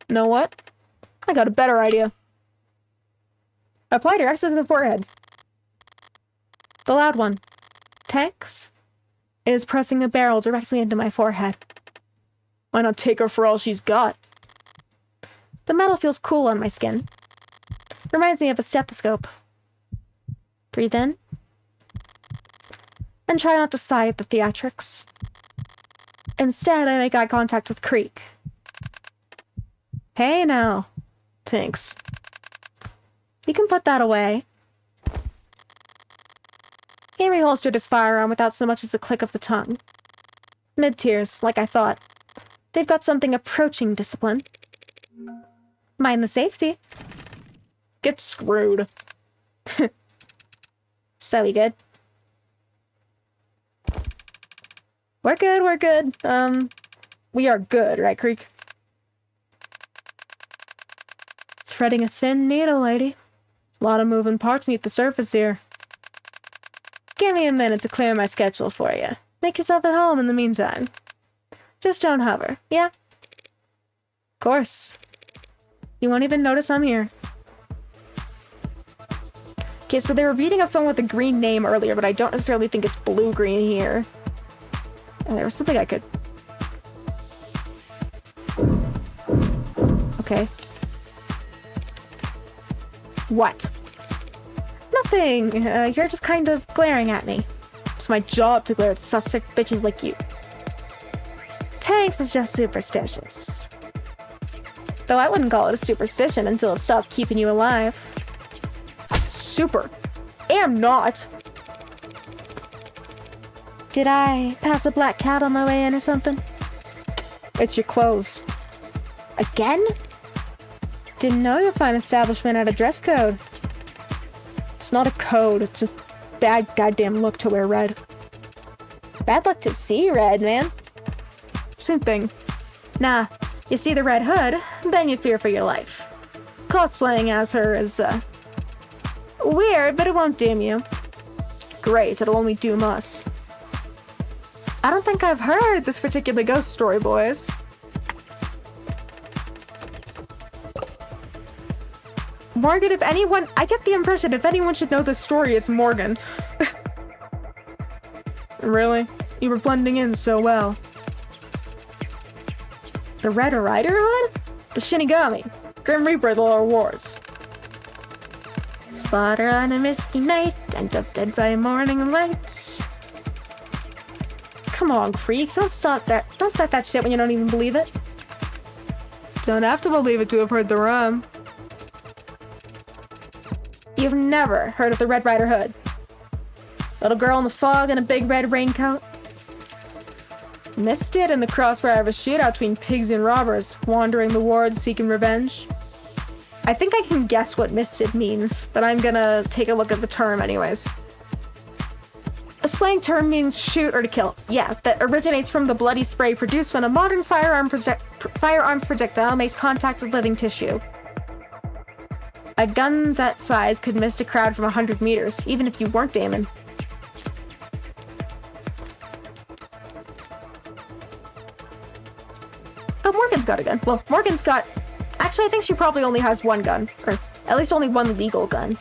Speaker 1: Know what? I got a better idea. Apply directly to the forehead. The loud one. Tex is pressing a barrel directly into my forehead. Why not take her for all she's got? The metal feels cool on my skin. Reminds me of a stethoscope. Breathe in. And try not to sigh at the theatrics. Instead, I make eye contact with Creek. Hey now. Thanks. You can put that away. He reholstered his firearm without so much as a click of the tongue. Mid-tiers, like I thought. They've got something approaching discipline. Mind the safety. Get screwed. So we good? We're good, we're good. We are good, right, Creek? Threading a thin needle, lady. A lot of moving parts beneath the surface here. Give me a minute to clear my schedule for you. Make yourself at home in the meantime. Just don't hover, yeah? Of course. You won't even notice I'm here. Okay, so they were reading of someone with a green name earlier, but I don't necessarily think it's blue-green here. And there was something I could... Okay. What? Nothing! You're just kind of glaring at me. It's my job to glare at suspect bitches like you. Tanks is just superstitious. Though I wouldn't call it a superstition until it stops keeping you alive. Super. Am not.
Speaker 2: Did I pass a black cat on my way in or something?
Speaker 1: It's your clothes.
Speaker 2: Again?
Speaker 1: Didn't know your fine establishment had a dress code. It's not a code, it's just bad goddamn look to wear red.
Speaker 2: Bad luck to see red, man.
Speaker 1: Same thing.
Speaker 2: Nah, you see the red hood, then you fear for your life.
Speaker 1: Cosplaying as her is, weird, but it won't doom you. Great, it'll only doom us. I don't think I've heard this particular ghost story, boys. Morgan, if anyone... I get the impression if anyone should know this story, it's Morgan. Really? You were blending in so well. The Red Rider Hood? The Shinigami. Grim Reaper of the Lower Wards.
Speaker 2: Spot her on a misty night, end up dead by morning lights.
Speaker 1: Come on, Creek. Don't start that shit when you don't even believe it. Don't have to believe it to have heard the rhyme. You've never heard of the Red Rider Hood? Little girl in the fog in a big red raincoat? Missed it in the crossfire of a shootout between pigs and robbers, wandering the wards seeking revenge. I think I can guess what misted means, but I'm gonna take a look at the term anyways. A slang term means shoot or to kill. Yeah, that originates from the bloody spray produced when a modern firearms projectile makes contact with living tissue. A gun that size could mist a crowd from 100 meters, even if you weren't aiming. Oh, Morgan's got a gun. Well, Morgan's got... Actually, I think she probably only has one gun. Or at least only one legal gun.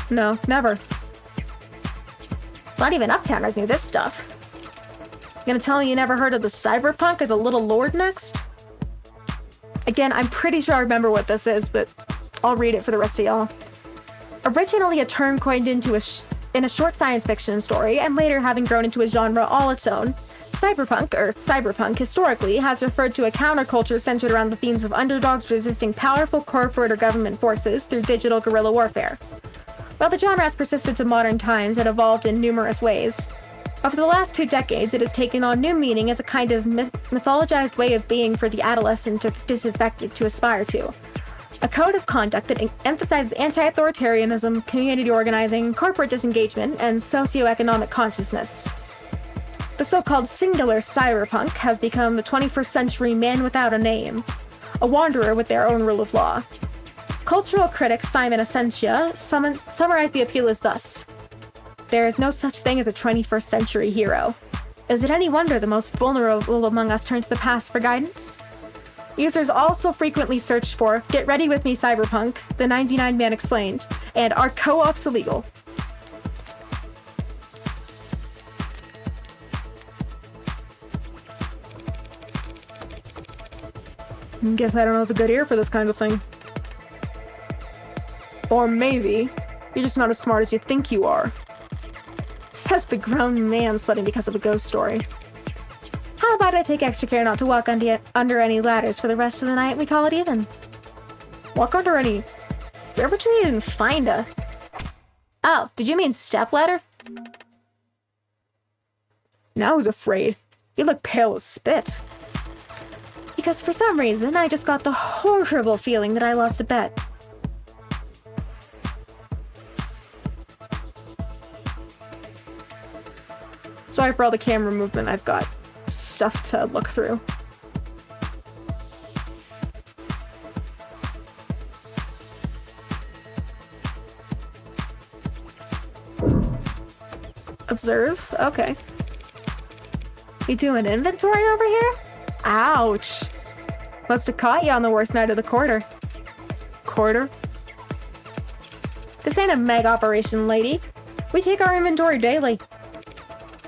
Speaker 1: No, never.
Speaker 2: Not even Uptowners knew this stuff.
Speaker 1: You gonna tell me you never heard of the Cyberpunk or the Little Lord next? Again, I'm pretty sure I remember what this is, but I'll read it for the rest of y'all. Originally a term coined in a short science fiction story, and later having grown into a genre all its own, cyberpunk historically has referred to a counterculture centered around the themes of underdogs resisting powerful corporate or government forces through digital guerrilla warfare. While the genre has persisted to modern times and evolved in numerous ways, over the last 2 decades it has taken on new meaning as a kind of mythologized way of being for the adolescent or disaffected to aspire to. A code of conduct that emphasizes anti-authoritarianism, community organizing, corporate disengagement, and socioeconomic consciousness. The so-called singular cyberpunk has become the 21st century man without a name, a wanderer with their own rule of law. Cultural critic Simon Essentia summarized the appeal as thus: there is no such thing as a 21st century hero. Is it any wonder the most vulnerable among us turn to the past for guidance? Users also frequently search for "Get Ready With Me Cyberpunk," the 99 Man explained, and "Are co-ops illegal?" Guess I don't have a good ear for this kind of thing. Or maybe you're just not as smart as you think you are. Says the grown man sweating because of a ghost story. How about I take extra care not to walk under any ladders for the rest of the night? We call it even. Walk under any... Where would you even find a... Oh, did you mean stepladder? Now who's afraid? You look pale as spit. Because for some reason, I just got the horrible feeling that I lost a bet. Sorry for all the camera movement, I've got stuff to look through. Observe? Okay. You doing inventory over here? Ouch. Must have caught you on the worst night of the quarter. Quarter? This ain't a meg operation, lady. We take our inventory daily.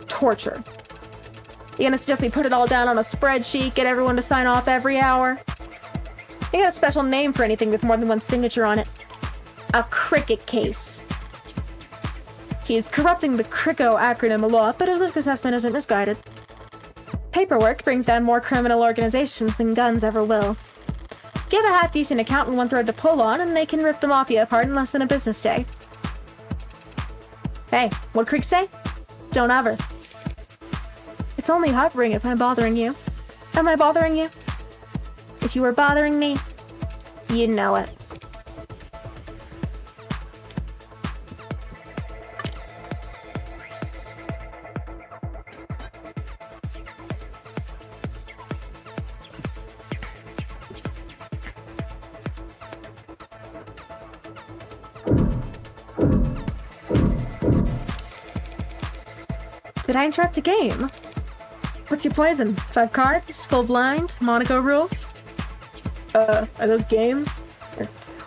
Speaker 1: Torture. You gonna suggest we put it all down on a spreadsheet, get everyone to sign off every hour? You got a special name for anything with more than one signature on it. A cricket case. He's corrupting the CRICO acronym a lot, but his risk assessment isn't misguided. Paperwork brings down more criminal organizations than guns ever will. Give a half-decent accountant one thread to pull on, and they can rip the mafia apart in less than a business day. Hey, what'd Creek say? Don't ever. It's only hovering if I'm bothering you. Am I bothering you? If you were bothering me, you'd know it. Did I interrupt a game? What's your poison? 5 cards? Full blind? Monaco rules? Are those games?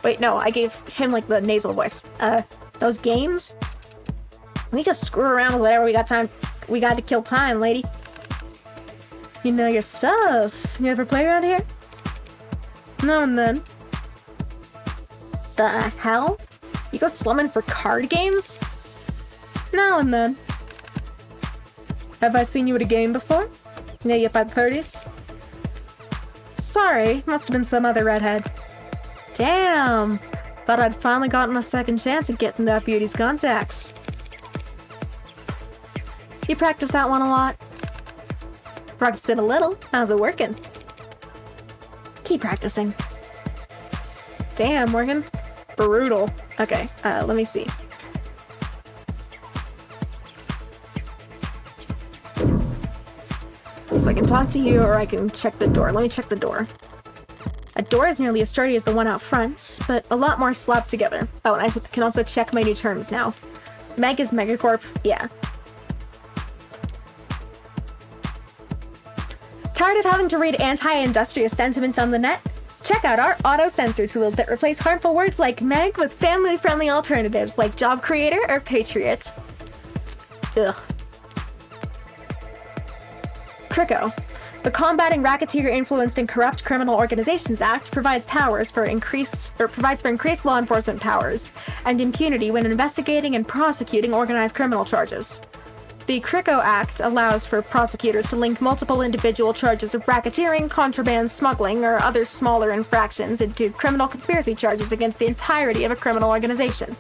Speaker 1: Wait, no, I gave him, like, the nasal voice. Those games? We just screw around with whatever we got time. We got to kill time, lady. You know your stuff. You ever play around here? No and then. The hell? You go slumming for card games? Now and then. Have I seen you at a game before? Know you at parties? Sorry, must have been some other redhead. Damn! Thought I'd finally gotten a second chance at getting that beauty's contacts. You practice that one a lot? Practice it a little. How's it working? Keep practicing. Damn, Morgan. Brutal. Okay, let me see. So I can talk to you, or I can check the door. Let me check the door. A door is nearly as sturdy as the one out front, but a lot more slapped together. Oh, and I can also check my new terms now. Meg is Megacorp. Yeah. Tired of having to read anti-industrious sentiment on the net? Check out our auto-censor tools that replace harmful words like Meg with family-friendly alternatives like job creator or patriot. Ugh. CRICO. The Combating Racketeer-Influenced and Corrupt Criminal Organizations Act provides increased law enforcement powers and impunity when investigating and prosecuting organized criminal charges. The CRICO Act allows for prosecutors to link multiple individual charges of racketeering, contraband, smuggling, or other smaller infractions into criminal conspiracy charges against the entirety of a criminal organization.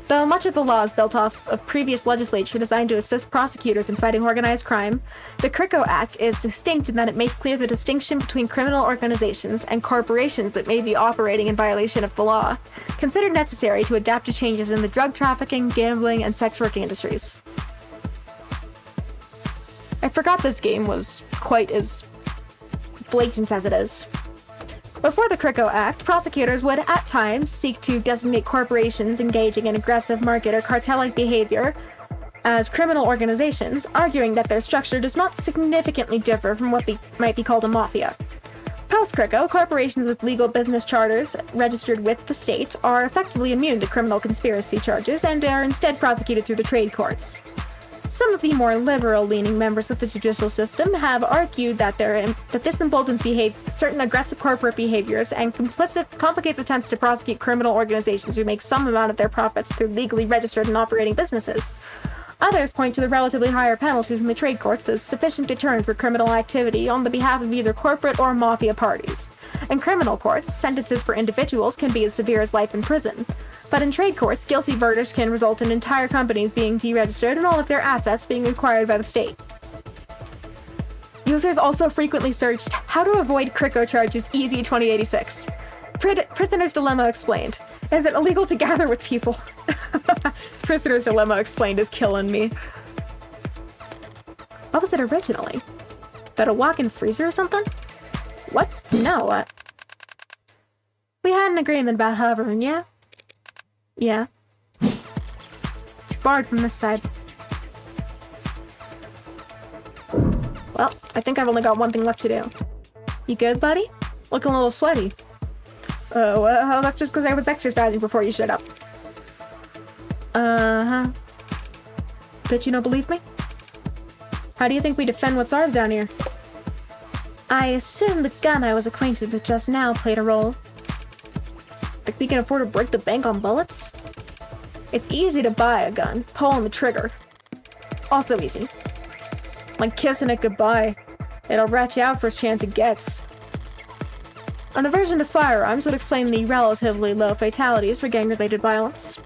Speaker 1: Though much of the law is built off of previous legislation designed to assist prosecutors in fighting organized crime, the CRICO Act is distinct in that it makes clear the distinction between criminal organizations and corporations that may be operating in violation of the law, considered necessary to adapt to changes in the drug trafficking, gambling, and sex work industries. I forgot this game was quite as blatant as it is. Before the CRICO Act, prosecutors would, at times, seek to designate corporations engaging in aggressive market or cartel-like behavior as criminal organizations, arguing that their structure does not significantly differ from what might be called a mafia. Post-CRICO, corporations with legal business charters registered with the state are effectively immune to criminal conspiracy charges and are instead prosecuted through the trade courts. Some of the more liberal-leaning members of the judicial system have argued that this emboldens certain aggressive corporate behaviors and complicates attempts to prosecute criminal organizations who make some amount of their profits through legally registered and operating businesses. Others point to the relatively higher penalties in the trade courts as sufficient deterrent for criminal activity on the behalf of either corporate or mafia parties. In criminal courts, sentences for individuals can be as severe as life in prison. But in trade courts, guilty verdicts can result in entire companies being deregistered and all of their assets being acquired by the state. Users also frequently searched, "How to avoid CRICO charges easy 2086. Prisoner's Dilemma explained. Is it illegal to gather with people? Prisoner's Dilemma explained is killing me. What was it originally? That a walk-in freezer or something? What? No, what? We had an agreement about hovering, yeah? Yeah. It's barred from this side. Well, I think I've only got one thing left to do. You good, buddy? Looking a little sweaty. Well, that's just because I was exercising before you showed up. Uh-huh. Bet you don't believe me? How do you think we defend what's ours down here?
Speaker 2: I assume the gun I was acquainted with just now played a role.
Speaker 1: Think we can afford to break the bank on bullets? It's easy to buy a gun, pulling the trigger. Also easy. Like kissing it goodbye. It'll rat you out first chance it gets. An aversion to firearms would explain the relatively low fatalities for gang-related violence.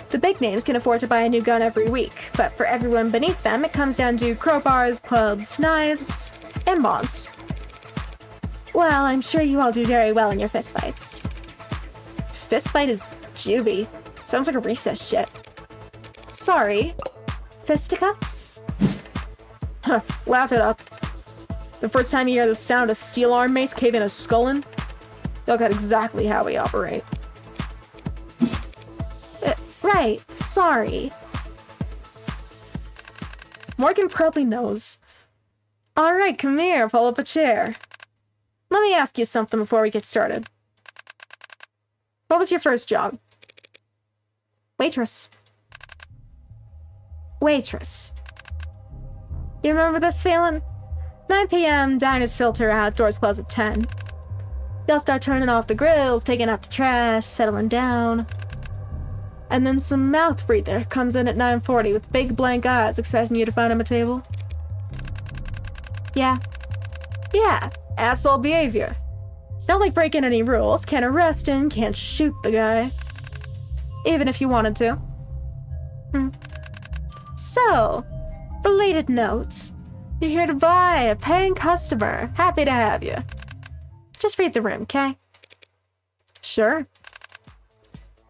Speaker 1: The big names can afford to buy a new gun every week, but for everyone beneath them, it comes down to crowbars, clubs, knives, and bonds.
Speaker 2: Well, I'm sure you all do very well in your fistfights.
Speaker 1: Fistfight is juvie. Sounds like a recess shit. Sorry.
Speaker 2: Fisticuffs?
Speaker 1: Huh, laugh it up. The first time you hear the sound of steel arm mace cave in a skull in, look at exactly how we operate.
Speaker 2: Right, sorry.
Speaker 1: Morgan probably knows. Alright, come here, pull up a chair. Let me ask you something before we get started. What was your first job?
Speaker 2: Waitress.
Speaker 1: You remember this feeling? 9 p.m., diners filter out, doors close at 10. They'll start turning off the grills, taking out the trash, settling down. And then some mouth breather comes in at 9:40 with big blank eyes expecting you to find him a table.
Speaker 2: Yeah,
Speaker 1: asshole behavior. Not like breaking any rules, can't arrest him, can't shoot the guy. Even if you wanted to. So, related note. You're here to buy, a paying customer. Happy to have you. Just read the room, okay? Sure.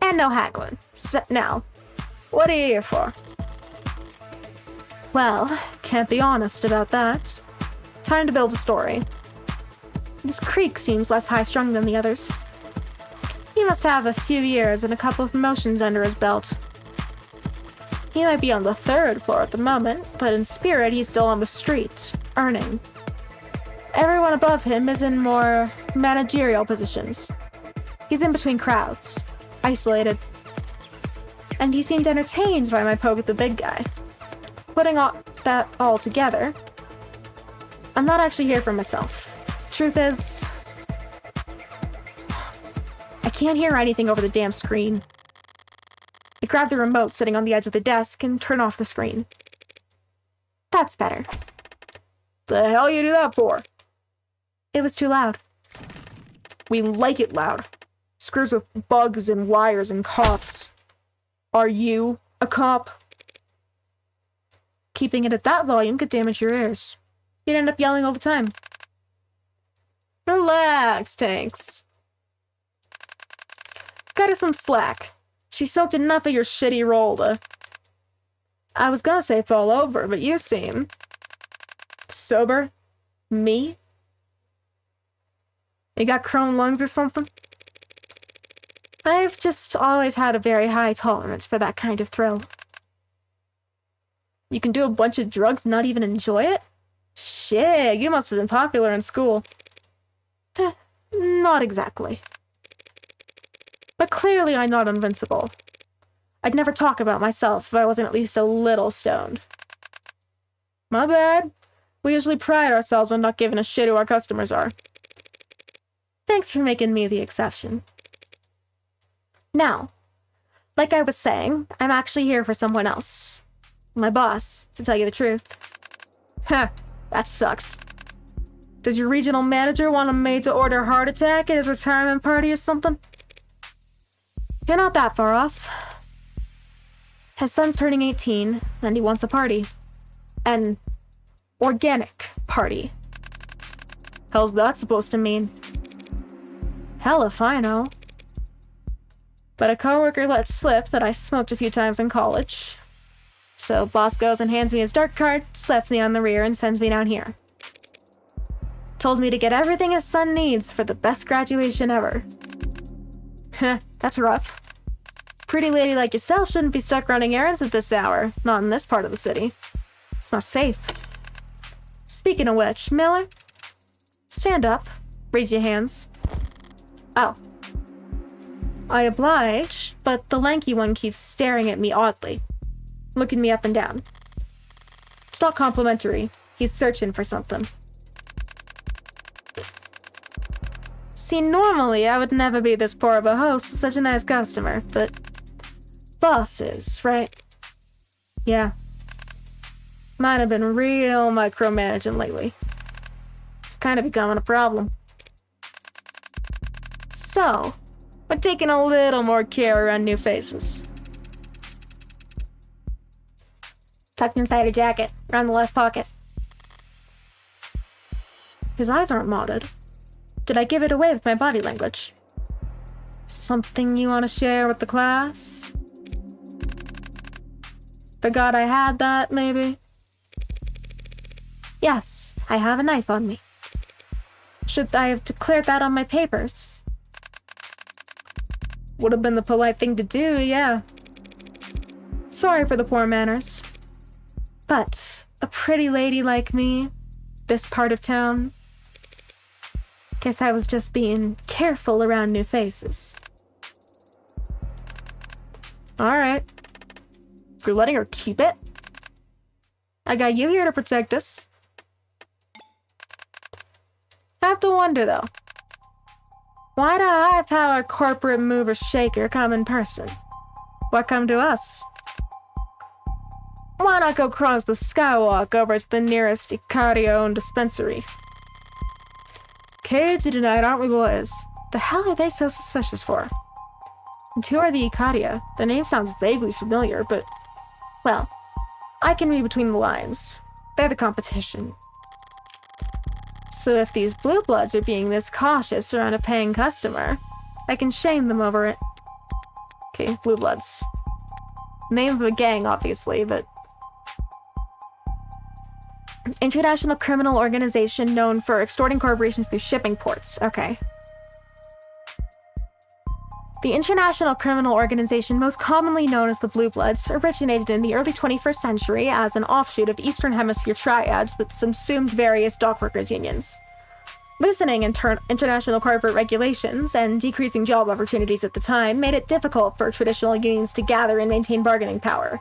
Speaker 1: And no haggling. Now, what are you here for? Well, can't be honest about that. Time to build a story. This Creek seems less high-strung than the others. He must have a few years and a couple of promotions under his belt. He might be on the 3rd floor at the moment, but in spirit he's still on the street, earning. Everyone above him is in more managerial positions. He's in between crowds, isolated. And he seemed entertained by my poke at the big guy. Putting that all together, I'm not actually here for myself. Truth is, I can't hear anything over the damn screen. I grab the remote sitting on the edge of the desk and turn off the screen.
Speaker 2: that's better.
Speaker 1: The hell you do that for?
Speaker 2: It was too loud.
Speaker 1: We like it loud. Screws with bugs and wires and cops. Are you a cop? Keeping it at that volume could damage your ears. You'd end up yelling all the time. Relax, Tanks. Cut her some slack. She smoked enough of your shitty roll to... I was gonna say fall over, but you seem... sober? Me? You got chrome lungs or something? I've just always had a very high tolerance for that kind of thrill. You can do a bunch of drugs and not even enjoy it? Shit, you must have been popular in school. Not exactly. But clearly I'm not invincible. I'd never talk about myself if I wasn't at least a little stoned. My bad. We usually pride ourselves on not giving a shit who our customers are. Thanks for making me the exception. Now, like I was saying, I'm actually here for someone else. My boss, to tell you the truth. Heh, that sucks. Does your regional manager want a made-to-order heart attack at his retirement party or something? You're not that far off. His son's turning 18, and he wants a party. An organic party. Hell's that supposed to mean? Hell if I know. But a coworker let slip that I smoked a few times in college. So boss goes and hands me his dark card, slaps me on the rear, and sends me down here. Told me to get everything his son needs for the best graduation ever. Heh, that's rough. Pretty lady like yourself shouldn't be stuck running errands at this hour, not in this part of the city. It's not safe. Speaking of which, Miller, stand up, raise your hands. Oh. I oblige, but the lanky one keeps staring at me oddly, looking me up and down. It's not complimentary. He's searching for something. See, normally I would never be this poor of a host to such a nice customer, but bosses, right? Yeah. Mine have been real micromanaging lately. It's kind of becoming a problem. So, we're taking a little more care around new faces. Tucked inside a jacket, around the left pocket. His eyes aren't modded. Did I give it away with my body language? Something you want to share with the class? Forgot I had that, maybe? Yes, I have a knife on me. Should I have declared that on my papers? Would have been the polite thing to do, yeah. Sorry for the poor manners. But a pretty lady like me, this part of town, guess I was just being careful around new faces. Alright. You're letting her keep it? I got you here to protect us. I have to wonder, though. Why do high-powered corporate mover shaker come in person? Why come to us? Why not go cross the skywalk over to the nearest Icario-owned dispensary? Cagey tonight, aren't we, boys? The hell are they so suspicious for? And who are the Icaria? The name sounds vaguely familiar, but... well, I can read between the lines. They're the competition. So if these blue bloods are being this cautious around a paying customer, I can shame them over it. Okay, blue bloods. Name of a gang, obviously, but... international criminal organization known for extorting corporations through shipping ports. Okay. The international criminal organization, most commonly known as the Blue Bloods, originated in the early 21st century as an offshoot of Eastern Hemisphere triads that subsumed various dockworkers' unions. Loosening international corporate regulations and decreasing job opportunities at the time made it difficult for traditional unions to gather and maintain bargaining power.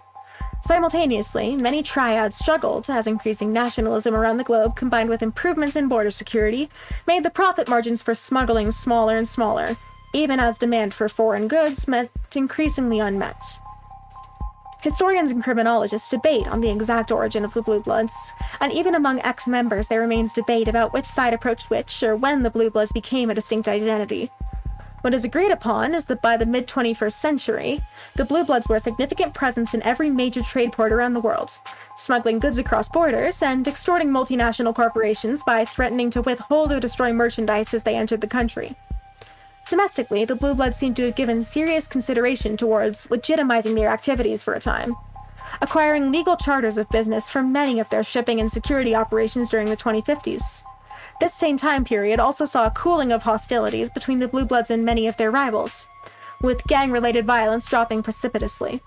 Speaker 1: Simultaneously, many triads struggled as increasing nationalism around the globe combined with improvements in border security made the profit margins for smuggling smaller and smaller, even as demand for foreign goods meant increasingly unmet. Historians and criminologists debate on the exact origin of the Blue Bloods, and even among ex-members there remains debate about which side approached which or when the Blue Bloods became a distinct identity. What is agreed upon is that by the mid-21st century, the Blue Bloods were a significant presence in every major trade port around the world, smuggling goods across borders and extorting multinational corporations by threatening to withhold or destroy merchandise as they entered the country. Domestically, the Blue Bloods seem to have given serious consideration towards legitimizing their activities for a time, acquiring legal charters of business for many of their shipping and security operations during the 2050s. This same time period also saw a cooling of hostilities between the Blue Bloods and many of their rivals, with gang-related violence dropping precipitously.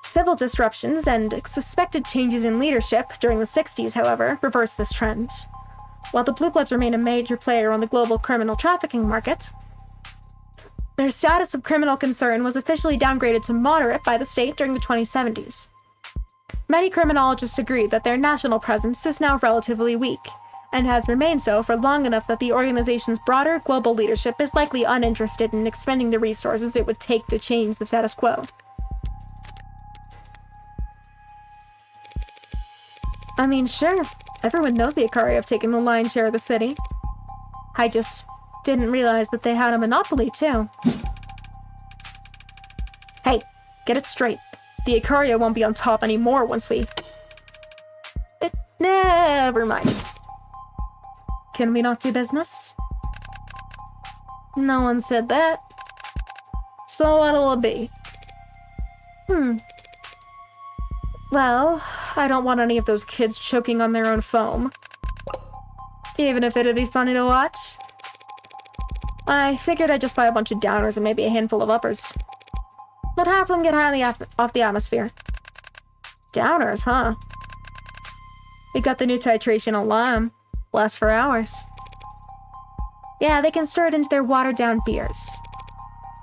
Speaker 1: Civil disruptions and suspected changes in leadership during the 60s, however, reversed this trend. While the Blue Bloods remain a major player on the global criminal trafficking market, their status of criminal concern was officially downgraded to moderate by the state during the 2070s. Many criminologists agree that their national presence is now relatively weak, and has remained so for long enough that the organization's broader global leadership is likely uninterested in expending the resources it would take to change the status quo. I mean, sure, everyone knows the Ikari have taken the lion's share of the city. I just didn't realize that they had a monopoly, too. Hey, get it straight. The Icaria won't be on top anymore once we... Never mind. Can we not do business? No one said that. So what'll it be? Well, I don't want any of those kids choking on their own foam. Even if it'd be funny to watch. I figured I'd just buy a bunch of downers and maybe a handful of uppers. Let half of them get high off the atmosphere. Downers, huh? We got the new titration on lime. Lasts for hours. Yeah, they can stir it into their watered-down beers.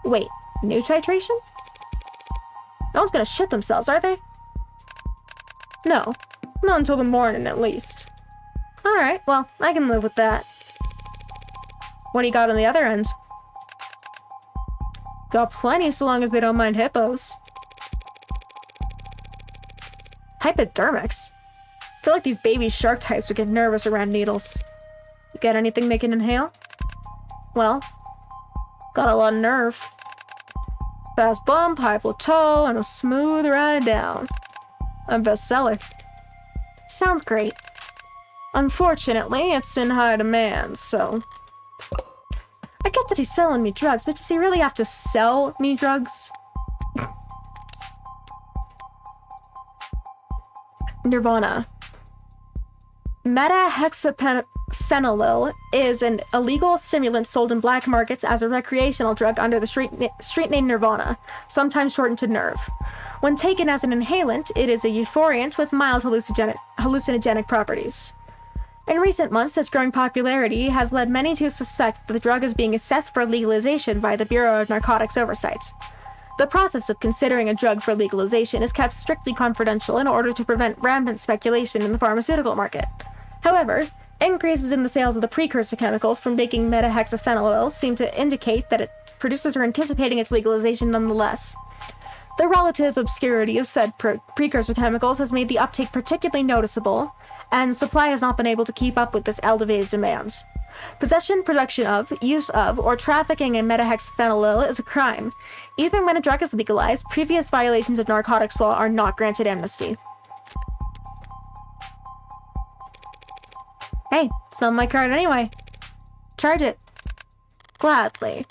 Speaker 1: Wait, New titration? No one's gonna shit themselves, are they? No. Not until the morning, at least. Alright, well, I can live with that. What do you got on the other end? Got plenty so long as they don't mind hippos. Hypodermics? I feel like these baby shark types would get nervous around needles. You got anything they can inhale? Well, got a lot of nerve. Fast bump, high plateau, and a smooth ride down. A bestseller. Sounds great. Unfortunately, it's in high demand, so... I get that he's selling me drugs, but does he really have to sell me drugs? Nirvana. Metahexafenolil is an illegal stimulant sold in black markets as a recreational drug under the street name Nirvana, sometimes shortened to Nerve. When taken as an inhalant, it is a euphoriant with mild hallucinogenic properties. In recent months, its growing popularity has led many to suspect that the drug is being assessed for legalization by the Bureau of Narcotics Oversight. The process of considering a drug for legalization is kept strictly confidential in order to prevent rampant speculation in the pharmaceutical market. However, increases in the sales of the precursor chemicals from making metahexafenolil seem to indicate that producers are anticipating its legalization nonetheless. The relative obscurity of said precursor chemicals has made the uptake particularly noticeable, and supply has not been able to keep up with this elevated demand. Possession, production of, use of, or trafficking in metahexafenolil is a crime. Even when a drug is legalized, previous violations of narcotics law are not granted amnesty. Hey, it's not my card anyway. Charge it. Gladly.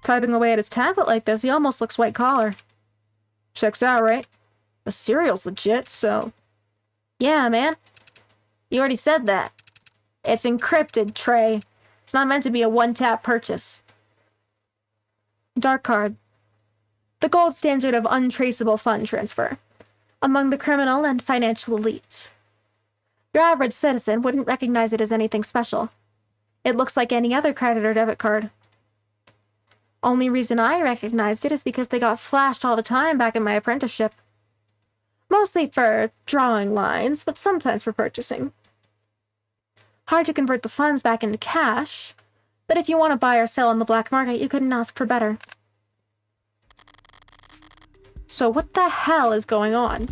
Speaker 1: Typing away at his tablet like this, he almost looks white collar. Checks out, right? The cereal's legit, so... Yeah, man. You already said that. It's encrypted, Trey. It's not meant to be a one-tap purchase. Dark card. The gold standard of untraceable fund transfer. Among the criminal and financial elite. Your average citizen wouldn't recognize it as anything special. It looks like any other credit or debit card. Only reason I recognized it is because they got flashed all the time back in my apprenticeship. Mostly for drawing lines, but sometimes for purchasing. Hard to convert the funds back into cash, but if you want to buy or sell on the black market, you couldn't ask for better. So what the hell is going on?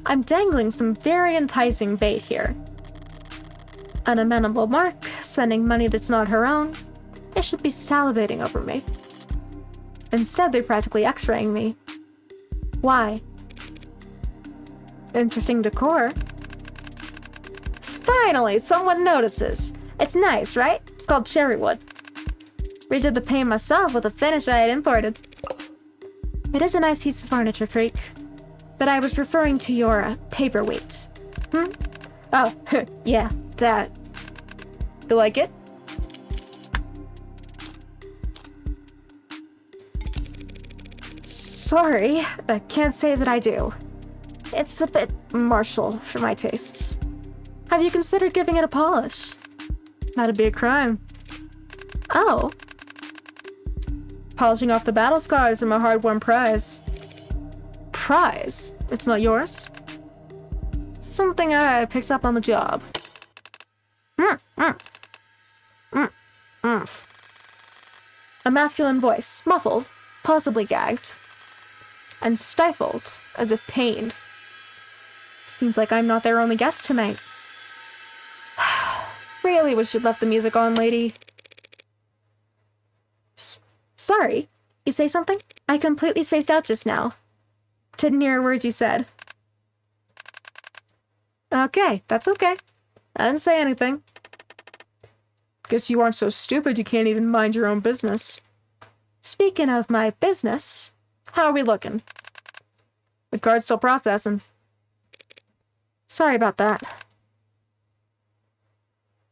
Speaker 1: I'm dangling some very enticing bait here. An amenable mark, spending money that's not her own. They should be salivating over me. Instead, they're practically x-raying me. Why? Interesting decor. Finally, someone notices. It's nice, right? It's called cherrywood. Redid the paint myself with a finish I had imported. It is a nice piece of furniture, Creek. But I was referring to your paperweight. Oh, yeah, that. You like it? Sorry, I can't say that I do. It's a bit martial for my tastes. Have you considered giving it a polish? That'd be a crime. Oh. Polishing off the battle scars from a hard-won prize. Prize? It's not yours? Something I picked up on the job. A masculine voice, muffled, possibly gagged, and stifled, as if pained. Seems like I'm not their only guest tonight. Really wish you'd left the music on, lady. Sorry, you say something? I completely spaced out just now. Didn't hear a word you said. Okay, that's okay. I didn't say anything. Guess you aren't so stupid you can't even mind your own business. Speaking of my business, how are we looking? The card's still processing. Sorry about that.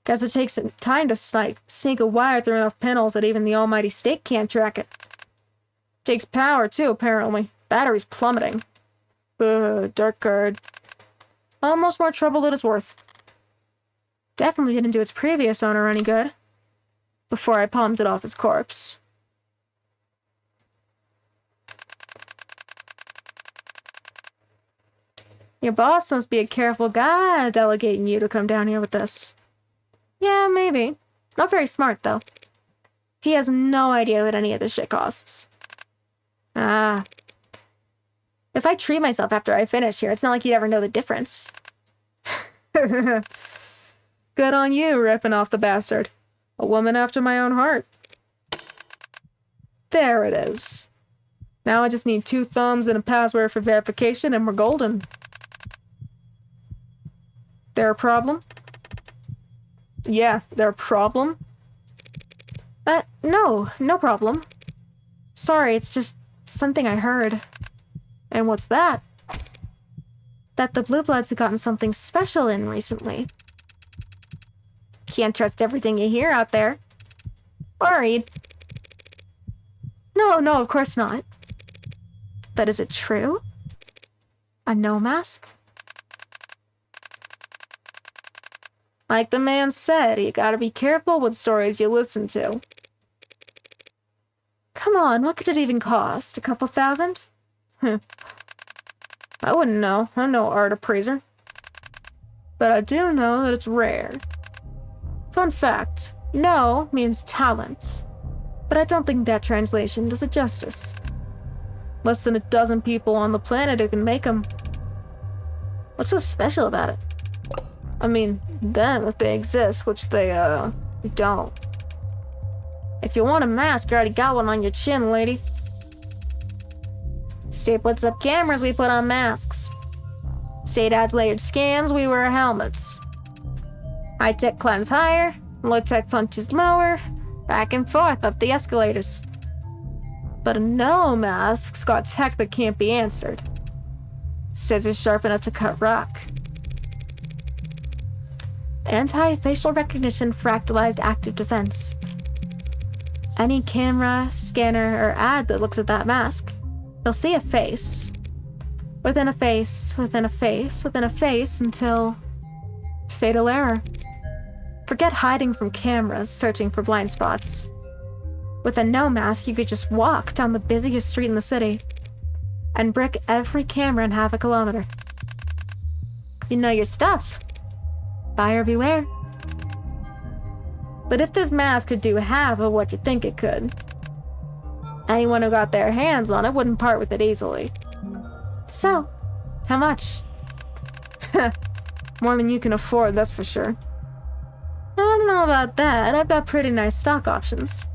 Speaker 1: Guess it takes some time to sneak a wire through enough pinholes that even the almighty stake can't track it. Takes power, too, apparently. Battery's plummeting. Ugh, dark card. Almost more trouble than it's worth. Definitely didn't do its previous owner any good. Before I palmed it off his corpse. Your boss must be a careful guy delegating you to come down here with this. Yeah, maybe. Not very smart, though. He has no idea what any of this shit costs. Ah. If I treat myself after I finish here, it's not like you'd ever know the difference. Good on you, ripping off the bastard. A woman after my own heart. There it is. Now I just need 2 thumbs and a password for verification and we're golden. There a problem? Yeah, there a problem? No problem. Sorry, it's just something I heard. And what's that? That the Blue Bloods have gotten something special in recently. Can't trust everything you hear out there. Worried. No, of course not. But is it true? A no mask? Like the man said, you gotta be careful what stories you listen to. Come on, what could it even cost? A couple thousand? I wouldn't know. I'm no art appraiser. But I do know that it's rare. Fun fact, no means talent. But I don't think that translation does it justice. Less than a dozen people on the planet who can make them. What's so special about it? I mean, them if they exist, which they, don't. If you want a mask, you already got one on your chin, lady. State puts up cameras, we put on masks. State adds layered scams, we wear helmets. High-tech climbs higher, low-tech punches lower, back and forth up the escalators. But a no mask's got tech that can't be answered. Scissors sharp enough to cut rock. Anti-facial recognition fractalized active defense. Any camera, scanner, or ad that looks at that mask, they'll see a face. Within a face, within a face, within a face, until... fatal error. Forget hiding from cameras, searching for blind spots. With a no mask, you could just walk down the busiest street in the city and brick every camera in half a kilometer. You know your stuff. Buyer beware. But if this mask could do half of what you think it could, anyone who got their hands on it wouldn't part with it easily. So, how much? More than you can afford, that's for sure. I don't know about that. I've got pretty nice stock options.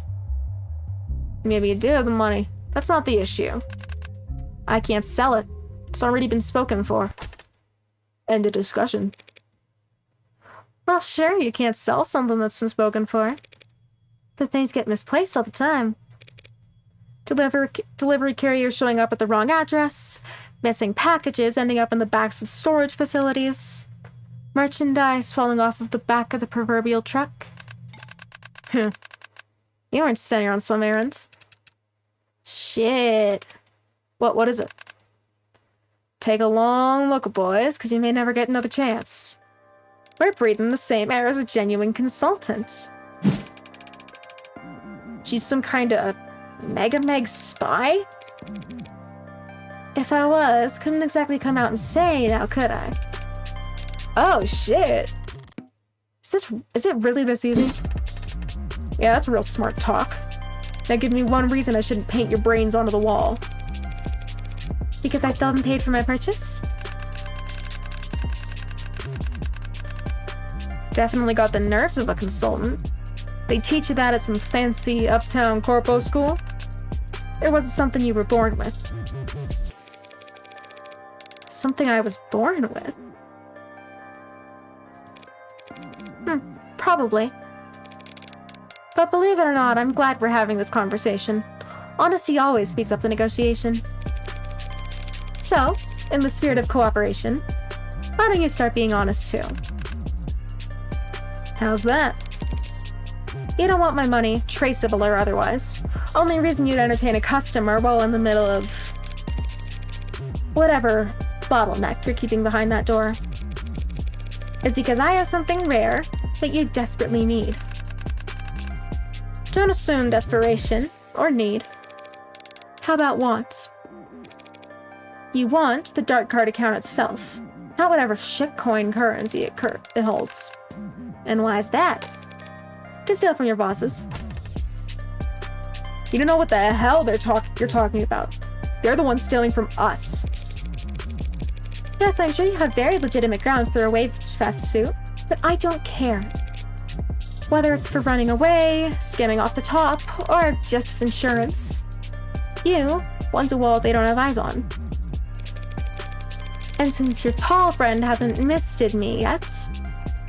Speaker 1: Maybe you do have the money. That's not the issue. I can't sell it. It's already been spoken for. End of discussion. Well, sure, you can't sell something that's been spoken for. But things get misplaced all the time. Delivery carriers showing up at the wrong address, missing packages ending up in the backs of storage facilities, merchandise falling off of the back of the proverbial truck. You weren't sent here on some errands. Shit. What is it? Take a long look, boys, because you may never get another chance. We're breathing the same air as a genuine consultant. She's some kind of Meg spy? If I was, couldn't exactly come out and say, now could I? Oh, shit. Is it really this easy? Yeah, that's real smart talk. Now give me one reason I shouldn't paint your brains onto the wall. Because I still haven't paid for my purchase? Definitely got the nerves of a consultant. They teach you that at some fancy uptown corpo school? Or was it something you were born with? Something I was born with? Probably. But believe it or not, I'm glad we're having this conversation. Honesty always speeds up the negotiation. So, in the spirit of cooperation, why don't you start being honest too? How's that? You don't want my money, traceable or otherwise. Only reason you'd entertain a customer while in the middle of... whatever bottleneck you're keeping behind that door is because I have something rare that you desperately need. Don't assume desperation or need. How about want? You want the dark card account itself, not whatever shitcoin currency it holds. And why is that? To steal from your bosses. You don't know what the hell you're talking about. They're the ones stealing from us. Yes, I'm sure you have very legitimate grounds for a wage theft suit, but I don't care. Whether it's for running away, skimming off the top, or just as insurance. You want a wallet they don't have eyes on. And since your tall friend hasn't misted me yet,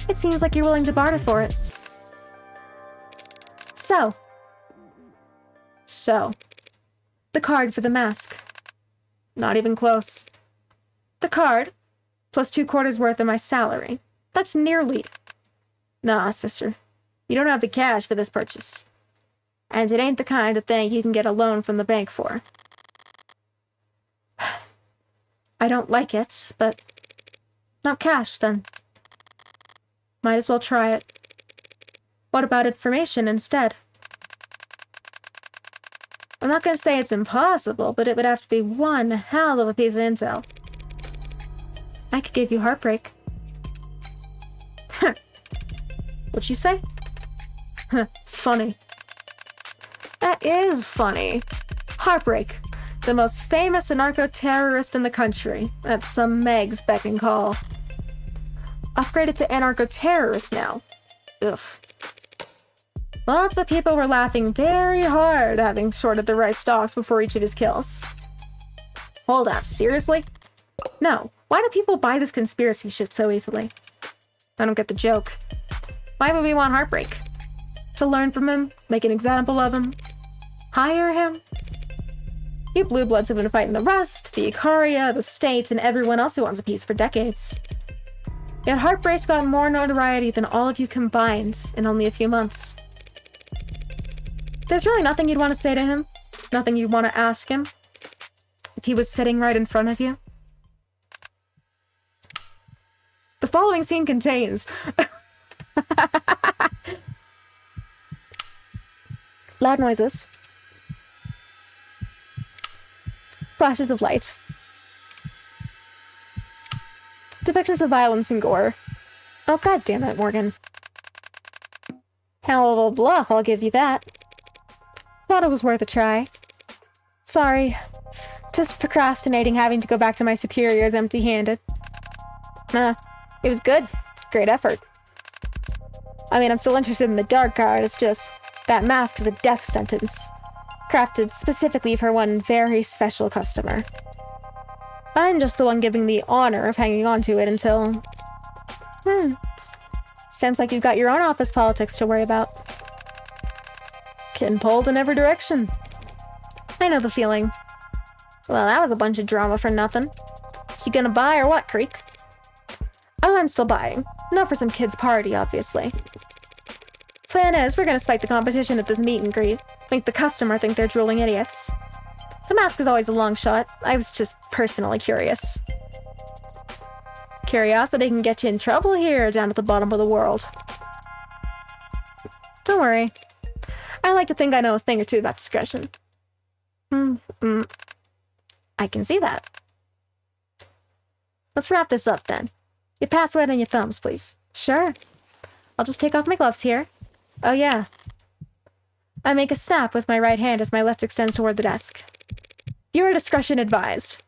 Speaker 1: it seems like you're willing to barter for it. So, the card for the mask. Not even close. The card, plus 2/4 worth of my salary. That's nearly. Nah, sister. You don't have the cash for this purchase. And it ain't the kind of thing you can get a loan from the bank for. I don't like it, but not cash, then. Might as well try it. What about information instead? I'm not gonna say it's impossible, but it would have to be one hell of a piece of intel. I could give you heartbreak. What'd you say? Funny. That is funny. Heartbreak. The most famous anarcho-terrorist in the country. At some Meg's beck and call. Upgraded to anarcho-terrorist now. Ugh. Lots of people were laughing very hard having sorted the right stocks before each of his kills. Hold up, seriously? No. Why do people buy this conspiracy shit so easily? I don't get the joke. Why would we want heartbreak? To learn from him? Make an example of him? Hire him? You blue bloods have been fighting the Rust, the Ikaria, the State, and everyone else who wants a piece for decades. Yet Heartbreak's got more notoriety than all of you combined in only a few months. There's really nothing you'd want to say to him? Nothing you'd want to ask him? If he was sitting right in front of you? The following scene contains... loud noises. Flashes of light. Depictions of violence and gore. Oh, god damn it, Morgan. Hell of a bluff, I'll give you that. Thought it was worth a try. Sorry. Just procrastinating having to go back to my superiors empty-handed. Nah, it was good. Great effort. I mean, I'm still interested in the dark card, it's just that mask is a death sentence. Crafted specifically for one very special customer. I'm just the one giving the honor of hanging on to it until... Sounds like you've got your own office politics to worry about. Getting pulled in every direction. I know the feeling. Well, that was a bunch of drama for nothing. You gonna buy or what, Creek? Oh, I'm still buying. Not for some kid's party, obviously. Plan is, we're gonna spike the competition at this meet and greet. Make the customer think they're drooling idiots. The mask is always a long shot. I was just personally curious. Curiosity can get you in trouble here, down at the bottom of the world. Don't worry. I like to think I know a thing or two about discretion. I can see that. Let's wrap this up, then. Your password and your thumbs, please. Sure. I'll just take off my gloves here. Oh, yeah. I make a snap with my right hand as my left extends toward the desk. Viewer discretion advised.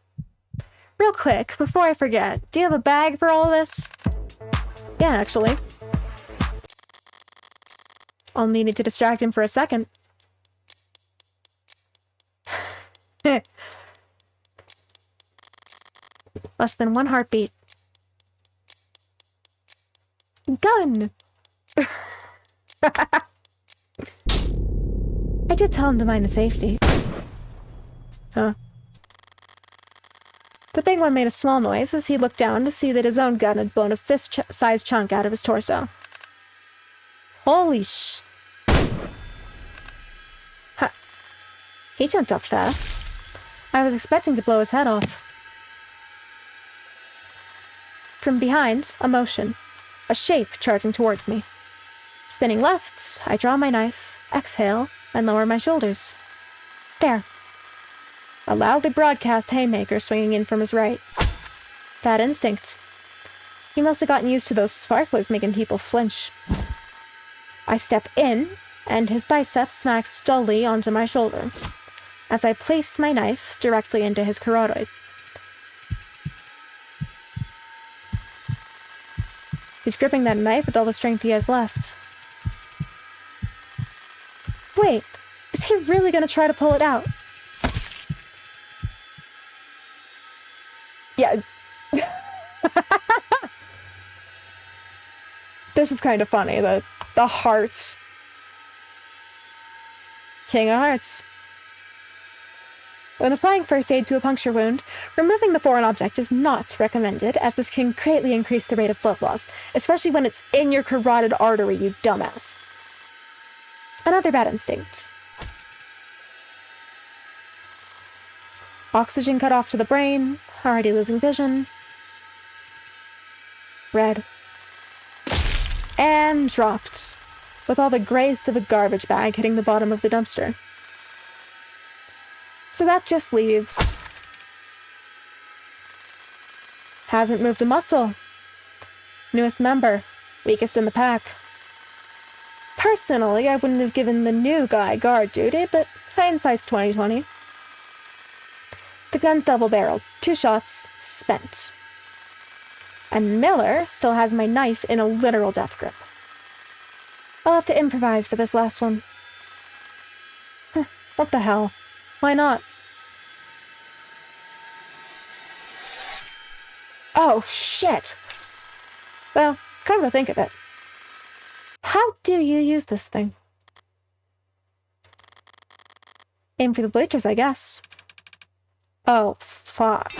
Speaker 1: Real quick, before I forget, do you have a bag for all this? Yeah, actually. All needed to distract him for a second. Less than one heartbeat. Gun! I did tell him to mind the safety. Huh. The big one made a small noise as he looked down to see that his own gun had blown a fist-sized chunk out of his torso. Holy sh... Ha. He jumped up fast. I was expecting to blow his head off. From behind, a motion. A shape charging towards me. Spinning left, I draw my knife, exhale, and lower my shoulders. There. A loudly broadcast haymaker swinging in from his right. That instinct. He must have gotten used to those sparklers making people flinch. I step in, and his bicep smacks dully onto my shoulder as I place my knife directly into his carotid. He's gripping that knife with all the strength he has left. Wait, is he really gonna try to pull it out? Yeah. This is kind of funny, the heart. King of Hearts. When applying first aid to a puncture wound, removing the foreign object is not recommended, as this can greatly increase the rate of blood loss, especially when it's in your carotid artery, you dumbass. Another bad instinct. Oxygen cut off to the brain, already losing vision. Red. And dropped, with all the grace of a garbage bag hitting the bottom of the dumpster. So that just leaves. Hasn't moved a muscle. Newest member, weakest in the pack. Personally, I wouldn't have given the new guy guard duty, but hindsight's 20/20. The gun's double-barreled, 2 shots, spent. And Miller still has my knife in a literal death grip. I'll have to improvise for this last one. What the hell? Why not? Oh, shit! Well, come to think of it. How do you use this thing? Aim for the bleachers, I guess. Oh, fuck.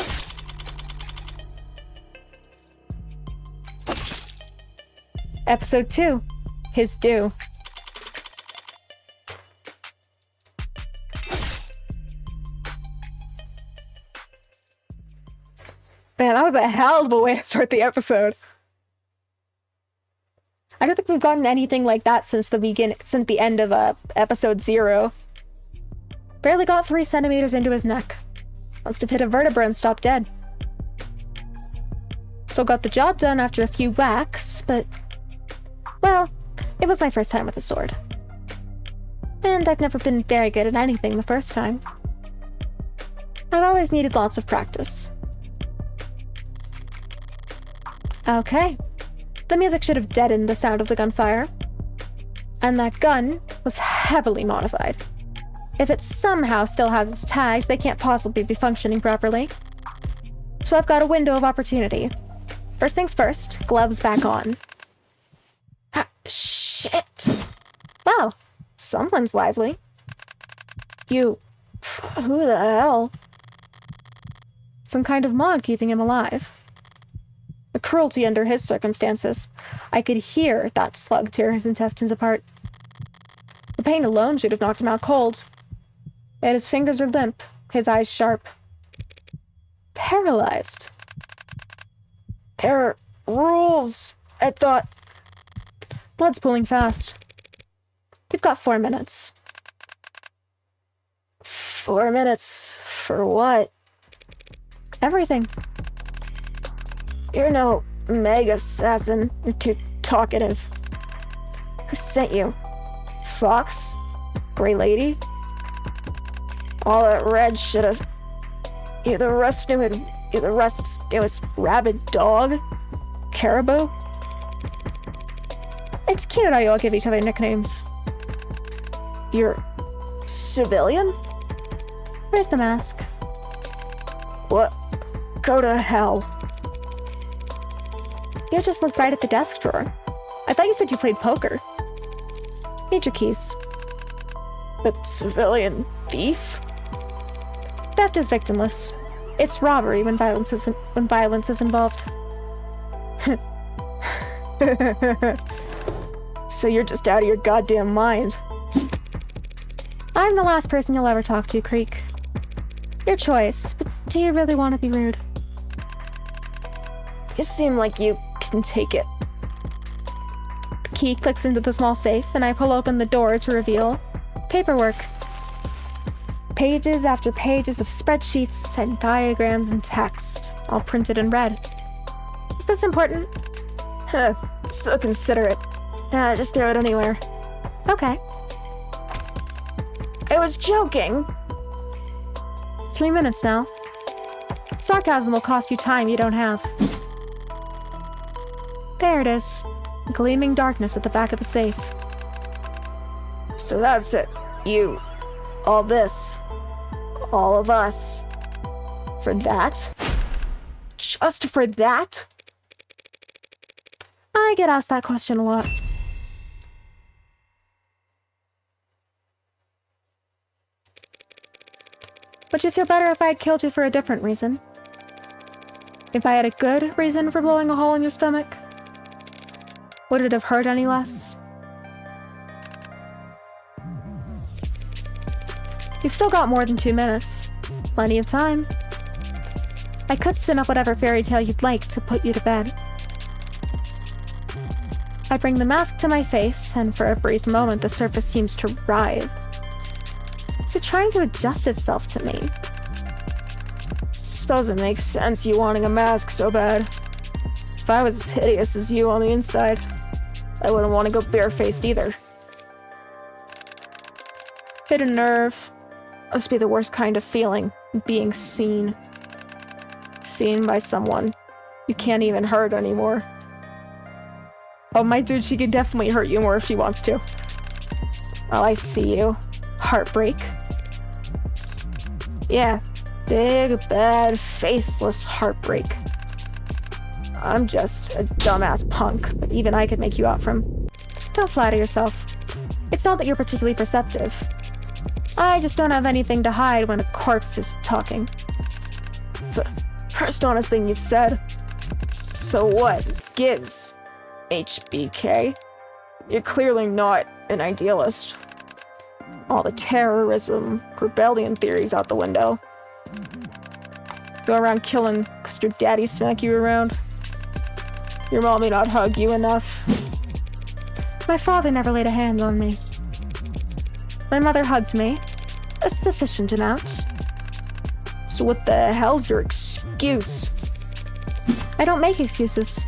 Speaker 1: Episode 2. His due. Man, that was a hell of a way to start the episode. I don't think we've gotten anything like that since the end of episode 0. Barely got 3 centimeters into his neck. Must have hit a vertebra and stopped dead. Still got the job done after a few whacks, but... well, it was my first time with a sword. And I've never been very good at anything the first time. I've always needed lots of practice. Okay. The music should have deadened the sound of the gunfire. And that gun was heavily modified. If it somehow still has its tags, they can't possibly be functioning properly. So I've got a window of opportunity. First things first, gloves back on. Ah, shit. Wow, someone's lively. You... who the hell? Some kind of mod keeping him alive. A cruelty under his circumstances. I could hear that slug tear his intestines apart. The pain alone should have knocked him out cold. Yet his fingers are limp, his eyes sharp. Paralyzed. There are rules, I thought. Blood's pooling fast. You've got 4 minutes. 4 minutes? For what? Everything. You're no mega assassin. You're too talkative. Who sent you? Fox? Grey Lady? All that red should have... Either Russ knew it was rabid dog? Caribou? It's cute how you all give each other nicknames. You're... civilian? Where's the mask? What? Go to hell. You just looked right at the desk drawer. I thought you said you played poker. Need your keys. But civilian thief? Theft is victimless. It's robbery when violence is involved. So you're just out of your goddamn mind. I'm the last person you'll ever talk to, Creek. Your choice, but do you really want to be rude? You seem like you can take it. The key clicks into the small safe, and I pull open the door to reveal paperwork. Pages after pages of spreadsheets and diagrams and text, all printed in red. Is this important? So considerate. Just throw it anywhere.
Speaker 2: Okay.
Speaker 1: I was joking.
Speaker 2: 3 minutes now. Sarcasm will cost you time you don't have. There it is. Gleaming darkness at the back of the safe.
Speaker 1: So that's it. You. All this. All of us. For that? Just for that?
Speaker 2: I get asked that question a lot. Would you feel better if I had killed you for a different reason? If I had a good reason for blowing a hole in your stomach? Would it have hurt any less? You've still got more than 2 minutes. Plenty of time. I could spin up whatever fairy tale you'd like to put you to bed. I bring the mask to my face, and for a brief moment the surface seems to writhe. It's trying to adjust itself to me.
Speaker 1: Suppose it makes sense you wanting a mask so bad. If I was as hideous as you on the inside, I wouldn't want to go barefaced either.
Speaker 2: Hit a nerve.
Speaker 1: Must be the worst kind of feeling, being seen. Seen by someone you can't even hurt anymore. Oh, my dude, she can definitely hurt you more if she wants to. Oh, I see you. Heartbreak. Yeah, big, bad, faceless heartbreak. I'm just a dumbass punk, but even I could make you out from.
Speaker 2: Don't flatter yourself. It's not that you're particularly perceptive. I just don't have anything to hide when a corpse is talking.
Speaker 1: First honest thing you've said. So what gives, HBK? You're clearly not an idealist. All the terrorism, rebellion theories out the window. Go around killing because your daddy smack you around. Your mom may not hug you enough.
Speaker 2: My father never laid a hand on me. My mother hugged me. A sufficient amount.
Speaker 1: So what the hell's your excuse?
Speaker 2: I don't make excuses.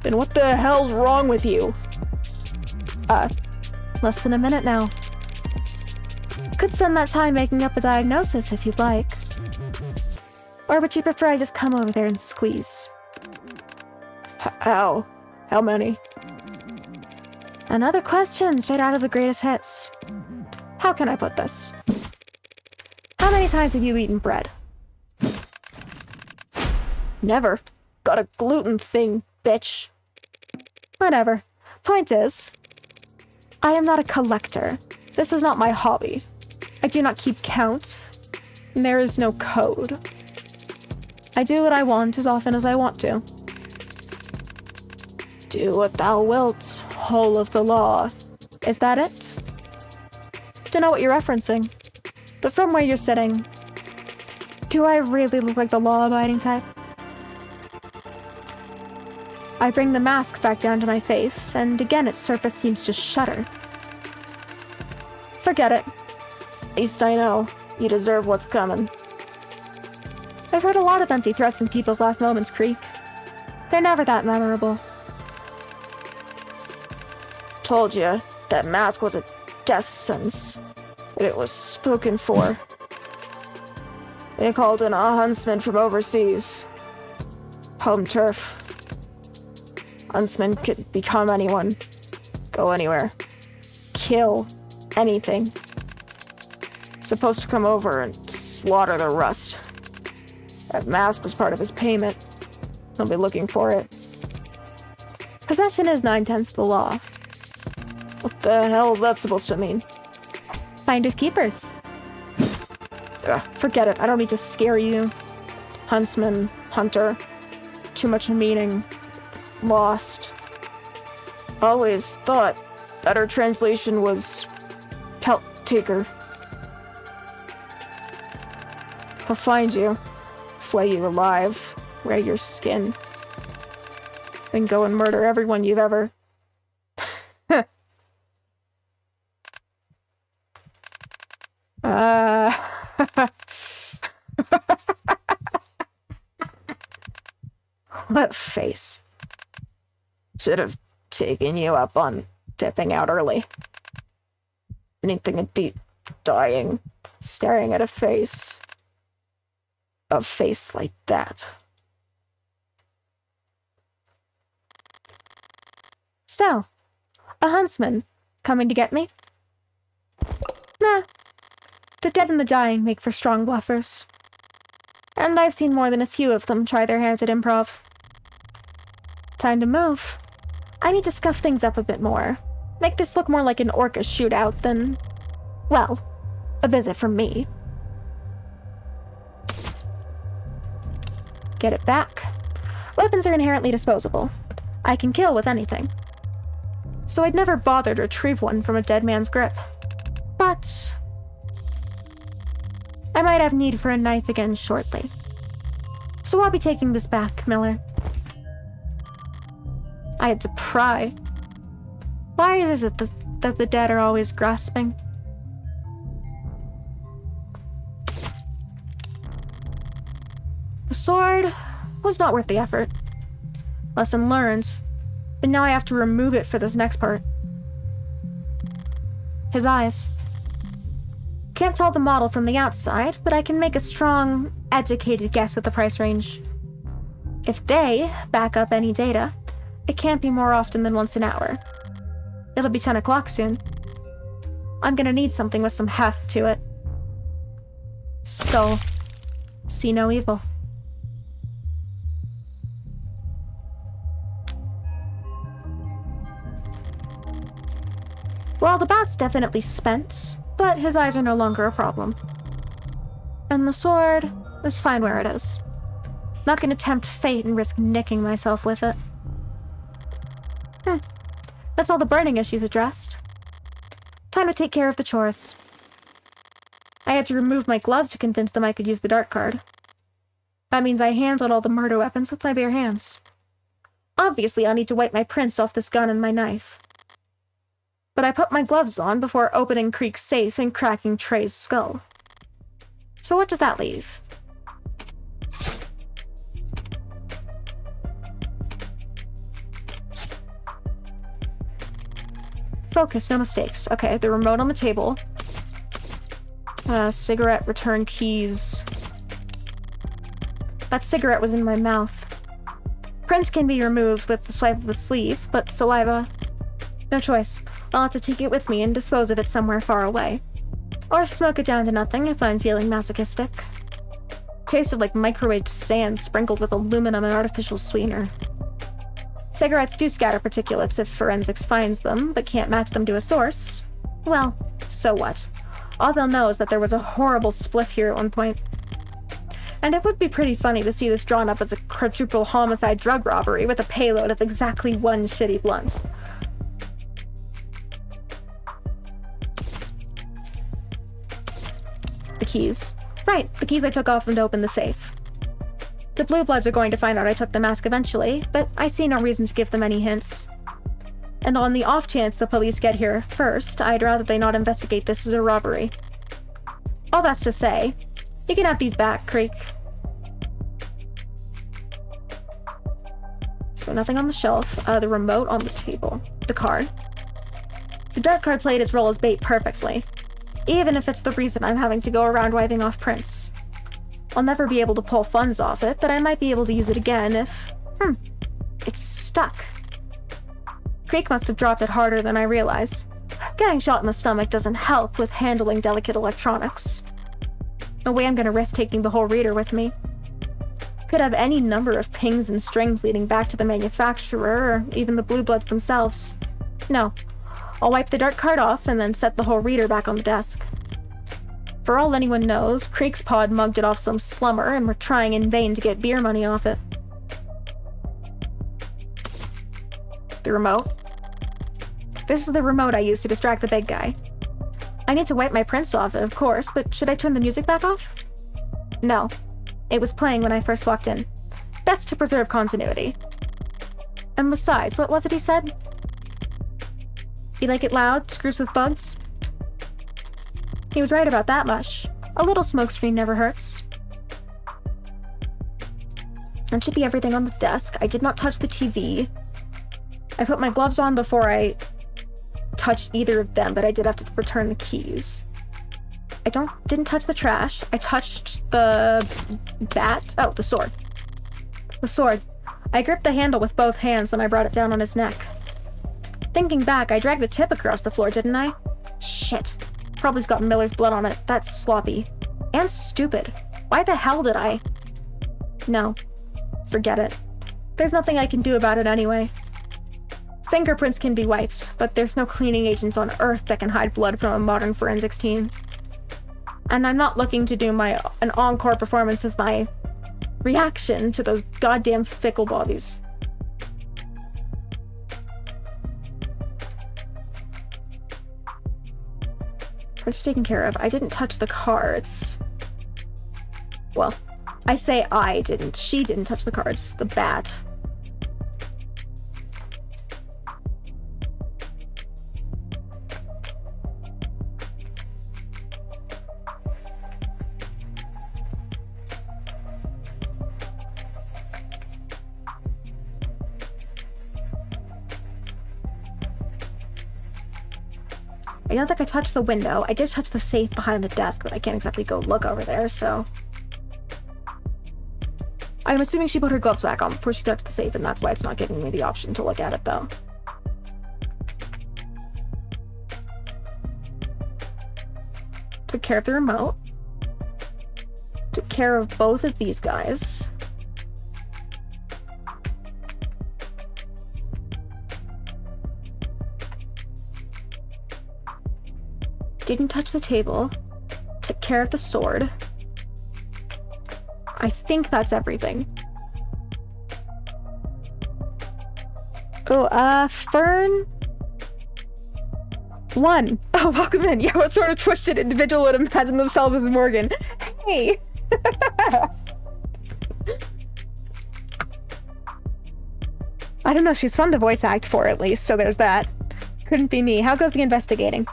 Speaker 1: Then what the hell's wrong with you?
Speaker 2: Less than a minute now. Could spend that time making up a diagnosis if you'd like. Or would you prefer I just come over there and squeeze?
Speaker 1: How? How many?
Speaker 2: Another question straight out of the greatest hits. How can I put this? How many times have you eaten bread?
Speaker 1: Never. Got a gluten thing, bitch.
Speaker 2: Whatever. Point is, I am not a collector. This is not my hobby. I do not keep count. And there is no code. I do what I want as often as I want to.
Speaker 1: Do what thou wilt, whole of the law.
Speaker 2: Is that it? Don't know what you're referencing. But from where you're sitting, do I really look like the law-abiding type? I bring the mask back down to my face, and again its surface seems to shudder. Forget it.
Speaker 1: At least I know. You deserve what's coming.
Speaker 2: I've heard a lot of empty threats in people's last moments, Creek. They're never that memorable.
Speaker 1: Told you, that mask was a death sentence. But it was spoken for. They called in a huntsman from overseas. Home turf. Huntsman could become anyone. Go anywhere. Kill anything. Supposed to come over and slaughter the rust. That mask was part of his payment. He'll be looking for it.
Speaker 2: Possession is 9/10 the law.
Speaker 1: What the hell is that supposed to mean?
Speaker 2: Finders keepers.
Speaker 1: Forget it. I don't need to scare you. Huntsman, hunter. Too much meaning. Lost. Always thought better translation was pelt taker. I'll find you. Flay you alive. Wear your skin. Then go and murder everyone you've ever... What face. Should have taken you up on dipping out early. Anything would be dying, staring at a face like that.
Speaker 2: So, a huntsman coming to get me? Nah. The dead and the dying make for strong bluffers. And I've seen more than a few of them try their hands at improv. Time to move. I need to scuff things up a bit more. Make this look more like an orca shootout than, well, a visit from me. Get it back. Weapons are inherently disposable. I can kill with anything. So I'd never bother to retrieve one from a dead man's grip. But I might have need for a knife again shortly. So I'll be taking this back, Miller. I had to pry. Why is it that the dead are always grasping? The sword was not worth the effort. Lesson learned. But now I have to remove it for this next part. His eyes. Can't tell the model from the outside, but I can make a strong, educated guess at the price range. If they back up any data, it can't be more often than once an hour. It'll be 10 o'clock soon. I'm gonna need something with some heft to it. Skull. See no evil. Well, the bat's definitely spent, but his eyes are no longer a problem. And the sword is fine where it is. Not gonna tempt fate and risk nicking myself with it. That's all the burning issues addressed. Time to take care of the chores. I had to remove my gloves to convince them I could use the dart card. That means I handled all the murder weapons with my bare hands. Obviously, I'll need to wipe my prints off this gun and my knife. But I put my gloves on before opening Creek's safe and cracking Trey's skull. So what does that leave? Focus, no mistakes. Okay, the remote on the table. Cigarette return keys. That cigarette was in my mouth. Prints can be removed with the swipe of the sleeve, but saliva... No choice. I'll have to take it with me and dispose of it somewhere far away. Or smoke it down to nothing if I'm feeling masochistic. Tasted like microwaved sand sprinkled with aluminum and artificial sweetener. Cigarettes do scatter particulates if forensics finds them, but can't match them to a source. Well, so what? All they'll know is that there was a horrible spliff here at one point. And it would be pretty funny to see this drawn up as a quadruple homicide drug robbery with a payload of exactly one shitty blunt. The keys. Right, the keys I took off them to open the safe. The Blue Bloods are going to find out I took the mask eventually, but I see no reason to give them any hints. And on the off chance the police get here first, I'd rather they not investigate this as a robbery. All that's to say, you can have these back, Creek. So nothing on the shelf, the remote on the table, the card. The dart card played its role as bait perfectly, even if it's the reason I'm having to go around wiping off prints. I'll never be able to pull funds off it, but I might be able to use it again if... it's stuck. Creek must have dropped it harder than I realize. Getting shot in the stomach doesn't help with handling delicate electronics. No way I'm gonna risk taking the whole reader with me. Could have any number of pings and strings leading back to the manufacturer, or even the Blue Bloods themselves. No. I'll wipe the dart card off and then set the whole reader back on the desk. For all anyone knows, Creek's pod mugged it off some slummer and we're trying in vain to get beer money off it. The remote. This is the remote I used to distract the big guy. I need to wipe my prints off it, of course, but should I turn the music back off? No. It was playing when I first walked in. Best to preserve continuity. And besides, what was it he said? You like it loud, screws with bugs? He was right about that much. A little smokescreen never hurts. That should be everything on the desk. I did not touch the TV.
Speaker 1: I put my gloves on before I touched either of them, but I did have to return the keys. I didn't touch the trash. I touched the bat. Oh, the sword. The sword. I gripped the handle with both hands when I brought it down on his neck. Thinking back, I dragged the tip across the floor, didn't I? Shit. Probably's got Miller's blood on it. That's sloppy. And stupid. Why the hell did I? No. Forget it. There's nothing I can do about it anyway. Fingerprints can be wiped, but there's no cleaning agents on Earth that can hide blood from a modern forensics team. And I'm not looking to do an encore performance of my reaction to those goddamn fickle bobbies. Prints taken care of. I didn't touch the cards. Well, I say I didn't. She didn't touch the cards. The bat. I don't think I touched the window. I did touch the safe behind the desk, but I can't exactly go look over there, so... I'm assuming she put her gloves back on before she touched the safe, and that's why it's not giving me the option to look at it, though. Took care of the remote. Took care of both of these guys. Didn't touch the table. Took care of the sword. I think that's everything. Oh, Fern? 1. Oh, welcome in. Yeah, what sort of twisted individual would imagine themselves as Morgan? Hey! I don't know, she's fun to voice act for at least, so there's that. Couldn't be me. How goes the investigating?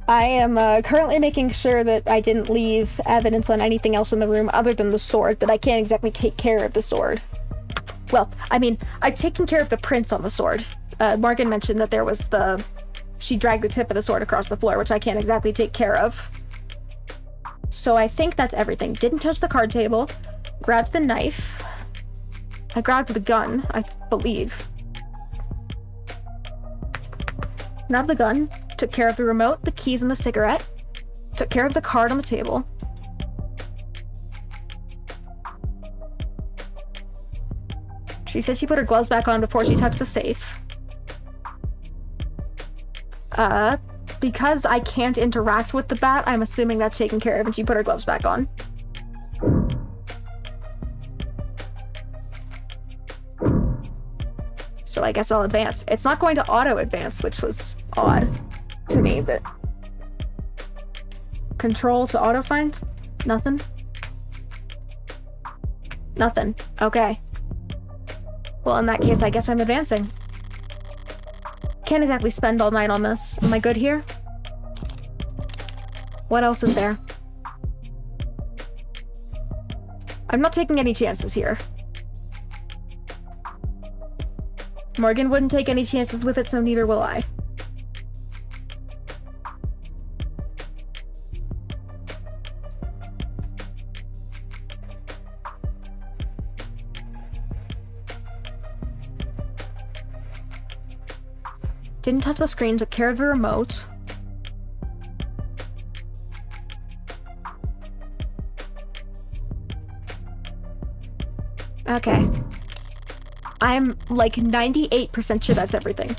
Speaker 1: I am currently making sure that I didn't leave evidence on anything else in the room other than the sword, but I can't exactly take care of the sword. Well, I mean, I've taken care of the prints on the sword. Morgan mentioned that there was she dragged the tip of the sword across the floor, which I can't exactly take care of. So I think that's everything. Didn't touch the card table. Grabbed the knife. I grabbed the gun, I believe. Grabbed the gun. Took care of the remote, the keys, and the cigarette. Took care of the card on the table. She said she put her gloves back on before she touched the safe. Because I can't interact with the bat, I'm assuming that's taken care of and she put her gloves back on. So I guess I'll advance. It's not going to auto-advance, which was odd to me, but... Control to auto-find? Nothing? Nothing. Okay. Well, in that case, I guess I'm advancing. Can't exactly spend all night on this. Am I good here? What else is there? I'm not taking any chances here. Morgan wouldn't take any chances with it, so neither will I. Didn't touch the screen, took care of the remote. Okay. I'm like 98% sure that's everything.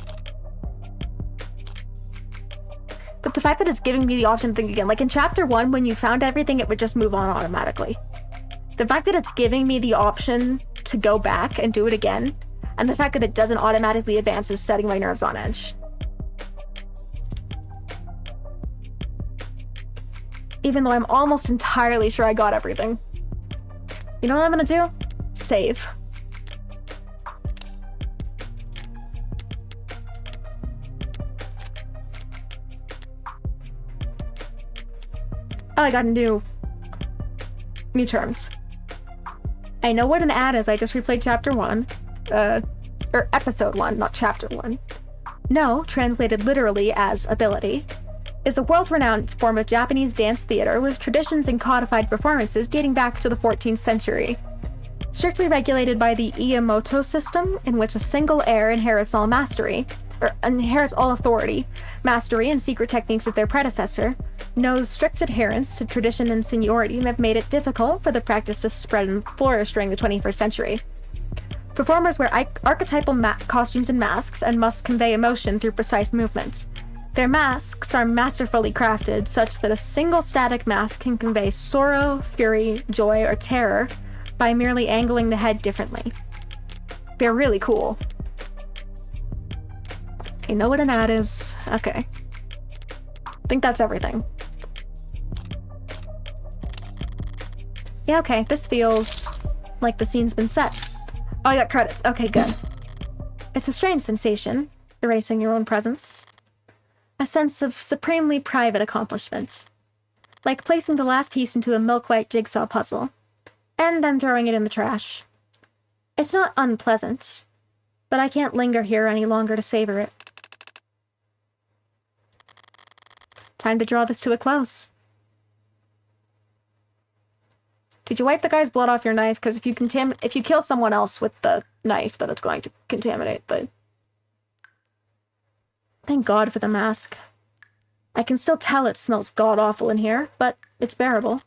Speaker 1: But the fact that it's giving me the option to think again, like in chapter 1, when you found everything, it would just move on automatically. The fact that it's giving me the option to go back and do it again, and the fact that it doesn't automatically advance is setting my nerves on edge. Even though I'm almost entirely sure I got everything. You know what I'm gonna do? Save. Oh, I got new terms. I know what an ad is. I just replayed chapter 1. Or episode 1, not chapter 1. No, translated literally as ability, is a world-renowned form of Japanese dance theater with traditions and codified performances dating back to the 14th century. Strictly regulated by the Iamoto system, in which a single heir inherits all authority, mastery, and secret techniques of their predecessor, knows strict adherence to tradition and seniority and have made it difficult for the practice to spread and flourish during the 21st century. Performers wear archetypal costumes and masks and must convey emotion through precise movements. Their masks are masterfully crafted such that a single static mask can convey sorrow, fury, joy, or terror by merely angling the head differently. They're really cool. Okay, know what an ad is. Okay. I think that's everything. Yeah, okay, this feels like the scene's been set. Oh, I got credits. Okay, good. It's a strange sensation, erasing your own presence. A sense of supremely private accomplishment. Like placing the last piece into a milk-white jigsaw puzzle, and then throwing it in the trash. It's not unpleasant, but I can't linger here any longer to savor it. Time to draw this to a close. Did you wipe the guy's blood off your knife? Because if you kill someone else with the knife, then it's going to contaminate the... Thank God for the mask. I can still tell it smells god-awful in here, but it's bearable.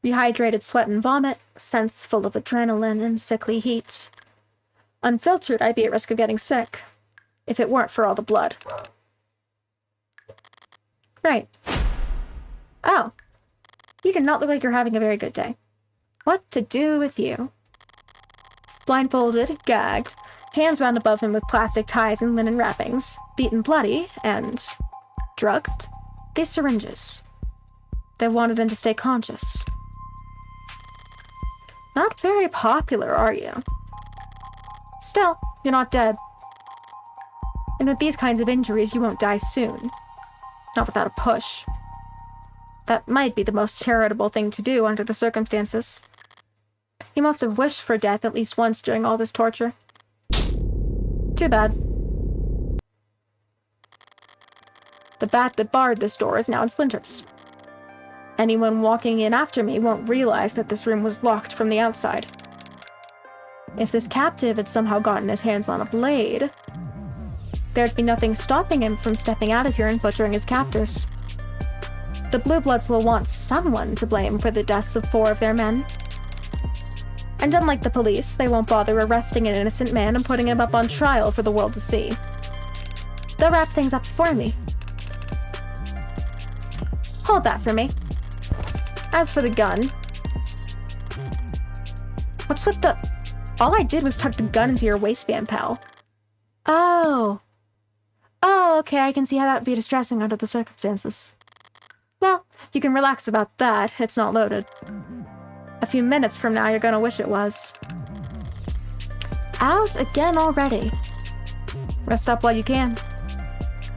Speaker 1: Rehydrated sweat and vomit, scents full of adrenaline and sickly heat. Unfiltered, I'd be at risk of getting sick, if it weren't for all the blood. Right. Oh. You do not look like you're having a very good day. What to do with you? Blindfolded, gagged, hands wound above him with plastic ties and linen wrappings, beaten bloody, and drugged. These syringes. They wanted him to stay conscious. Not very popular, are you? Still, you're not dead. And with these kinds of injuries, you won't die soon. Not without a push. That might be the most charitable thing to do under the circumstances. He must have wished for death at least once during all this torture. Too bad. The bat that barred this door is now in splinters. Anyone walking in after me won't realize that this room was locked from the outside. If this captive had somehow gotten his hands on a blade, there'd be nothing stopping him from stepping out of here and butchering his captors. The Blue Bloods will want someone to blame for the deaths of 4 of their men. And unlike the police, they won't bother arresting an innocent man and putting him up on trial for the world to see. They'll wrap things up for me. Hold that for me. As for the gun... What's with the... All I did was tuck the gun into your waistband, pal. Oh. Oh, okay, I can see how that would be distressing under the circumstances. Well, you can relax about that. It's not loaded. A few minutes from now, you're gonna wish it was. Out again already. Rest up while you can.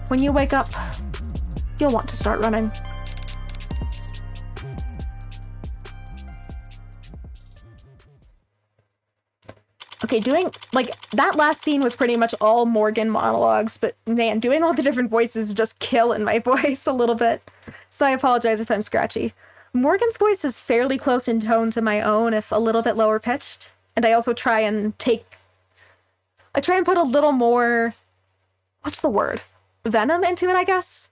Speaker 1: When you wake up, you'll want to start running. Okay, that last scene was pretty much all Morgan monologues, but man, doing all the different voices is just killing my voice a little bit. So I apologize if I'm scratchy. Morgan's voice is fairly close in tone to my own, if a little bit lower pitched. And I also try and put a little more, what's the word? Venom into it, I guess?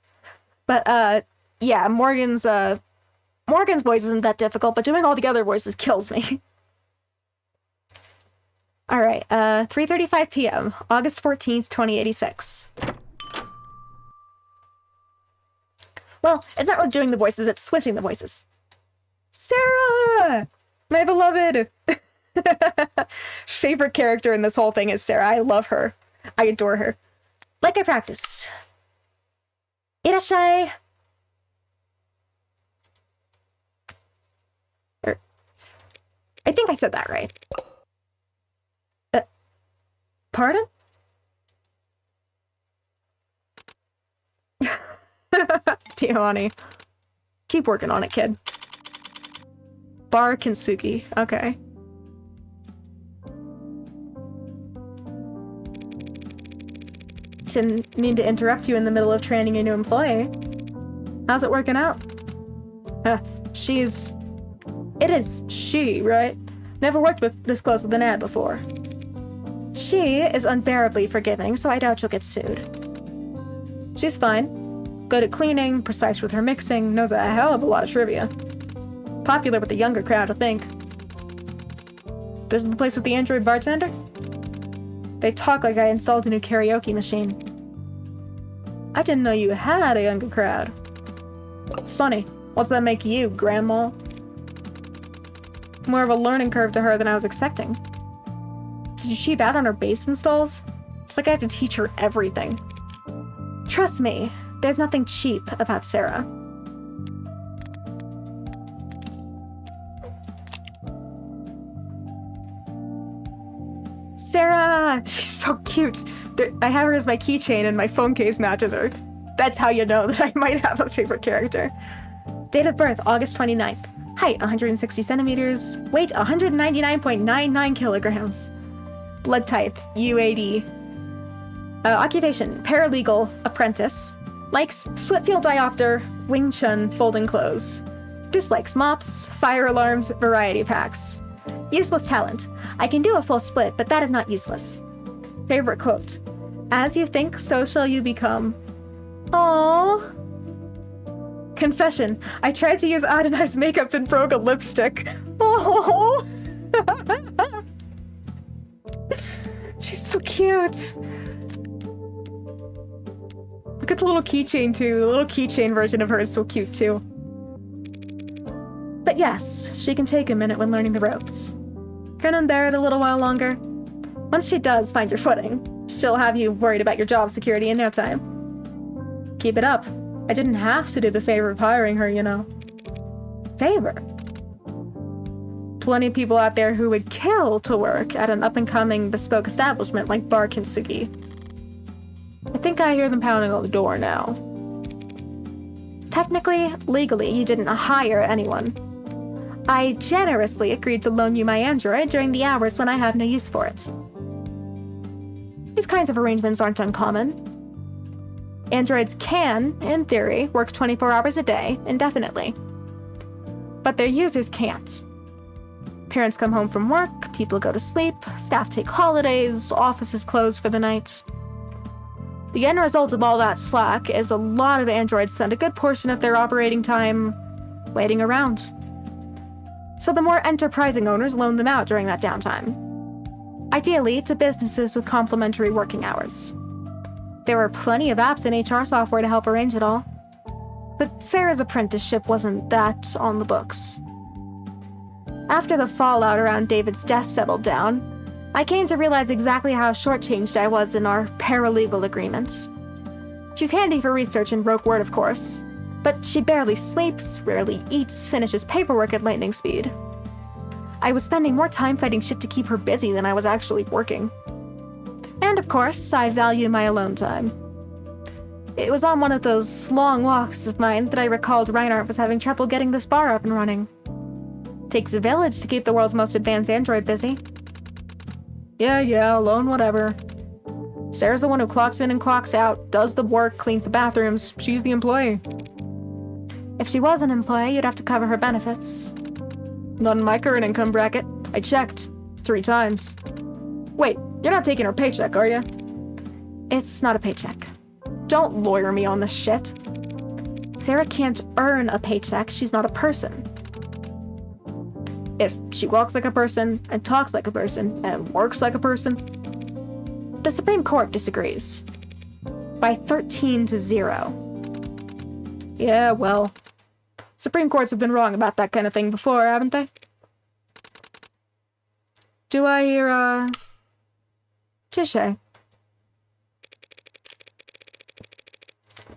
Speaker 1: But, yeah, Morgan's voice isn't that difficult, but doing all the other voices kills me. Alright, 3:35 p.m., August 14th, 2086. Well, it's not doing the voices, it's switching the voices. Sarah! My beloved! Favorite character in this whole thing is Sarah. I love her. I adore her. Like I practiced. Irashai! I think I said that right. Pardon? Tijuani. Keep working on it, kid. Bar Kinsugi. Okay. didn't mean to interrupt you in the middle of training a new employee. How's it working out? It is she, right? Never worked with this close with an ad before. She is unbearably forgiving, so I doubt she'll get sued. She's fine. Good at cleaning, precise with her mixing, knows a hell of a lot of trivia. Popular with the younger crowd, I think. This is the place with the android bartender? They talk like I installed a new karaoke machine. I didn't know you had a younger crowd. Funny. What's that make you, Grandma? More of a learning curve to her than I was expecting. Did you cheap out on her bass installs? It's like I have to teach her everything. Trust me, there's nothing cheap about Sarah. Sarah! She's so cute. I have her as my keychain and my phone case matches her. That's how you know that I might have a favorite character. Date of birth, August 29th. Height, 160 centimeters. Weight, 199.99 kilograms. Blood type, UAD. Occupation, paralegal, apprentice. Likes split field diopter, Wing Chun, folding clothes. Dislikes mops, fire alarms, variety packs. Useless talent. I can do a full split, but that is not useless. Favorite quote. As you think, so shall you become. Aww. Confession. I tried to use iodinized makeup and broke a lipstick. Oh. She's so cute. Look at the little keychain too. The little keychain version of her is so cute too. But yes, she can take a minute when learning the ropes. Grin and bear it a little while longer. Once she does find your footing, she'll have you worried about your job security in no time. Keep it up. I didn't have to do the favor of hiring her, you know. Favor? Plenty of people out there who would kill to work at an up-and-coming bespoke establishment like Bar Kintsugi. I think I hear them pounding on the door now. Technically, legally, you didn't hire anyone. I generously agreed to loan you my android during the hours when I have no use for it. These kinds of arrangements aren't uncommon. Androids can, in theory, work 24 hours a day, indefinitely. But their users can't. Parents come home from work, people go to sleep, staff take holidays, offices close for the night. The end result of all that slack is a lot of androids spend a good portion of their operating time waiting around. So the more enterprising owners loan them out during that downtime. Ideally, to businesses with complementary working hours. There were plenty of apps and HR software to help arrange it all. But Sarah's apprenticeship wasn't that on the books. After the fallout around David's death settled down, I came to realize exactly how shortchanged I was in our paralegal agreement. She's handy for research and broke word, of course, but she barely sleeps, rarely eats, finishes paperwork at lightning speed. I was spending more time fighting shit to keep her busy than I was actually working. And of course, I value my alone time. It was on one of those long walks of mine that I recalled Reinhardt was having trouble getting this bar up and running. Takes a village to keep the world's most advanced android busy. Yeah, alone, whatever. Sarah's the one who clocks in and clocks out, does the work, cleans the bathrooms. She's the employee. If she was an employee, you'd have to cover her benefits. Not in my current income bracket. I checked. 3 times. Wait, you're not taking her paycheck, are you? It's not a paycheck. Don't lawyer me on this shit. Sarah can't earn a paycheck. She's not a person. If she walks like a person, and talks like a person, and works like a person. The Supreme Court disagrees. By 13-0. Yeah, well, Supreme Courts have been wrong about that kind of thing before, haven't they? Do I hear, Touché.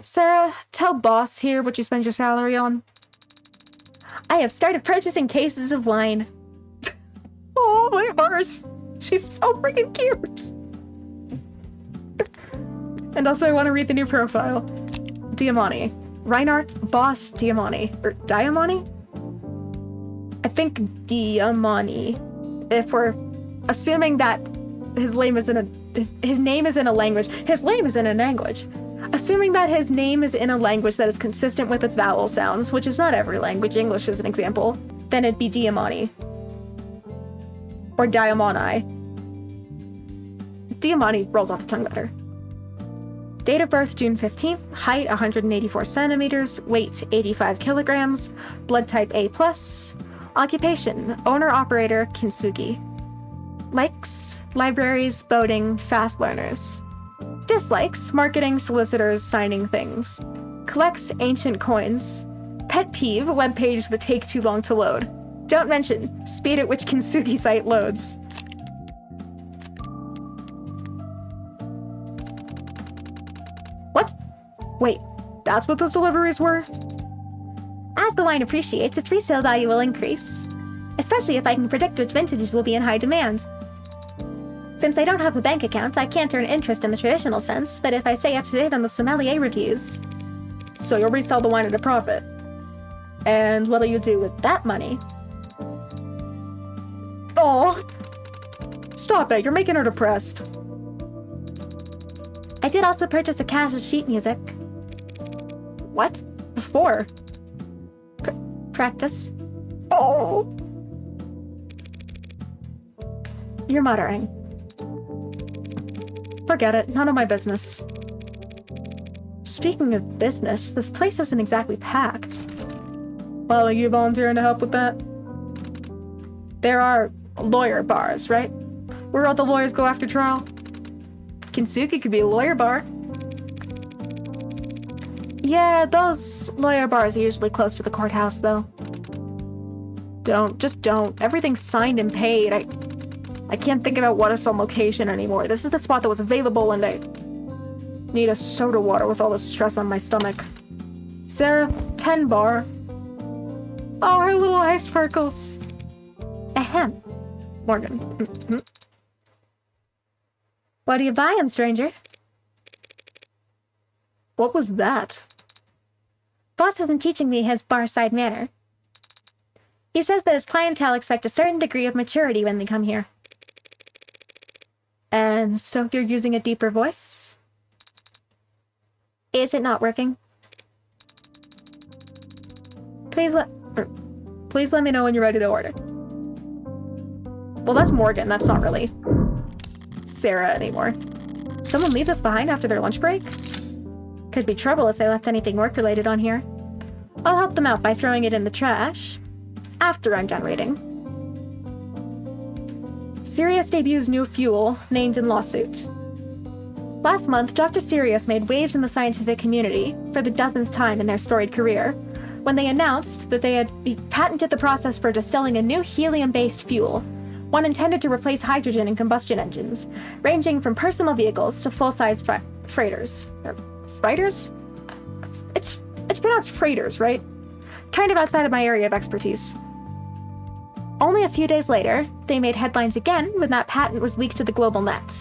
Speaker 1: Sarah, tell boss here what you spend your salary on. I have started purchasing cases of wine. Oh, my heart. She's so freaking cute. And also, I want to read the new profile. Diamani. Reinhardt's boss Diamani. Or Diamani? I think Diamani. If we're assuming that his name is in a language. His name is in a language. Assuming that his name is in a language that is consistent with its vowel sounds, which is not every language, English is an example, then it'd be Diamani. Or Diamoni. Diamani rolls off the tongue better. Date of birth, June 15th, height 184 centimeters, weight 85 kilograms, blood type A+, occupation, owner-operator, kintsugi. Likes, libraries, boating, fast learners. Dislikes, marketing, solicitors, signing things. Collects ancient coins. Pet peeve, web pages that take too long to load. Don't mention, speed at which kintsugi site loads. What? Wait, that's what those deliveries were?
Speaker 2: As the wine appreciates, its resale value will increase. Especially if I can predict which vintages will be in high demand. Since I don't have a bank account, I can't earn interest in the traditional sense, but if I stay up to date on the sommelier reviews...
Speaker 1: So you'll resell the wine at a profit. And what'll you do with that money? Oh! Stop it, you're making her depressed.
Speaker 2: I did also purchase a cache of sheet music.
Speaker 1: What? Before?
Speaker 2: Practice.
Speaker 1: Oh!
Speaker 2: You're muttering.
Speaker 1: Forget it, none of my business. Speaking of business, this place isn't exactly packed. Well, are you volunteering to help with that? There are lawyer bars, right? Where all the lawyers go after trial? Kintsugi could be a lawyer bar. Yeah, those lawyer bars are usually close to the courthouse, though. Just don't. Everything's signed and paid. I can't think about what is on location anymore. This is the spot that was available and I need a soda water with all this stress on my stomach. Sarah, 10 bar. Oh, her little eye sparkles.
Speaker 2: Ahem.
Speaker 1: Morgan.
Speaker 2: What are you buying, stranger?
Speaker 1: What was that?
Speaker 2: Boss has been teaching me his bar-side manner. He says that his clientele expect a certain degree of maturity when they come here.
Speaker 1: And so you're using a deeper voice?
Speaker 2: Is it not working?
Speaker 1: Please let me know when you're ready to order. Well, that's Morgan. That's not really Sarah anymore. Someone leave this behind after their lunch break?
Speaker 2: Could be trouble if they left anything work-related on here. I'll help them out by throwing it in the trash.
Speaker 1: After I'm done reading. Sirius debuts new fuel, named in lawsuit. Last month, Dr. Sirius made waves in the scientific community, for the dozenth time in their storied career, when they announced that they had patented the process for distilling a new helium-based fuel, one intended to replace hydrogen in combustion engines, ranging from personal vehicles to full-size freighters. Freighters? It's pronounced freighters, right? Kind of outside of my area of expertise. Only a few days later, they made headlines again when that patent was leaked to the global net.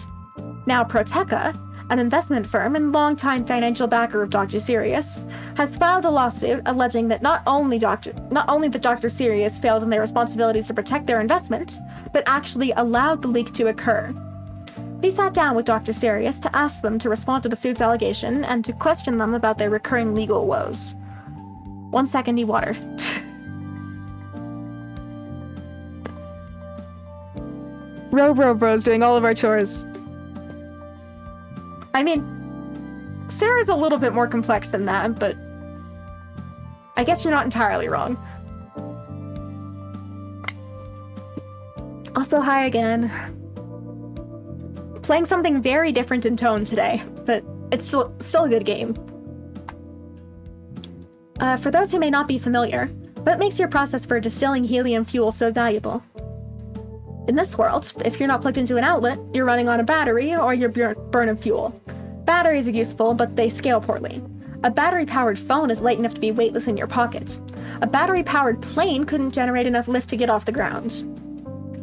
Speaker 1: Now Proteca, an investment firm and longtime financial backer of Dr. Sirius, has filed a lawsuit alleging that not only that Dr. Sirius failed in their responsibilities to protect their investment, but actually allowed the leak to occur. We sat down with Dr. Sirius to ask them to respond to the suit's allegation and to question them about their recurring legal woes. 1 second, need water. Row Bros doing all of our chores. I mean, Sarah's a little bit more complex than that, but I guess you're not entirely wrong. Also, hi again. Playing something very different in tone today, but it's still a good game. For those who may not be familiar, what makes your process for distilling helium fuel so valuable? In this world, if you're not plugged into an outlet, you're running on a battery or you're burning fuel. Batteries are useful, but they scale poorly. A battery-powered phone is light enough to be weightless in your pocket. A battery-powered plane couldn't generate enough lift to get off the ground.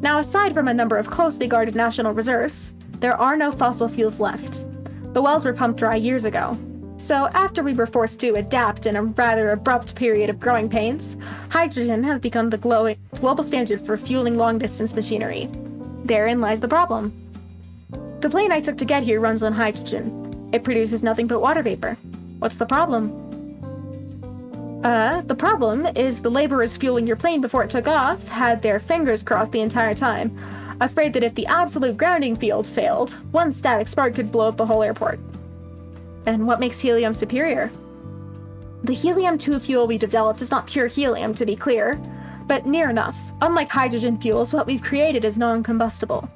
Speaker 1: Now, aside from a number of closely guarded national reserves, there are no fossil fuels left. The wells were pumped dry years ago. So after we were forced to adapt in a rather abrupt period of growing pains, hydrogen has become the global standard for fueling long-distance machinery. Therein lies the problem. The plane I took to get here runs on hydrogen. It produces nothing but water vapor. What's the problem? The problem is the laborers fueling your plane before it took off had their fingers crossed the entire time, afraid that if the absolute grounding field failed, one static spark could blow up the whole airport. And what makes helium superior? The helium-2 fuel we developed is not pure helium, to be clear, but near enough. Unlike hydrogen fuels, what we've created is non-combustible.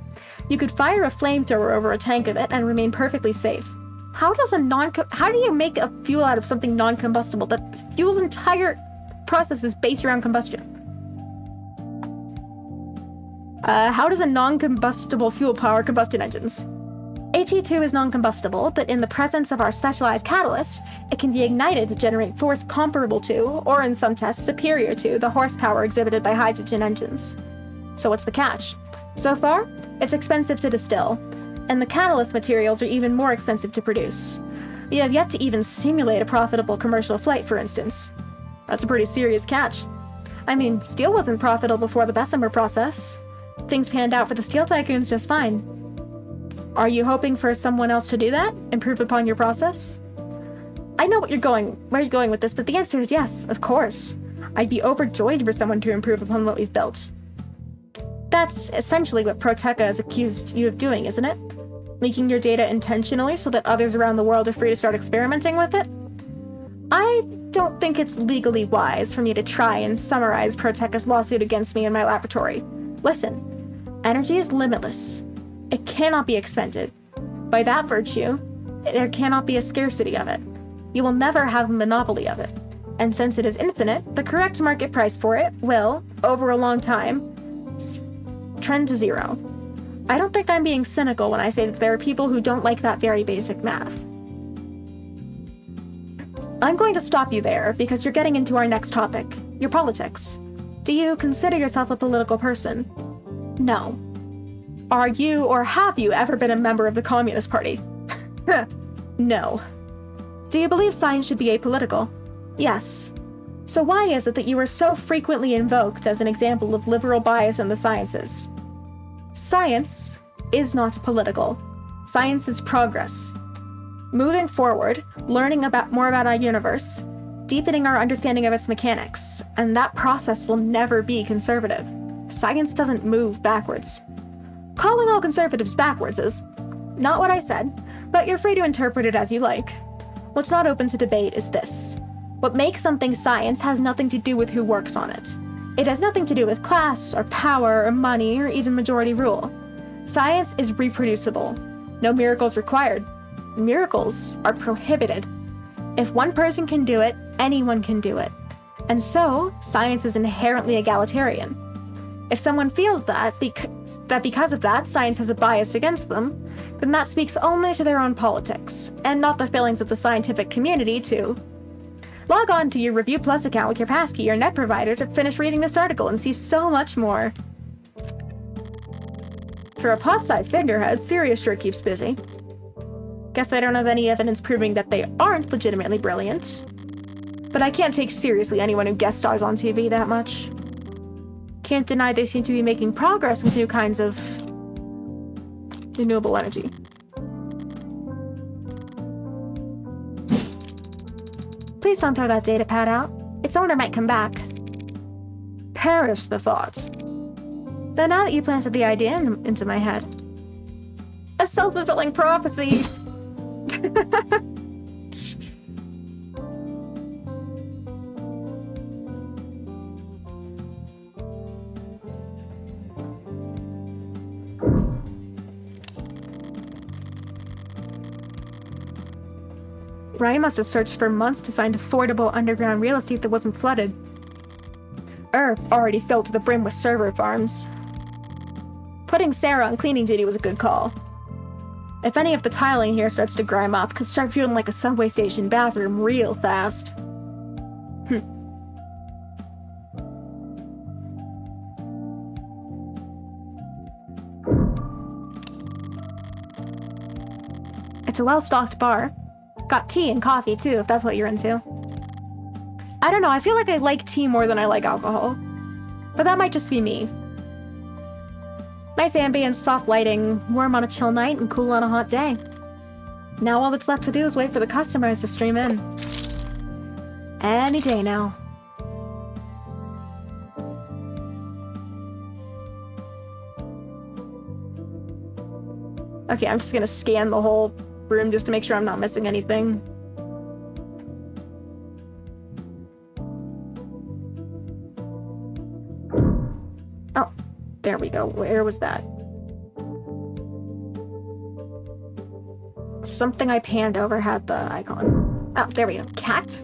Speaker 1: You could fire a flamethrower over a tank of it and remain perfectly safe. How do you make a fuel out of something non-combustible? The fuel's entire process is based around combustion. How does a non-combustible fuel power combustion engines? He2 is non-combustible, but in the presence of our specialized catalyst, it can be ignited to generate force comparable to, or in some tests superior to, the horsepower exhibited by hydrogen engines. So what's the catch? So far, it's expensive to distill, and the catalyst materials are even more expensive to produce. We have yet to even simulate a profitable commercial flight, for instance. That's a pretty serious catch. I mean, steel wasn't profitable before the Bessemer process. Things panned out for the steel tycoons just fine. Are you hoping for someone else to do that? Improve upon your process? I know where you're going with this, but the answer is yes, of course. I'd be overjoyed for someone to improve upon what we've built. That's essentially what Proteca has accused you of doing, isn't it? Leaking your data intentionally so that others around the world are free to start experimenting with it? I don't think it's legally wise for me to try and summarize Proteca's lawsuit against me in my laboratory. Listen, energy is limitless. It cannot be expended. By that virtue, there cannot be a scarcity of it. You will never have a monopoly of it. And since it is infinite, the correct market price for it will, over a long time, trend to zero. I don't think I'm being cynical when I say that there are people who don't like that very basic math. I'm going to stop you there because you're getting into our next topic, your politics. Do you consider yourself a political person? No. Are you or have you ever been a member of the Communist Party? No. Do you believe science should be apolitical? Yes. So why is it that you are so frequently invoked as an example of liberal bias in the sciences? Science is not political. Science is progress. Moving forward, learning more about our universe, deepening our understanding of its mechanics, and that process will never be conservative. Science doesn't move backwards. Calling all conservatives backwards is not what I said, but you're free to interpret it as you like. What's not open to debate is this. What makes something science has nothing to do with who works on it. It has nothing to do with class, or power, or money, or even majority rule. Science is reproducible. No miracles required. Miracles are prohibited. If one person can do it, anyone can do it. And so, science is inherently egalitarian. If someone feels that because of that, science has a bias against them, then that speaks only to their own politics, and not the feelings of the scientific community too. Log on to your Review Plus account with your passkey or net provider to finish reading this article and see so much more. For a pop-sci figurehead, Sirius sure keeps busy. Guess I don't have any evidence proving that they aren't legitimately brilliant. But I can't take seriously anyone who guest stars on TV that much. Can't deny they seem to be making progress with new kinds of renewable energy. Please don't throw that data pad out. Its owner might come back. Perish the thought. Though now that you planted the idea into my head. A self-fulfilling prophecy! Ryan must have searched for months to find affordable underground real estate that wasn't flooded. Already filled to the brim with server farms. Putting Sarah on cleaning duty was a good call. If any of the tiling here starts to grime up, could start feeling like a subway station bathroom real fast. It's a well-stocked bar. Got tea and coffee, too, if that's what you're into. I don't know, I feel like I like tea more than I like alcohol. But that might just be me. Nice ambience, soft lighting, warm on a chill night and cool on a hot day. Now all that's left to do is wait for the customers to stream in. Any day now. Okay, I'm just gonna scan the whole room just to make sure I'm not missing anything. Oh, there we go. Where was that? Something I panned over had the icon. Oh, there we go. Cat?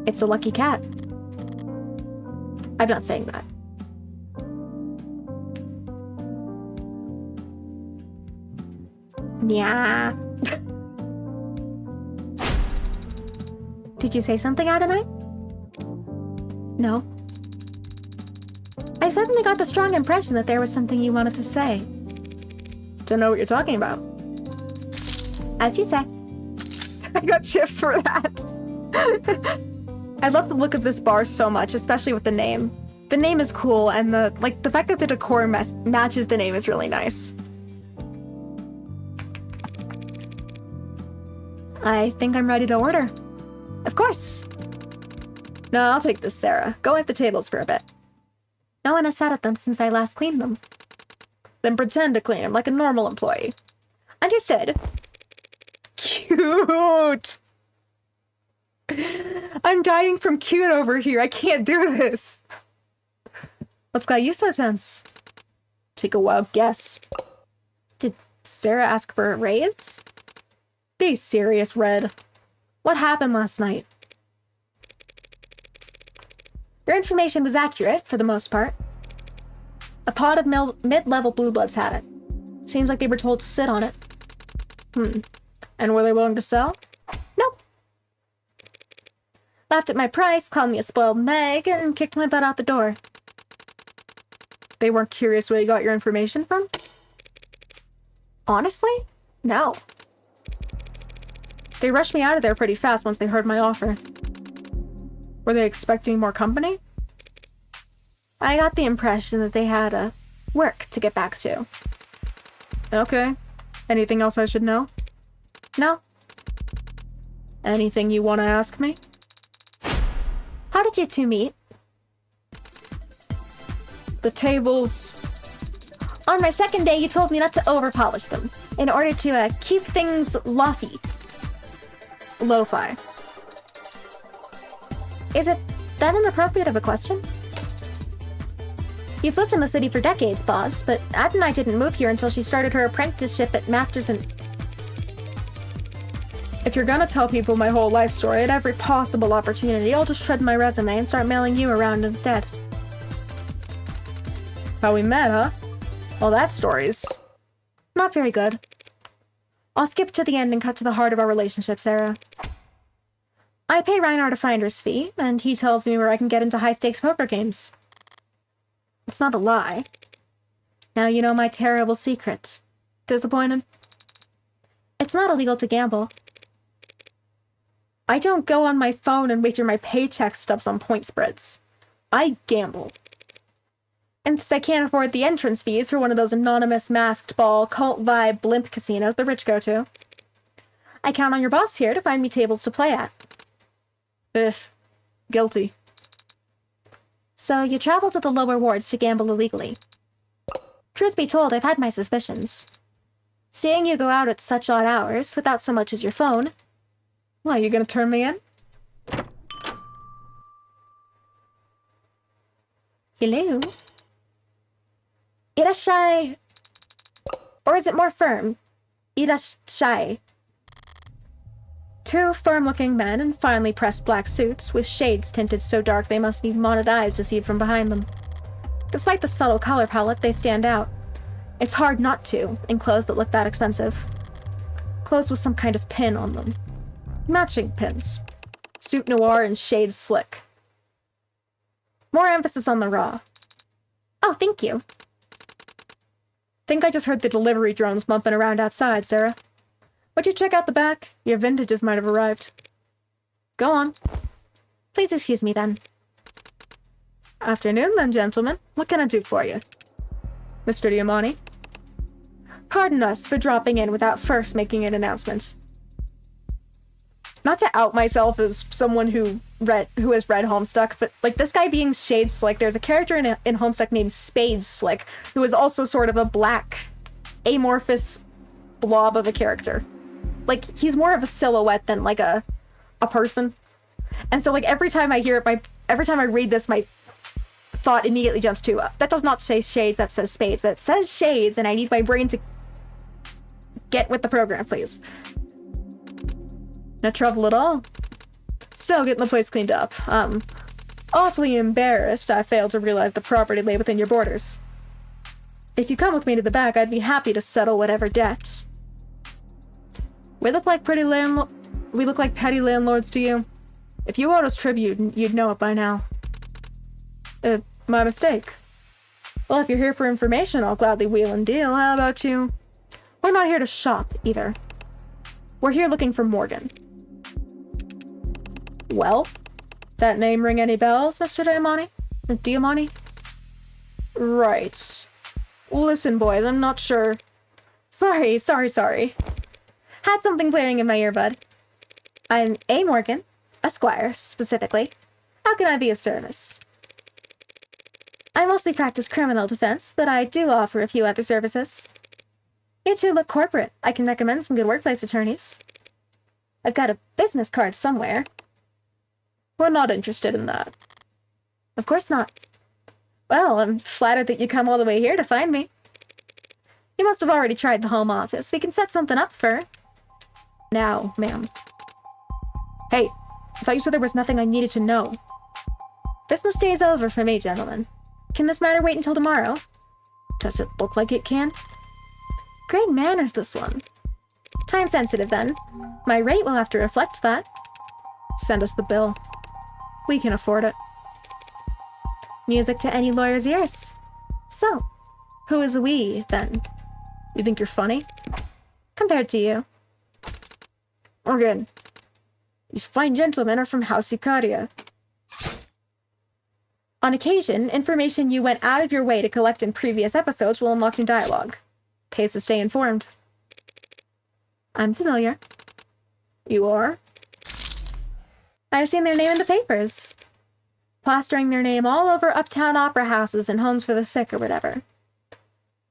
Speaker 1: It's a lucky cat. I'm not saying that. Yeah. Did you say something, Adonai? No. I suddenly got the strong impression that there was something you wanted to say. Don't know what you're talking about. As you say. I got chips for that. I love the look of this bar so much, especially with the name. The name is cool, and the fact that the decor matches the name is really nice. I think I'm ready to order. Of course. No, I'll take this, Sarah. Go at the tables for a bit. No one has sat at them since I last cleaned them. Then pretend to clean them like a normal employee. Understood. Cute! I'm dying from cute over here. I can't do this. What's got you so tense? Take a wild guess. Did Sarah ask for a raise? Be serious, Red. What happened last night? Your information was accurate, for the most part. A pod of mid-level blue bloods had it. Seems like they were told to sit on it. And were they willing to sell? Nope. Laughed at my price, called me a spoiled Meg, and kicked my butt out the door. They weren't curious where you got your information from? Honestly? No. They rushed me out of there pretty fast once they heard my offer. Were they expecting more company? I got the impression that they had work to get back to. Okay. Anything else I should know? No. Anything you want to ask me? How did you two meet? The tables... On my second day, you told me not to over-polish them, in order to keep things lo-fi. Is it that inappropriate of a question? You've lived in the city for decades, boss, but Adonai didn't move here until she started her apprenticeship at Masters and... If you're gonna tell people my whole life story at every possible opportunity, I'll just shred my resume and start mailing you around instead. How we met, huh? Well, that story's... not very good. I'll skip to the end and cut to the heart of our relationship, Sarah. I pay Reinhardt a finder's fee, and he tells me where I can get into high-stakes poker games. It's not a lie. Now you know my terrible secret. Disappointed? It's not illegal to gamble. I don't go on my phone and wager my paycheck stubs on point spreads. I gamble. And since I can't afford the entrance fees for one of those anonymous masked ball, cult vibe blimp casinos the rich go to, I count on your boss here to find me tables to play at. Ugh. Guilty. So you travel to the lower wards to gamble illegally. Truth be told, I've had my suspicions. Seeing you go out at such odd hours, without so much as your phone... Well, you gonna turn me in? Hello? Irashai. Or is it more firm? Irashai. Two firm-looking men in finely pressed black suits, with shades tinted so dark they must need modded eyes to see it from behind them. Despite the subtle color palette, they stand out. It's hard not to, in clothes that look that expensive. Clothes with some kind of pin on them. Matching pins. Suit noir and shades slick. More emphasis on the raw. Oh, thank you. Think I just heard the delivery drones bumping around outside, Sarah. Would you check out the back? Your vintages might have arrived. Go on. Please excuse me, then. Afternoon, then, gentlemen. What can I do for you? Mr. Diamani. Pardon us for dropping in without first making an announcement. Not to out myself as someone who has read Homestuck, but like this guy being Shade Slick, there's a character in Homestuck named Spade Slick, who is also sort of a black, amorphous blob of a character. Like, he's more of a silhouette than like a person. And so like every time I hear it, every time I read this, my thought immediately jumps to, that does not say shades, that says spades. That says shades, and I need my brain to get with the program, please. No trouble at all. Still getting the place cleaned up. Awfully embarrassed I failed to realize the property lay within your borders. If you come with me to the back, I'd be happy to settle whatever debts. We look like petty landlords to you. If you owed us tribute, you'd know it by now. My mistake. Well, if you're here for information, I'll gladly wheel and deal. How about you? We're not here to shop, either. We're here looking for Morgan. Well, that name ring any bells, Mr. Diamani? Diamani? Right. Listen, boys, I'm not sure. Sorry. Had something blaring in my earbud. I'm A. Morgan, Esquire, specifically. How can I be of service? I mostly practice criminal defense, but I do offer a few other services. You two look corporate. I can recommend some good workplace attorneys. I've got a business card somewhere. We're not interested in that. Of course not. Well, I'm flattered that you come all the way here to find me. You must have already tried the home office. We can set something up for... Now, ma'am. Hey, I thought you said there was nothing I needed to know. Business day is over for me, gentlemen. Can this matter wait until tomorrow? Does it look like it can? Great manners, this one. Time sensitive, then. My rate will have to reflect that. Send us the bill. We can afford it. Music to any lawyer's ears. So, who is we, then? You think you're funny? Compared to you. Morgan. These fine gentlemen are from House Icaria. On occasion, information you went out of your way to collect in previous episodes will unlock new dialogue. Pays to stay informed. I'm familiar. You are? I've seen their name in the papers. Plastering their name all over uptown opera houses and homes for the sick or whatever.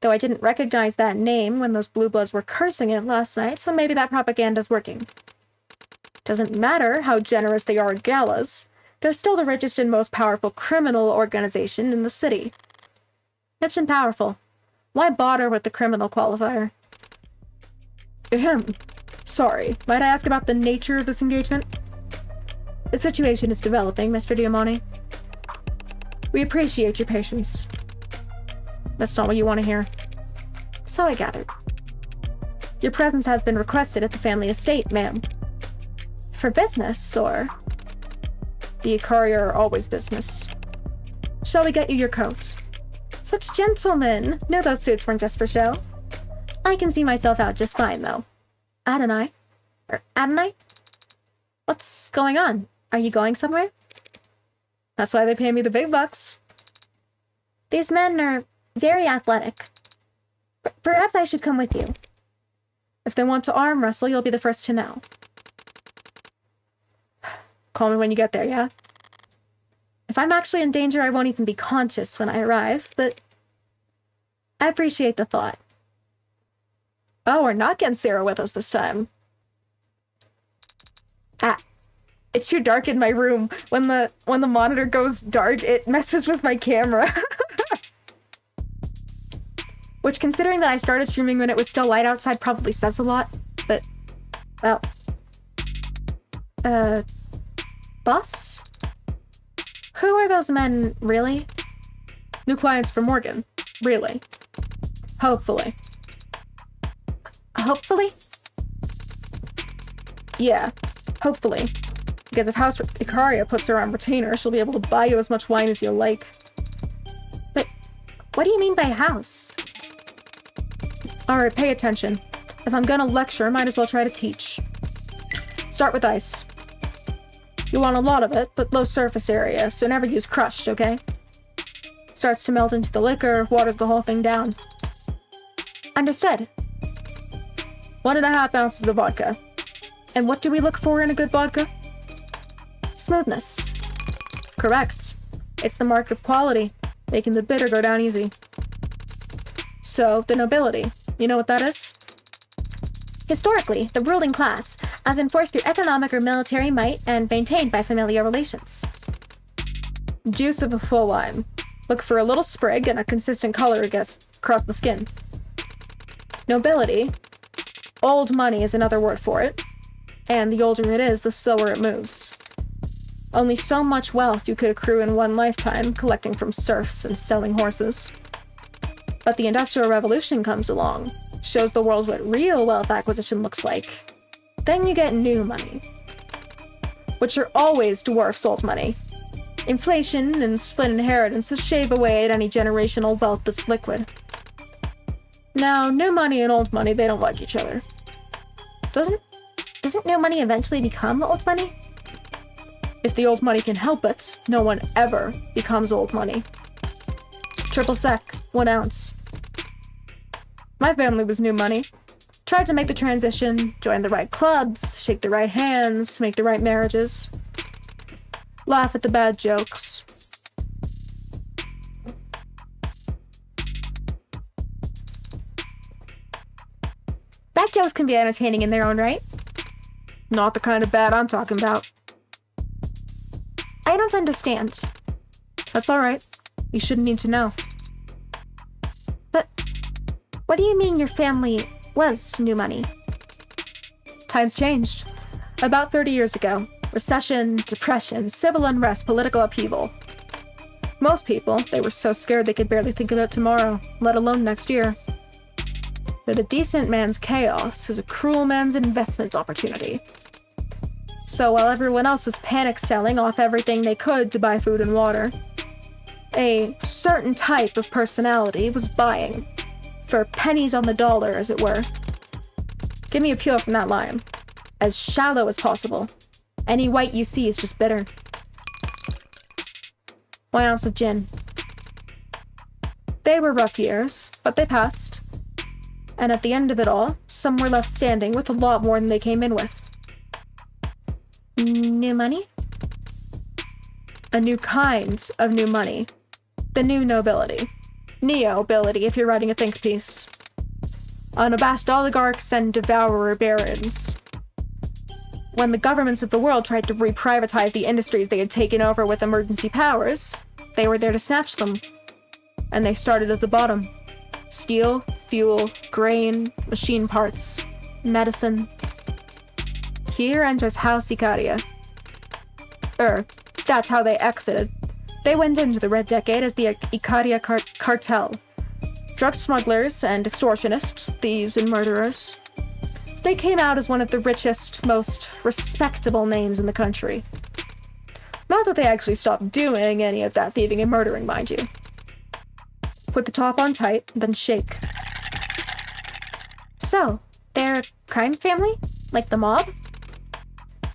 Speaker 1: Though I didn't recognize that name when those blue bloods were cursing it last night, so maybe that propaganda's working. Doesn't matter how generous they are at galas. They're still the richest and most powerful criminal organization in the city. Rich and powerful. Why bother with the criminal qualifier? Ahem. Sorry, might I ask about the nature of this engagement? The situation is developing, Mr. Diamani. We appreciate your patience. That's not what you want to hear. So I gathered. Your presence has been requested at the family estate, ma'am. For business, or... The Icaria are always business. Shall we get you your coat? Such gentlemen! No, those suits weren't just for show. I can see myself out just fine, though. Adonai? Adonai? What's going on? Are you going somewhere? That's why they pay me the big bucks. These men are very athletic. Perhaps I should come with you. If they want to arm wrestle, you'll be the first to know. Call me when you get there, yeah? If I'm actually in danger, I won't even be conscious when I arrive, but I appreciate the thought. Oh, we're not getting Sarah with us this time. It's too dark in my room. When the monitor goes dark, it messes with my camera. Which, considering that I started streaming when it was still light outside, probably says a lot. But, well... Boss? Who are those men, really? New clients for Morgan. Really. Hopefully. Hopefully? Yeah, hopefully. Because if House Icaria puts her on retainer, she'll be able to buy you as much wine as you like. But what do you mean by house? Alright, pay attention. If I'm gonna lecture, might as well try to teach. Start with ice. You want a lot of it, but low surface area, so never use crushed, okay? Starts to melt into the liquor, waters the whole thing down.
Speaker 2: Understood.
Speaker 1: 1.5 ounces of vodka. And what do we look for in a good vodka?
Speaker 2: Smoothness.
Speaker 1: Correct. It's the mark of quality, making the bitter go down easy. So, the nobility. You know what that is?
Speaker 2: Historically, the ruling class, as enforced through economic or military might and maintained by familial relations.
Speaker 1: Juice of a full lime. Look for a little sprig and a consistent color, I guess, across the skin. Nobility. Old money is another word for it. And the older it is, the slower it moves. Only so much wealth you could accrue in one lifetime, collecting from serfs and selling horses. But the Industrial Revolution comes along, shows the world what real wealth acquisition looks like. Then you get new money, which are always dwarfs old money. Inflation and split inheritances shave away at any generational wealth that's liquid. Now, new money and old money, they don't like each other.
Speaker 2: Doesn't new money eventually become old money?
Speaker 1: If the old money can help it, no one ever becomes old money. Triple sec, 1 ounce. My family was new money. Tried to make the transition, join the right clubs, shake the right hands, make the right marriages. Laugh at the bad jokes.
Speaker 2: Bad jokes can be entertaining in their own right.
Speaker 1: Not the kind of bad I'm talking about.
Speaker 2: I don't understand.
Speaker 1: That's alright. You shouldn't need to know.
Speaker 2: But what do you mean your family was new money?
Speaker 1: Times changed. About 30 years ago. Recession, depression, civil unrest, political upheaval. Most people, they were so scared they could barely think about tomorrow, let alone next year. But a decent man's chaos is a cruel man's investment opportunity. So while everyone else was panic selling off everything they could to buy food and water, a certain type of personality was buying, for pennies on the dollar, as it were. Give me a pure from that lime. As shallow as possible. Any white you see is just bitter. 1 ounce of gin. They were rough years, but they passed. And at the end of it all, some were left standing with a lot more than they came in with.
Speaker 2: New money?
Speaker 1: A new kind of new money. The new nobility. Neo-ability, if you're writing a think piece. Unabashed oligarchs and devourer barons. When the governments of the world tried to re-privatize the industries they had taken over with emergency powers, they were there to snatch them. And they started at the bottom. Steel, fuel, grain, machine parts, medicine. Here enters House Icaria. That's how they exited. They went into the Red Decade as the Icaria cartel. Drug smugglers and extortionists, thieves and murderers. They came out as one of the richest, most respectable names in the country. Not that they actually stopped doing any of that thieving and murdering, mind you. Put the top on tight, then shake.
Speaker 2: So, they're a crime family? Like the mob?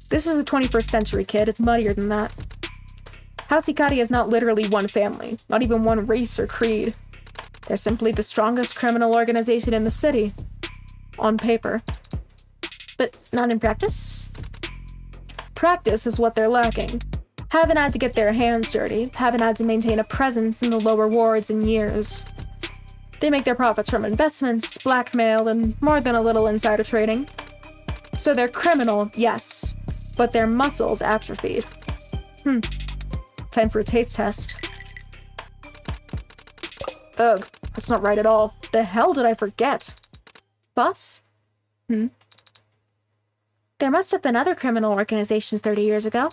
Speaker 1: This is the 21st century, kid. It's muddier than that. House Icaria is not literally one family, not even one race or creed. They're simply the strongest criminal organization in the city. On paper.
Speaker 2: But not in practice?
Speaker 1: Practice is what they're lacking. Haven't had to get their hands dirty, haven't had to maintain a presence in the lower wards in years. They make their profits from investments, blackmail, and more than a little insider trading. So they're criminal, yes, but their muscles atrophied. Time for a taste test. Ugh, that's not right at all. The hell did I forget? Boss?
Speaker 2: There must have been other criminal organizations 30 years ago.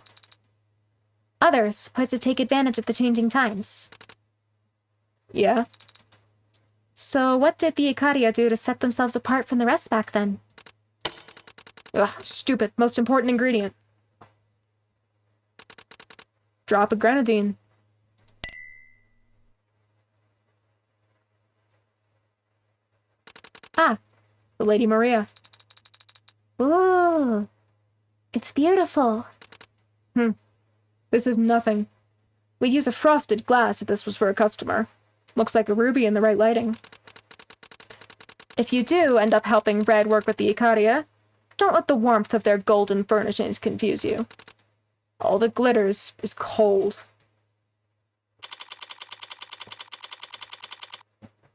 Speaker 2: Others poised to take advantage of the changing times.
Speaker 1: Yeah.
Speaker 2: So what did the Icaria do to set themselves apart from the rest back then?
Speaker 1: Ugh, stupid. Most important ingredient. Drop of grenadine.
Speaker 2: Ah,
Speaker 1: the Lady Maria.
Speaker 2: Ooh, it's beautiful.
Speaker 1: This is nothing. We'd use a frosted glass if this was for a customer. Looks like a ruby in the right lighting. If you do end up helping Red work with the Icaria, don't let the warmth of their golden furnishings confuse you. All the glitters is cold.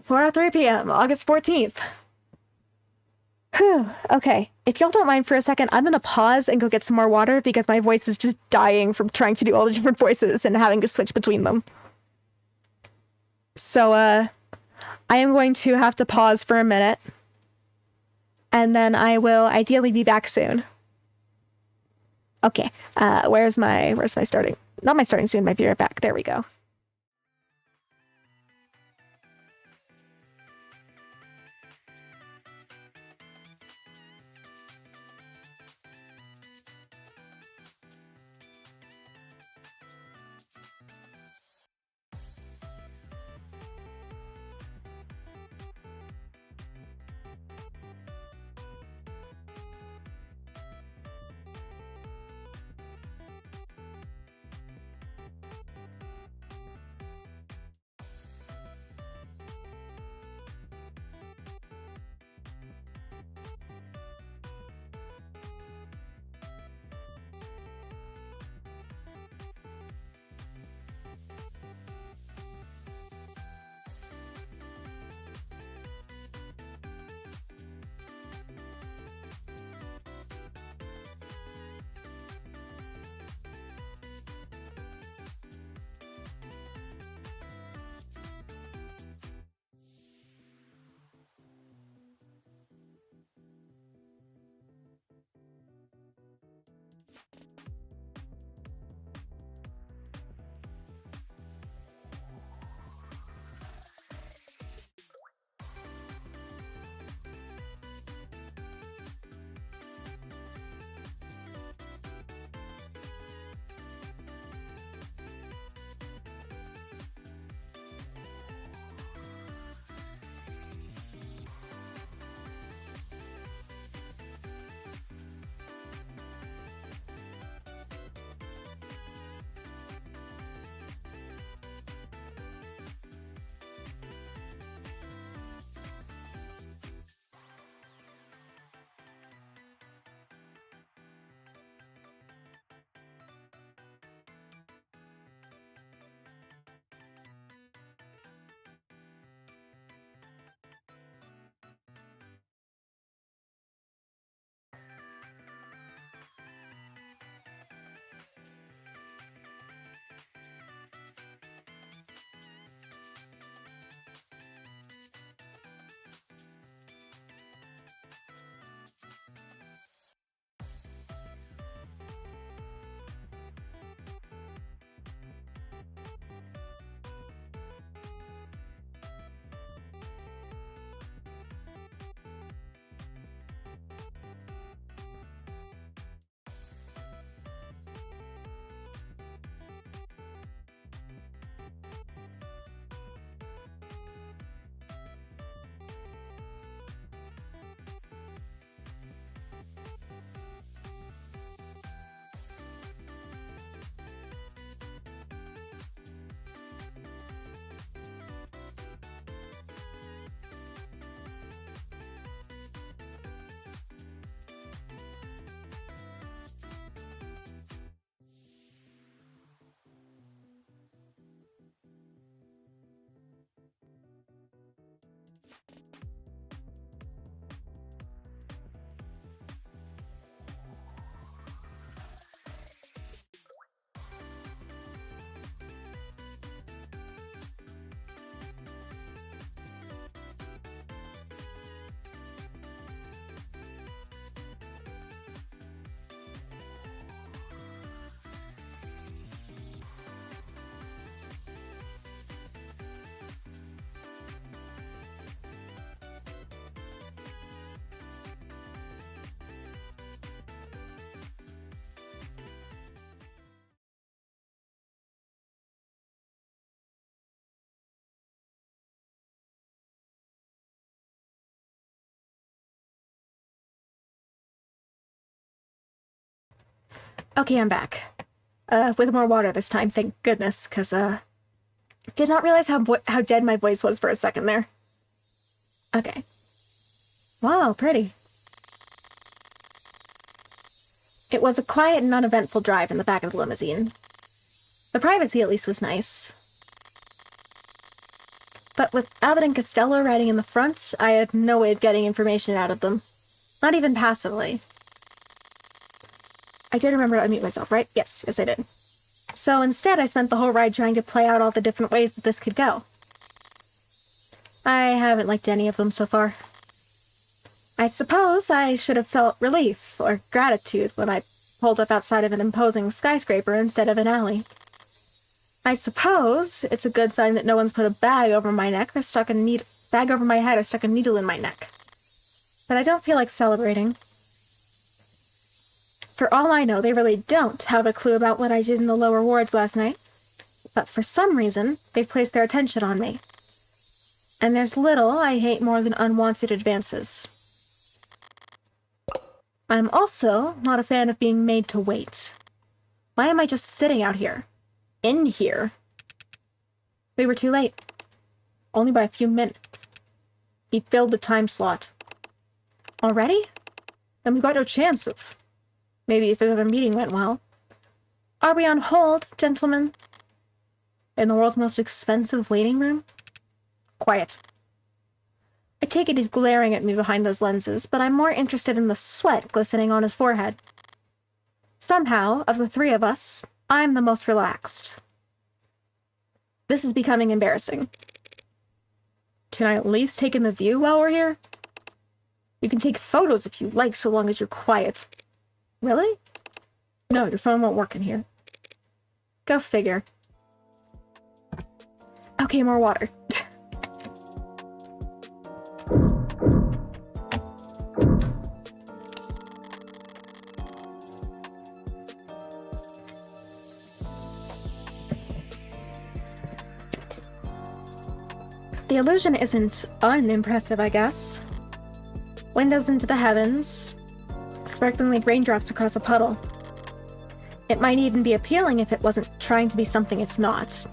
Speaker 1: 4:03 p.m., August 14th. Whew, okay. If y'all don't mind for a second, I'm gonna pause and go get some more water because my voice is just dying from trying to do all the different voices and having to switch between them. So, I am going to have to pause for a minute. And then I will ideally be back soon. Okay, where's my starting? Not my starting soon, my be right back. There we go. Okay, I'm back. With more water this time, thank goodness, because, did not realize how dead my voice was for a second there. Okay. Wow, pretty. It was a quiet and uneventful drive in the back of the limousine. The privacy at least was nice. But with Abbott and Costello riding in the front, I had no way of getting information out of them. Not even passively. I did remember to unmute myself, right? Yes, I did. So instead, I spent the whole ride trying to play out all the different ways that this could go. I haven't liked any of them so far. I suppose I should have felt relief or gratitude when I pulled up outside of an imposing skyscraper instead of an alley. I suppose it's a good sign that no one's put a bag over my neck or stuck a bag over my head or stuck a needle in my neck. But I don't feel like celebrating. For all I know, they really don't have a clue about what I did in the lower wards last night. But for some reason, they've placed their attention on me. And there's little I hate more than unwanted advances. I'm also not a fan of being made to wait. Why am I just sitting out here? In here? We were too late. Only by a few minutes. He filled the time slot. Already? Then we've got no chance of... Maybe if another meeting went well. Are we on hold, gentlemen? In the world's most expensive waiting room? Quiet. I take it he's glaring at me behind those lenses, but I'm more interested in the sweat glistening on his forehead. Somehow, of the three of us, I'm the most relaxed. This is becoming embarrassing. Can I at least take in the view while we're here? You can take photos if you like, so long as you're quiet. Really? No, your phone won't work in here. Go figure. Okay, more water. The illusion isn't unimpressive, I guess. Windows into the heavens, sparkling like raindrops across a puddle. It might even be appealing if it wasn't trying to be something it's not.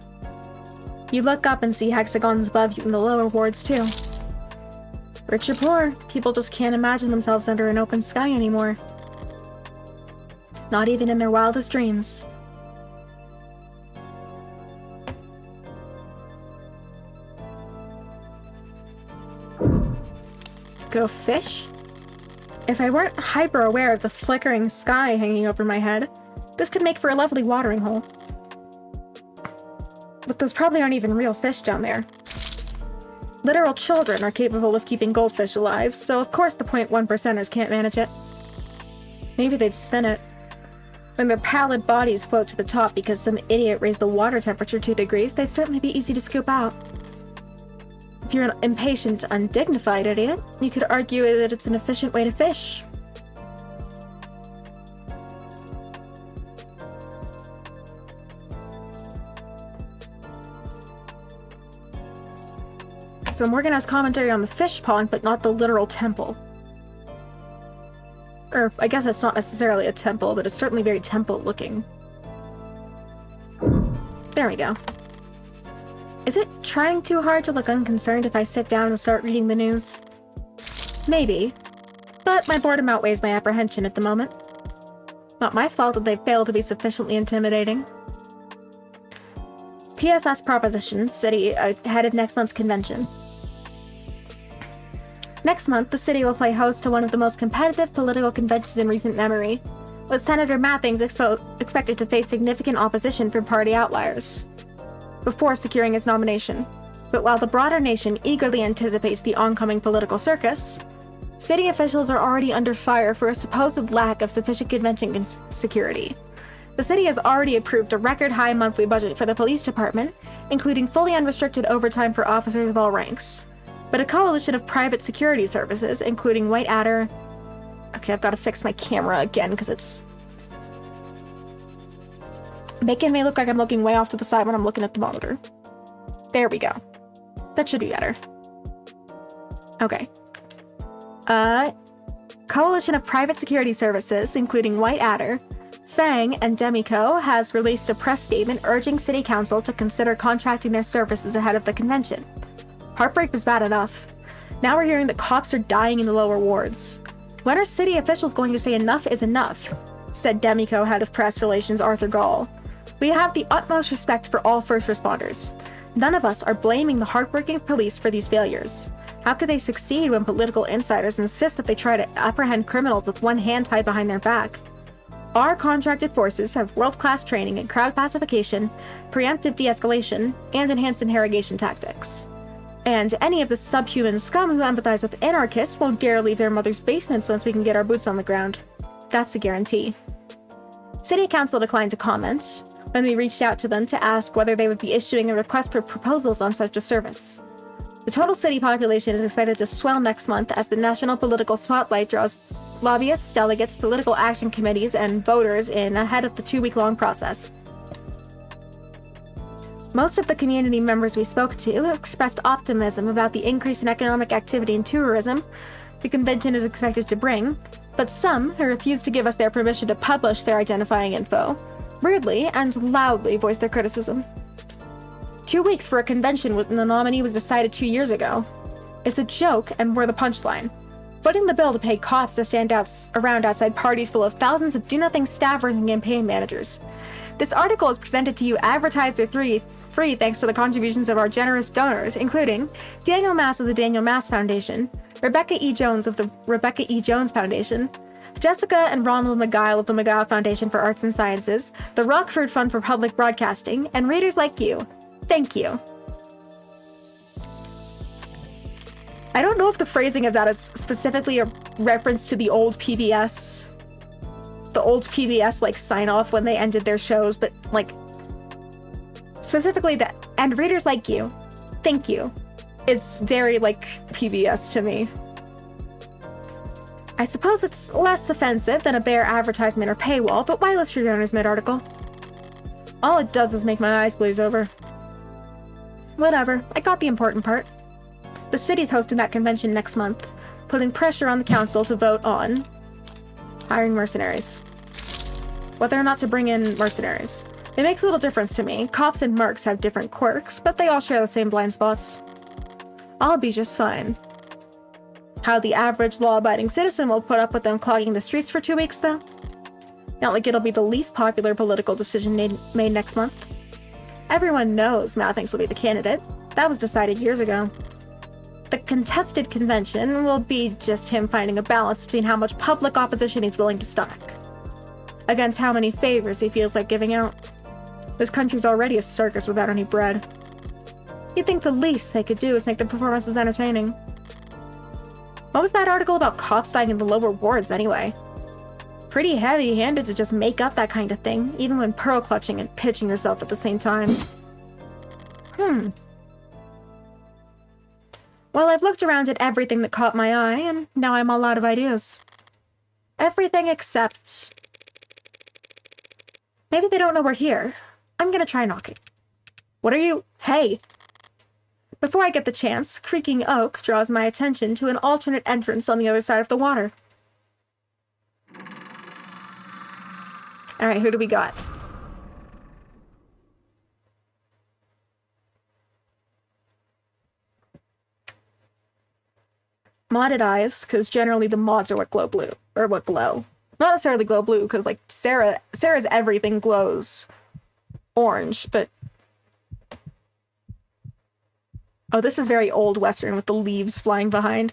Speaker 1: You look up and see hexagons above you in the lower wards, too. Rich or poor, people just can't imagine themselves under an open sky anymore. Not even in their wildest dreams. Go fish? If I weren't hyper-aware of the flickering sky hanging over my head, this could make for a lovely watering hole. But those probably aren't even real fish down there. Literal children are capable of keeping goldfish alive, so of course the 0.1%ers can't manage it. Maybe they'd spin it. When their pallid bodies float to the top because some idiot raised the water temperature 2 degrees, they'd certainly be easy to scoop out. If you're an impatient, undignified idiot, you could argue that it's an efficient way to fish. So Morgan has commentary on the fish pond, but not the literal temple. Or, I guess it's not necessarily a temple, but it's certainly very temple-looking. There we go. Is it trying too hard to look unconcerned if I sit down and start reading the news? Maybe. But my boredom outweighs my apprehension at the moment. Not my fault that they failed to be sufficiently intimidating. PSS Proposition, City, ahead of next month's convention. Next month, the city will play host to one of the most competitive political conventions in recent memory, with Senator Mathings expected to face significant opposition from party outliers before securing his nomination. But while the broader nation eagerly anticipates the oncoming political circus, city officials are already under fire for a supposed lack of sufficient convention security. The city has already approved a record-high monthly budget for the police department, including fully unrestricted overtime for officers of all ranks. But a coalition of private security services, including White Adder... Okay, I've got to fix my camera again because it's making me look like I'm looking way off to the side when I'm looking at the monitor. There we go. That should be better. Okay. Coalition of private security services, including White Adder, Fang and Demico has released a press statement urging City Council to consider contracting their services ahead of the convention. Heartbreak was bad enough. Now we're hearing that cops are dying in the lower wards. When are city officials going to say enough is enough? Said Demico head of press relations Arthur Gall. We have the utmost respect for all first responders. None of us are blaming the hardworking police for these failures. How could they succeed when political insiders insist that they try to apprehend criminals with one hand tied behind their back? Our contracted forces have world-class training in crowd pacification, preemptive de-escalation, and enhanced interrogation tactics. And any of the subhuman scum who empathize with anarchists won't dare leave their mother's basements once we can get our boots on the ground. That's a guarantee. City Council declined to comment when we reached out to them to ask whether they would be issuing a request for proposals on such a service. The total city population is expected to swell next month as the national political spotlight draws lobbyists, delegates, political action committees, and voters in ahead of the 2-week-long process. Most of the community members we spoke to expressed optimism about the increase in economic activity and tourism the convention is expected to bring, but some, who refused to give us their permission to publish their identifying info, rudely and loudly voiced their criticism. 2 weeks for a convention when the nominee was decided 2 years ago. It's a joke, and we're the punchline. Footing the bill to pay cops to stand around outside parties full of thousands of do-nothing staffers and campaign managers. This article is presented to you advertised or free thanks to the contributions of our generous donors, including Daniel Mass of the Daniel Mass Foundation, Rebecca E. Jones of the Rebecca E. Jones Foundation, Jessica and Ronald McGile of the McGile Foundation for Arts and Sciences, the Rockford Fund for Public Broadcasting, and readers like you. Thank you. I don't know if the phrasing of that is specifically a reference to the old PBS. The old PBS, like, sign-off when they ended their shows, but, like, specifically that, and readers like you. Thank you. It's very, like, PBS to me. I suppose it's less offensive than a bare advertisement or paywall, but why list your donors mid-article? All it does is make my eyes glaze over. Whatever, I got the important part. The city's hosting that convention next month, putting pressure on the council to vote on hiring mercenaries. Whether or not to bring in mercenaries. It makes a little difference to me. Cops and mercs have different quirks, but they all share the same blind spots. I'll be just fine. How the average law-abiding citizen will put up with them clogging the streets for 2 weeks, though? Not like it'll be the least popular political decision made next month. Everyone knows Mathings will be the candidate. That was decided years ago. The contested convention will be just him finding a balance between how much public opposition he's willing to stomach, against how many favors he feels like giving out. This country's already a circus without any bread. You'd think the least they could do is make the performances entertaining. What was that article about cops dying in the lower wards, anyway? Pretty heavy-handed to just make up that kind of thing, even when pearl-clutching and pitching yourself at the same time. Well, I've looked around at everything that caught my eye, and now I'm all out of ideas. Everything except... Maybe they don't know we're here. I'm gonna try knocking. What are you? Hey! Before I get the chance, creaking oak draws my attention to an alternate entrance on the other side of the water. Alright, who do we got? Modded eyes, because generally the mods are what glow blue. Or what glow. Not necessarily glow blue, because, like, Sarah's everything glows orange, but... Oh, this is very old Western with the leaves flying behind.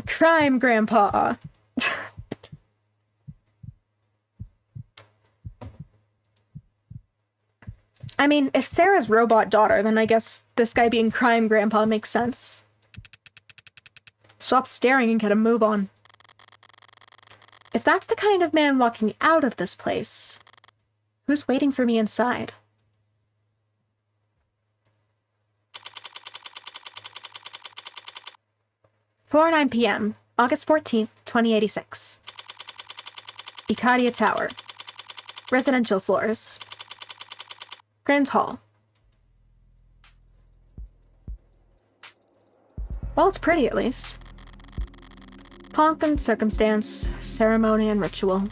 Speaker 1: Crime, Grandpa! I mean, if Sarah's robot daughter, then I guess this guy being crime grandpa makes sense. Stop staring and get a move on. If that's the kind of man walking out of this place, who's waiting for me inside? (4:09 p.m., August 14th, 2086. Icadia Tower. Residential floors. Grand Hall. Well, it's pretty, at least. Pomp and circumstance, ceremony and ritual.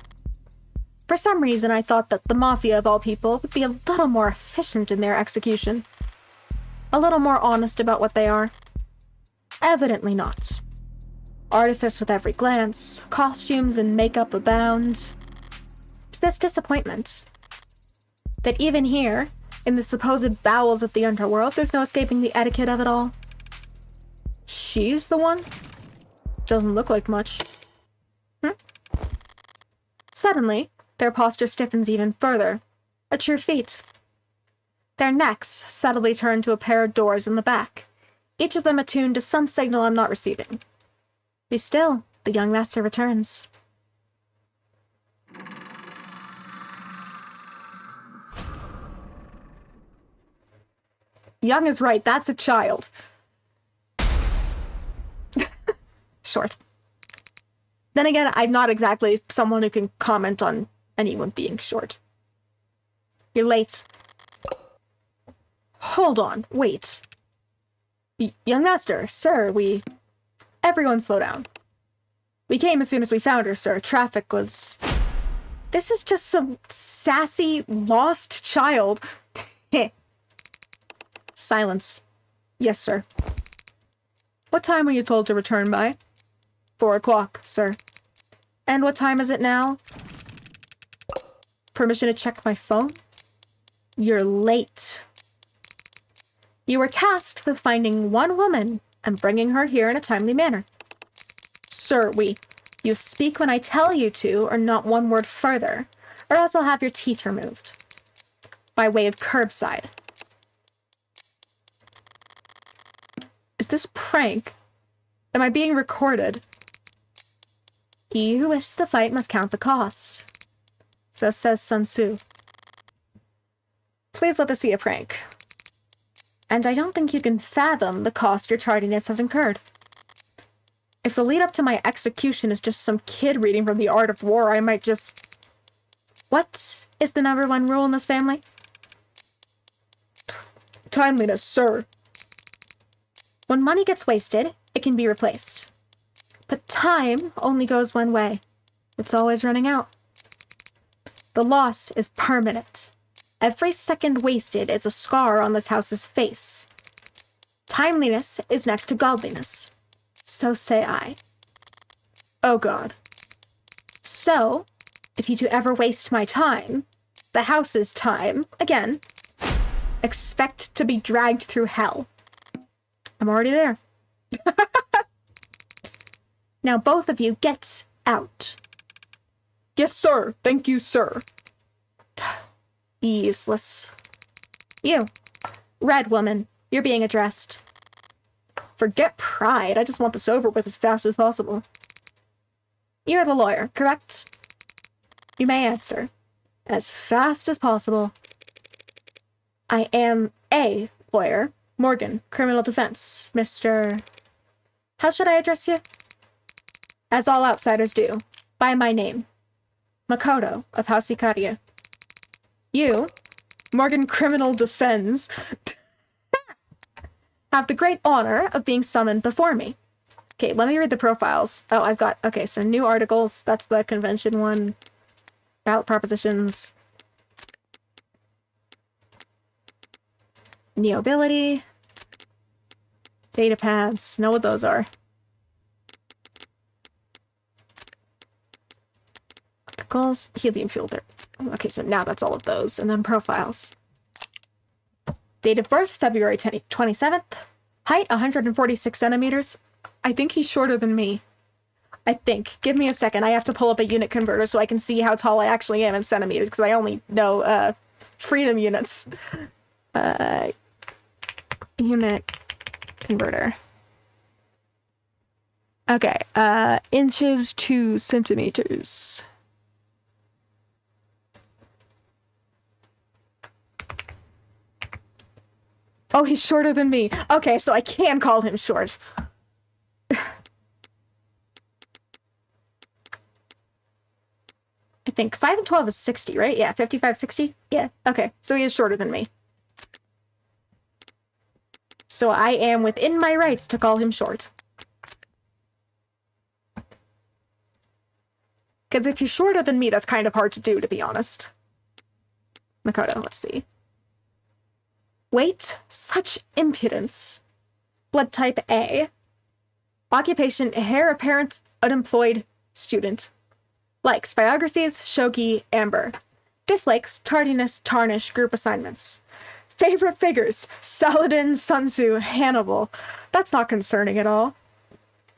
Speaker 1: For some reason, I thought that the Mafia, of all people, would be a little more efficient in their execution. A little more honest about what they are. Evidently not. Artifice with every glance, costumes and makeup abound. It's this disappointment that even here, in the supposed bowels of the underworld, there's no escaping the etiquette of it all. She's the one? Doesn't look like much. Suddenly, their posture stiffens even further. A true feat. Their necks subtly turn to a pair of doors in the back, each of them attuned to some signal I'm not receiving. Be still, the young master returns. Young is right, that's a child. Short. Then again, I'm not exactly someone who can comment on anyone being short. You're late. Hold on, wait. Young master, sir, Everyone slow down. We came as soon as we found her, sir. Traffic was... This is just some sassy, lost child. Silence. Yes, sir. What time were you told to return by? 4 o'clock, sir. And what time is it now? Permission to check my phone? You're late. You were tasked with finding one woman and bringing her here in a timely manner. Sir, you speak when I tell you to, or not one word further, or else I'll have your teeth removed. By way of curbside. Is this a prank? Am I being recorded? He who wishes to fight must count the cost. So says Sun Tzu. Please let this be a prank. And I don't think you can fathom the cost your tardiness has incurred. If the lead up to my execution is just some kid reading from The Art of War, I might just... What is the #1 rule in this family? Timeliness, sir. When money gets wasted, it can be replaced. But time only goes one way. It's always running out. The loss is permanent. Every second wasted is a scar on this house's face. Timeliness is next to godliness. So say I. Oh God. So, if you two ever waste my time, the house's time, again, expect to be dragged through hell. I'm already there. Now both of you get out. Yes, sir. Thank you, sir. Useless. You, red woman, you're being addressed. Forget pride. I just want this over with as fast as possible. You're the lawyer, correct? You may answer. As fast as possible. I am a lawyer. Morgan, criminal defense. Mr... How should I address you? As all outsiders do. By my name. Makoto of House Ikaria. You, Morgan Criminal Defense, have the great honor of being summoned before me. Okay, let me read the profiles. Oh, I've got... Okay, so new articles. That's the convention one. Ballot propositions. Neobility. Data pads. Know what those are. Articles. Helium fuel. Okay, so now that's all of those. And then profiles. Date of birth, February 27th. Height, 146 centimeters. I think he's shorter than me. I think. Give me a second. I have to pull up a unit converter so I can see how tall I actually am in centimeters, because I only know, freedom units. Unit converter. Okay, inches to centimeters. Oh, he's shorter than me. Okay, so I can call him short. I think 5 and 12 is 60, right? Yeah, 55, 60? Yeah, okay. So he is shorter than me. So I am within my rights to call him short. Because if you're shorter than me, that's kind of hard to do, to be honest. Makoto, let's see. Weight, such impudence. Blood type A. Occupation, heir apparent, unemployed, student. Likes, biographies, shogi, amber. Dislikes, tardiness, tarnish, group assignments. Favorite figures, Saladin, Sun Tzu, Hannibal. That's not concerning at all.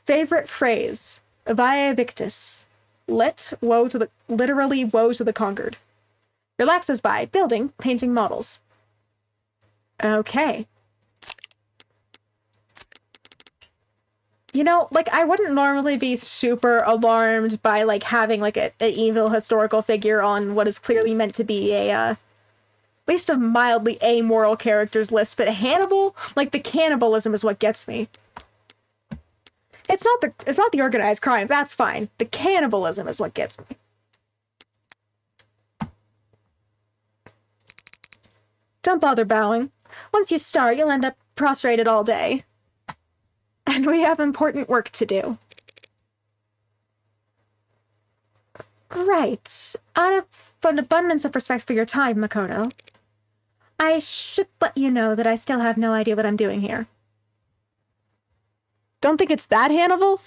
Speaker 1: Favorite phrase, Vae Victis. Literally woe to the conquered. Relaxes by building, painting models. Okay. You know, like, I wouldn't normally be super alarmed by, like, having, like, an evil historical figure on what is clearly meant to be a, at least a mildly amoral characters list, but Hannibal, like, the cannibalism is what gets me. It's not the organized crime, that's fine. The cannibalism is what gets me. Don't bother bowing. Once you start, you'll end up prostrated all day. And we have important work to do. Right. Out of an abundance of respect for your time, Makoto, I should let you know that I still have no idea what I'm doing here. Don't think it's that, Hannibal?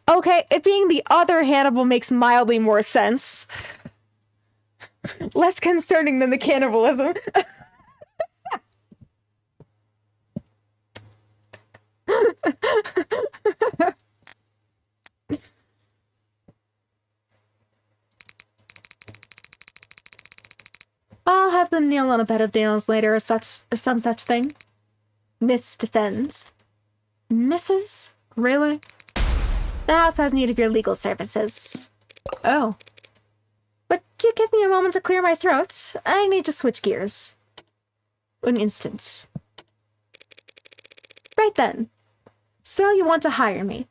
Speaker 1: Okay, it being the other Hannibal makes mildly more sense. Less concerning than the cannibalism. I'll have them kneel on a bed of nails later or some such thing. Miss defends. Mrs.? Really? The house has need of your legal services. Oh. Would you give me a moment to clear my throat? I need to switch gears. An instant. Right then. So you want to hire me.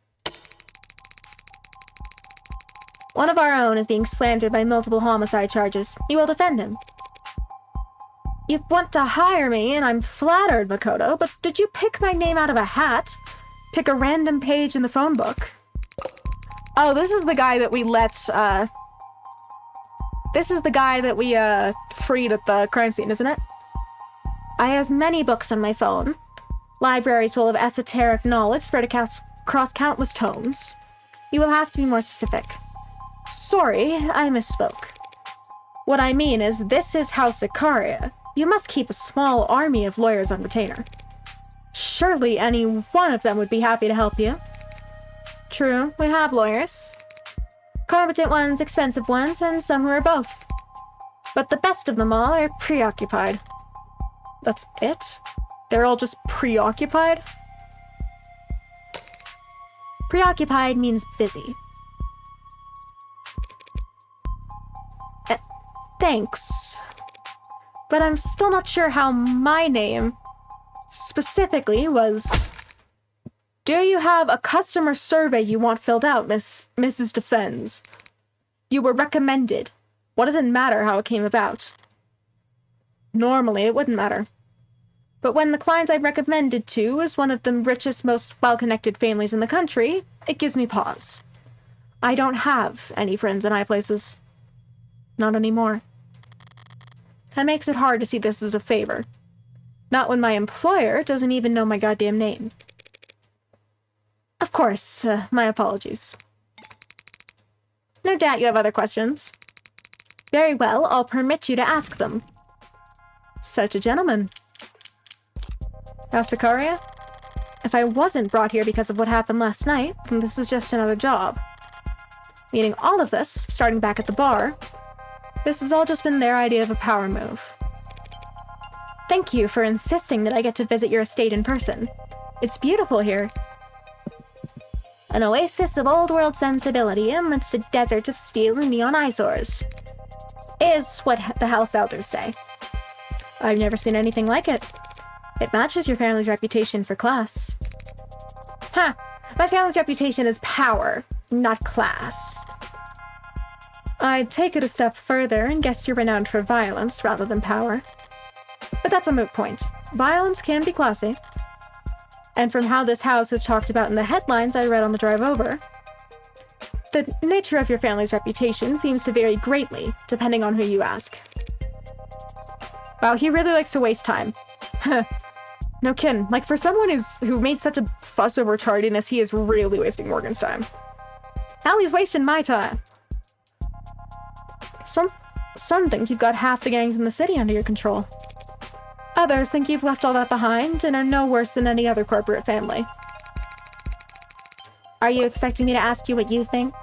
Speaker 1: One of our own is being slandered by multiple homicide charges. You will defend him. You want to hire me, and I'm flattered, Makoto, but did you pick my name out of a hat? Pick a random page in the phone book? Oh, this is the guy that we This is the guy that we, freed at the crime scene, isn't it? I have many books on my phone. Libraries full of esoteric knowledge spread across countless tomes. You will have to be more specific. Sorry, I misspoke. What I mean is, this is House Ikaria. You must keep a small army of lawyers on retainer. Surely any one of them would be happy to help you. True, we have lawyers. Competent ones, expensive ones, and some who are both. But the best of them all are preoccupied. That's it? They're all just preoccupied? Preoccupied means busy. Thanks. But I'm still not sure how my name specifically was... Do you have a customer survey you want filled out, Mrs. Defends? You were recommended. What does it matter how it came about? Normally, it wouldn't matter. But when the client I recommended to is one of the richest, most well-connected families in the country, it gives me pause. I don't have any friends in high places. Not anymore. That makes it hard to see this as a favor. Not when my employer doesn't even know my goddamn name. Of course, my apologies. No doubt you have other questions. Very well, I'll permit you to ask them. Such a gentleman. House Ikaria? If I wasn't brought here because of what happened last night, then this is just another job. Meaning all of this, starting back at the bar, this has all just been their idea of a power move. Thank you for insisting that I get to visit your estate in person. It's beautiful here. An oasis of old-world sensibility amidst a desert of steel and neon eyesores. Is what the house elders say. I've never seen anything like it. It matches your family's reputation for class. Ha! My family's reputation is power, not class. I'd take it a step further and guess you're renowned for violence rather than power. But that's a moot point. Violence can be classy. And from how this house is talked about in the headlines I read on the drive over, the nature of your family's reputation seems to vary greatly, depending on who you ask. Wow, he really likes to waste time. No kidding. Like, for someone who made such a fuss over tardiness, he is really wasting Morgan's time. Hell, he's wasting my time. Some think you've got half the gangs in the city under your control. Others think you've left all that behind and are no worse than any other corporate family.
Speaker 2: Are you expecting me to ask you what you think?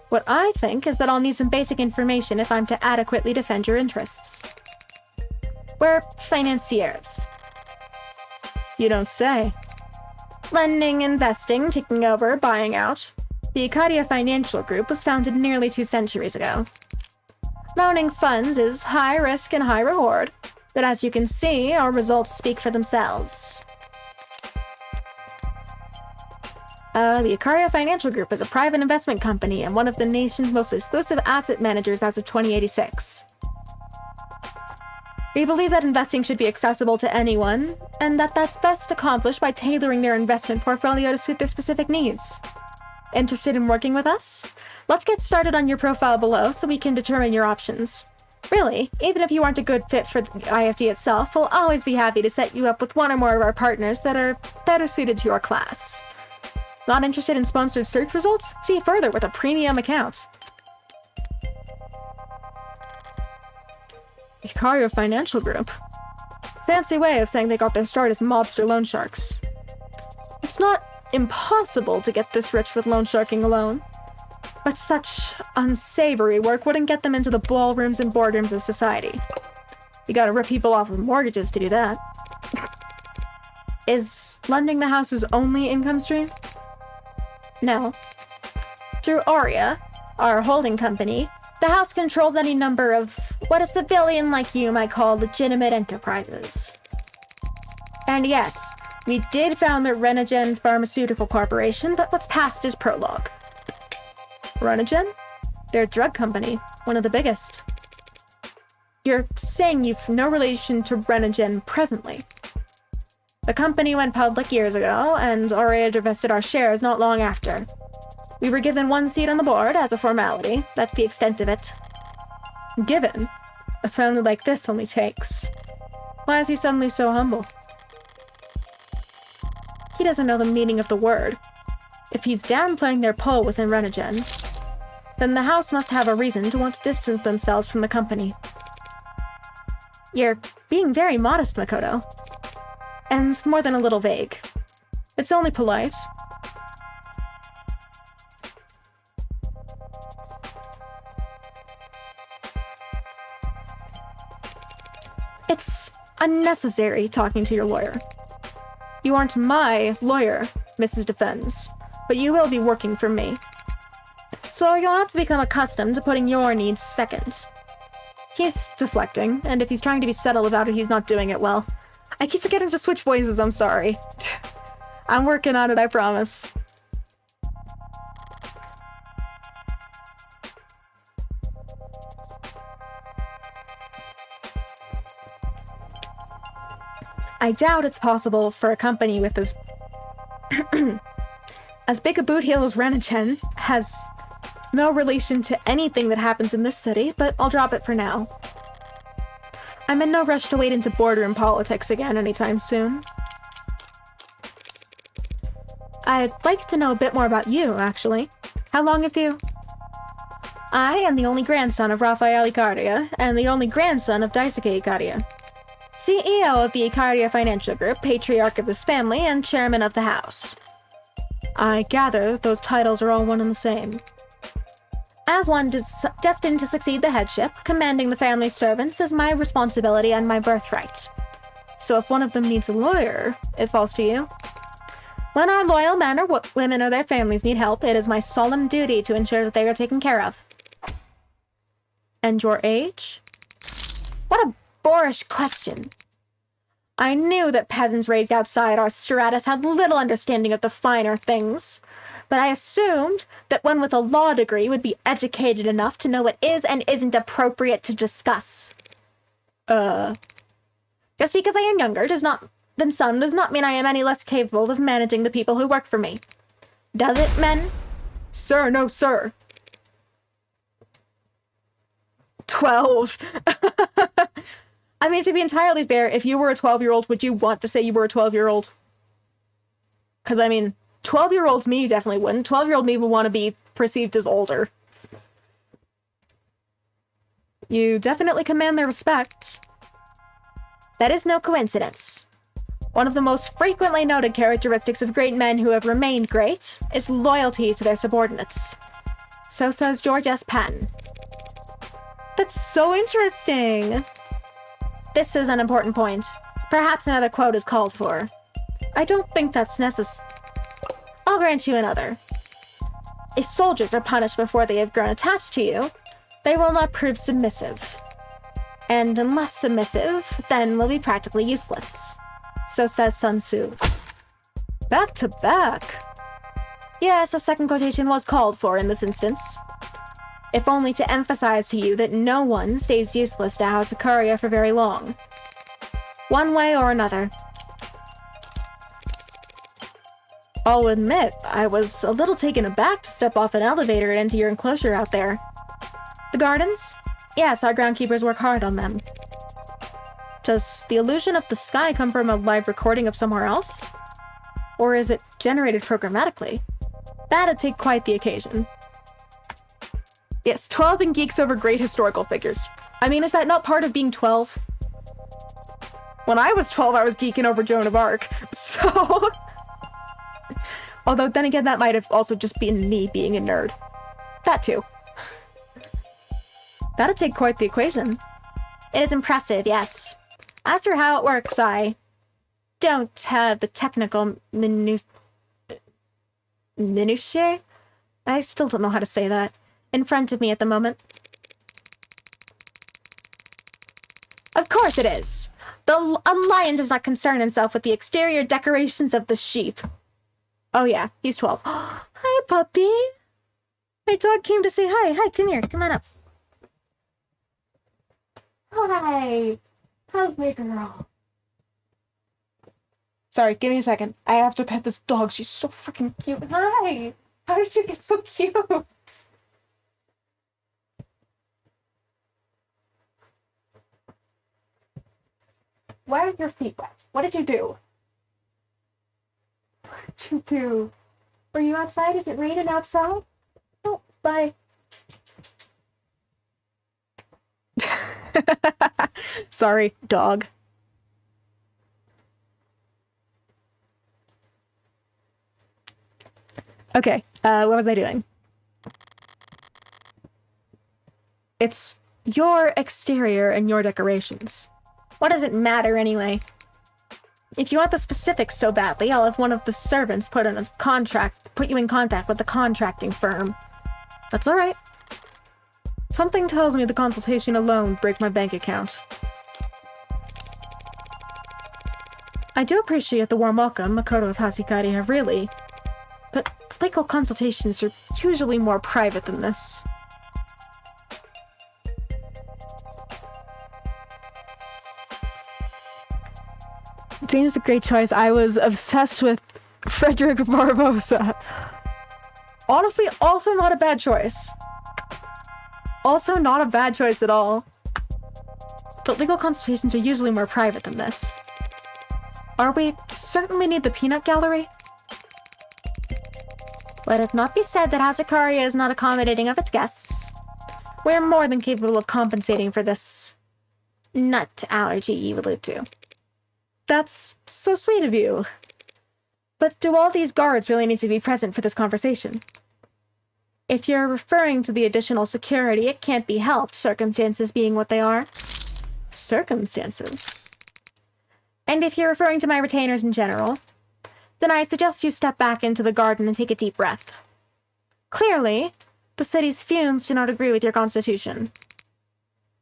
Speaker 1: What I think is that I'll need some basic information if I'm to adequately defend your interests.
Speaker 2: We're financiers.
Speaker 1: You don't say.
Speaker 2: Lending, investing, taking over, buying out.
Speaker 1: The Ichinose Financial Group was founded nearly 2 centuries ago.
Speaker 2: Loaning funds is high risk and high reward, but as you can see, our results speak for themselves.
Speaker 1: The Ichinose Financial Group is a private investment company and one of the nation's most exclusive asset managers as of 2086. We believe that investing should be accessible to anyone, and that that's best accomplished by tailoring their investment portfolio to suit their specific needs. Interested in working with us? Let's get started on your profile below so we can determine your options. Really, even if you aren't a good fit for the IFD itself, we'll always be happy to set you up with one or more of our partners that are better suited to your class. Not interested in sponsored search results? See further with a premium account. Ichinose Financial Group. Fancy way of saying they got their start as mobster loan sharks. It's not impossible to get this rich with loan sharking alone, but such unsavory work wouldn't get them into the ballrooms and boardrooms of society. You gotta rip people off with mortgages to do that. Is lending the house's only income stream?
Speaker 2: No. Through Aurea, our holding company, the house controls any number of what a civilian like you might call legitimate enterprises. And yes, we did found the Renogen Pharmaceutical Corporation, but what's past is prologue.
Speaker 1: Renogen? They're a drug company, one of the biggest. You're saying you've no relation to Renogen presently? The company went public years ago, and Aurea divested our shares not long after. We were given 1 seat on the board as a formality. That's the extent of it. Given? A family like this only takes. Why is he suddenly so humble? He doesn't know the meaning of the word. If he's downplaying their pull within Renogen, then the house must have a reason to want to distance themselves from the company. You're being very modest, Makoto. And more than a little vague. It's only polite. It's unnecessary talking to your lawyer. You aren't my lawyer, Mrs. Defense, but you will be working for me. So you'll have to become accustomed to putting your needs second. He's deflecting, and if he's trying to be subtle about it, he's not doing it well. I keep forgetting to switch voices, I'm sorry. I'm working on it, I promise. I doubt it's possible for a company with as big a boot heel as Renogen has no relation to anything that happens in this city, but I'll drop it for now. I'm in no rush to wade into boardroom politics again anytime soon. I'd like to know a bit more about you, actually. How long have you... I am the only grandson of Raphael Ichinose, and the only grandson of Daisuke Ichinose, CEO of the Ichinose Financial Group, patriarch of this family, and chairman of the house. I gather those titles are all one and the same. As one destined to succeed the headship, commanding the family's servants is my responsibility and my birthright. So if one of them needs a lawyer, it falls to you. When our loyal men or women or their families need help, it is my solemn duty to ensure that they are taken care of. And your age? What a boorish question. I knew that peasants raised outside our stratus had little understanding of the finer things, but I assumed that one with a law degree would be educated enough to know what is and isn't appropriate to discuss. Just because I am younger does not then some does not mean I am any less capable of managing the people who work for me. Does it, men? Sir, no, sir. 12. I mean, to be entirely fair, if you were a 12-year-old, would you want to say you were a 12-year-old? Because, I mean, 12-year-old me definitely wouldn't. 12-year-old me would want to be perceived as older. You definitely command their respect. That is no coincidence. One of the most frequently noted characteristics of great men who have remained great is loyalty to their subordinates. So says George S. Patton. That's so interesting. This is an important point. Perhaps another quote is called for. I don't think that's necessary. I'll grant you another. If soldiers are punished before they have grown attached to you, they will not prove submissive. And unless submissive, then will be practically useless. So says Sun Tzu. Back to back. Yes, a second quotation was called for in this instance. If only to emphasize to you that no one stays useless to House Ikaria for very long. One way or another. I'll admit, I was a little taken aback to step off an elevator and into your enclosure out there. The gardens? Yes, our groundkeepers work hard on them. Does the illusion of the sky come from a live recording of somewhere else? Or is it generated programmatically? That'd take quite the occasion. Yes, 12 and geeks over great historical figures. I mean, is that not part of being 12? When I was 12, I was geeking over Joan of Arc, so... Although, then again, that might have also just been me being a nerd. That too. That'd take quite the equation. It is impressive, yes. As for how it works, I don't have the technical minutiae? I still don't know how to say that. In front of me at the moment. Of course it is. A lion does not concern himself with the exterior decorations of the sheep. Oh yeah, he's 12. Hi, puppy. My dog came to say hi. Hi, come here. Come on up. Hi. How's my girl? Sorry, give me a second. I have to pet this dog. She's so freaking cute. Hi. How did you get so cute? Why are your feet wet? What did you do? What did you do? Were you outside? Is it raining outside? Oh, bye. Sorry, dog. Okay, what was I doing? It's your exterior and your decorations. What does it matter anyway? If you want the specifics so badly, I'll have one of the servants put you in contact with the contracting firm. That's alright. Something tells me the consultation alone break my bank account. I do appreciate the warm welcome Makoto of Hashikari have really, but legal consultations are usually more private than this. Jane is a great choice. I was obsessed with Frederick Barbarossa. Honestly, also not a bad choice. Also not a bad choice at all. But legal consultations are usually more private than this. Are we certain we need the peanut gallery? Let it not be said that House Ikaria is not accommodating of its guests. We're more than capable of compensating for this nut allergy you allude to. That's so sweet of you. But do all these guards really need to be present for this conversation? If you're referring to the additional security, it can't be helped, circumstances being what they are. Circumstances? And if you're referring to my retainers in general, then I suggest you step back into the garden and take a deep breath. Clearly, the city's fumes do not agree with your constitution.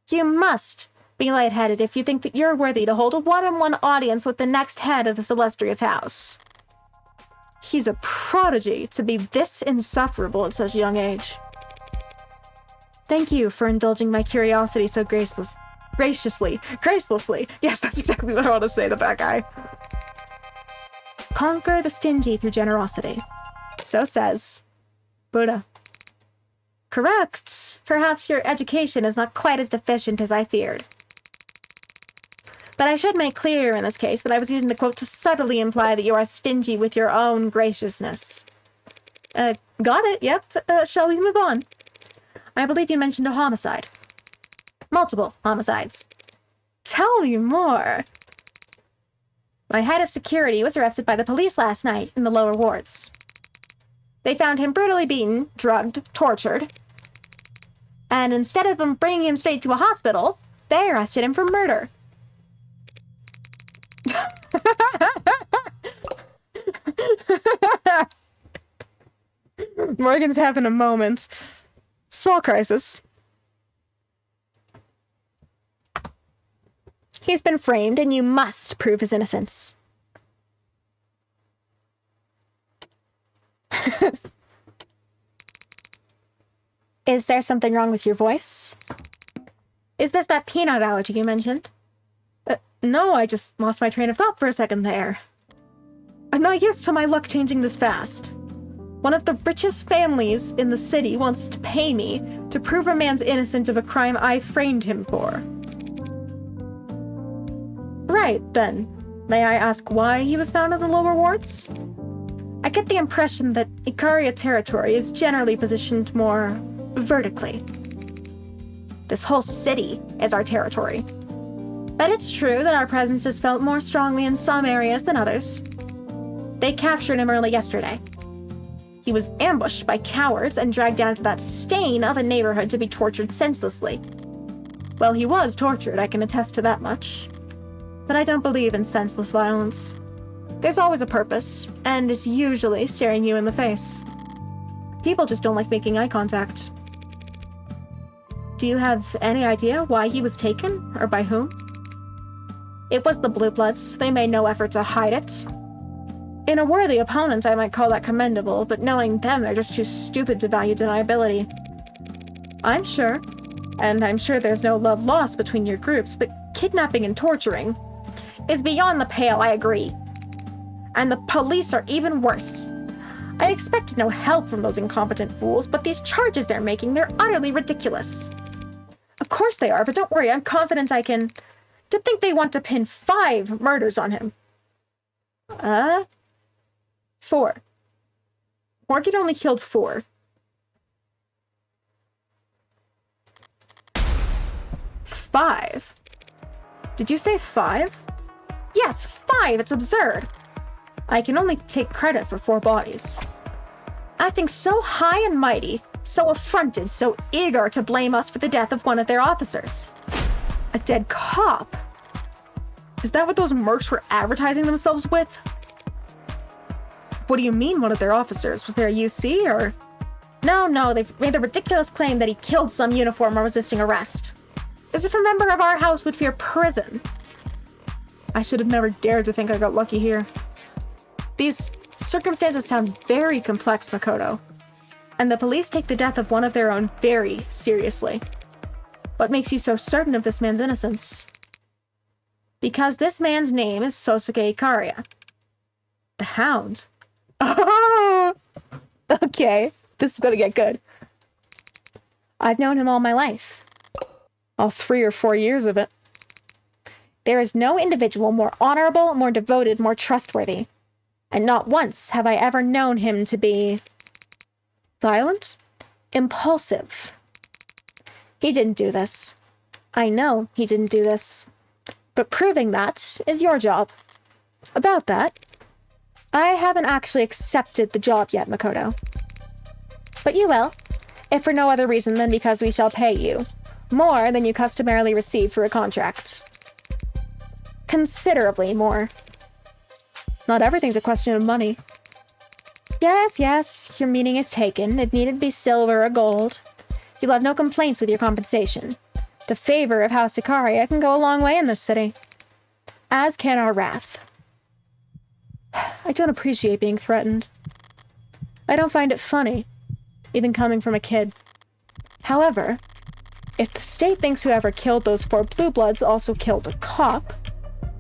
Speaker 1: You must be lightheaded if you think that you're worthy to hold a one-on-one audience with the next head of this illustrious house. He's a prodigy to be this insufferable at such a young age. Thank you for indulging my curiosity so gracelessly. Yes, that's exactly what I want to say to that guy. conquer the stingy through generosity. So says Buddha. Correct. Perhaps your education is not quite as deficient as I feared. But I should make clear in this case that I was using the quote to subtly imply that you are stingy with your own graciousness. Got it, yep. Shall we move on? I believe you mentioned a homicide. Multiple homicides. Tell me more. My head of security was arrested by the police last night in the lower wards. They found him brutally beaten, drugged, tortured. And instead of them bringing him straight to a hospital, they arrested him for murder. Morgan's having a moment. Small crisis. He's been framed, and you must prove his innocence. Is there something wrong with your voice? Is this that peanut allergy you mentioned? No, I just lost my train of thought for a second there. I'm not used to my luck changing this fast. One of the richest families in the city wants to pay me to prove a man's innocent of a crime I framed him for. Right, then. May I ask why he was found in the lower wards? I get the impression that Ikaria territory is generally positioned more vertically. This whole city is our territory. But it's true that our presence is felt more strongly in some areas than others. They captured him early yesterday. He was ambushed by cowards and dragged down to that stain of a neighborhood to be tortured senselessly. Well, he was tortured, I can attest to that much. But I don't believe in senseless violence. There's always a purpose, and it's usually staring you in the face. People just don't like making eye contact. Do you have any idea why he was taken, or by whom? It was the Blue Bloods. They made no effort to hide it. In a worthy opponent, I might call that commendable, but knowing them, they're just too stupid to value deniability. I'm sure, and I'm sure there's no love lost between your groups, but kidnapping and torturing is beyond the pale, I agree. And the police are even worse. I expected no help from those incompetent fools, but these charges they're making, they're utterly ridiculous. Of course they are, but don't worry, I'm confident I can... To think they want to pin 5 murders on him. 4. Morgan only killed 4. 5. Did you say 5? Yes, 5! It's absurd! I can only take credit for 4 bodies. Acting so high and mighty, so affronted, so eager to blame us for the death of one of their officers. A dead cop? Is that what those mercs were advertising themselves with? What do you mean, one of their officers? Was there a UC, or...? No, they've made the ridiculous claim that he killed some uniform while resisting arrest. As if a member of our house would fear prison. I should have never dared to think I got lucky here. These circumstances sound very complex, Makoto. And the police take the death of one of their own very seriously. What makes you so certain of this man's innocence? Because this man's name is Sosuke Ikaria. The Hound. Oh! Okay, this is gonna get good. I've known him all my life. All 3 or 4 years of it. There is no individual more honorable, more devoted, more trustworthy. And not once have I ever known him to be... violent? Impulsive. He didn't do this. I know he didn't do this. But proving that is your job. About that, I haven't actually accepted the job yet, Makoto. But you will, if for no other reason than because we shall pay you more than you customarily receive for a contract. Considerably more. Not everything's a question of money. Yes, your meaning is taken. It needn't be silver or gold. You'll have no complaints with your compensation. The favor of House Ikaria can go a long way in this city. As can our wrath. I don't appreciate being threatened. I don't find it funny, even coming from a kid. However, if the state thinks whoever killed those 4 Blue Bloods also killed a cop,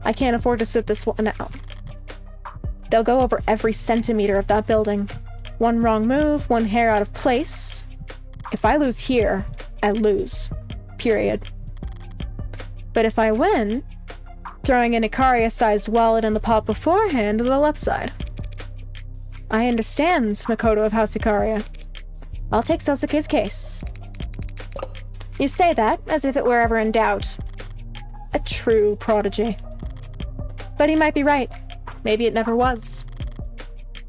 Speaker 1: I can't afford to sit this one out. They'll go over every centimeter of that building. One wrong move, one hair out of place. If I lose here, I lose. Period. But if I win, throwing an Ikaria-sized wallet in the pot beforehand is the left side. I understand, Makoto of House Ikaria. I'll take Sosuke's case. You say that as if it were ever in doubt. A true prodigy. But he might be right. Maybe it never was.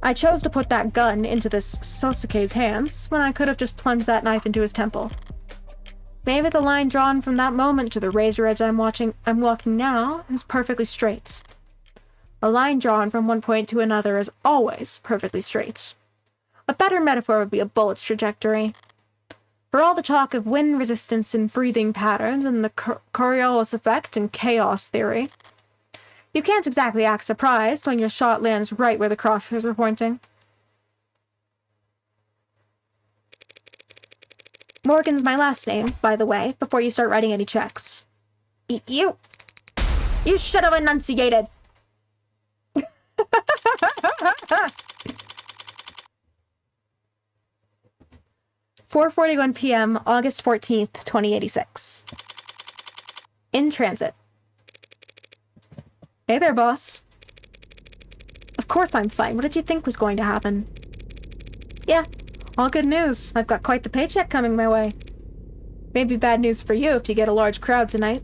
Speaker 1: I chose to put that gun into this Sosuke's hands when I could have just plunged that knife into his temple. Maybe the line drawn from that moment to the razor edge I'm walking now is perfectly straight. A line drawn from one point to another is always perfectly straight. A better metaphor would be a bullet's trajectory. For all the talk of wind resistance and breathing patterns and the Coriolis effect and chaos theory, you can't exactly act surprised when your shot lands right where the crosshairs were pointing. Morgan's my last name, by the way, before you start writing any checks. You should have enunciated! 4:41 p.m., August 14th, 2086. In transit. Hey there, boss. Of course I'm fine. What did you think was going to happen? Yeah, all good news. I've got quite the paycheck coming my way. Maybe bad news for you if you get a large crowd tonight.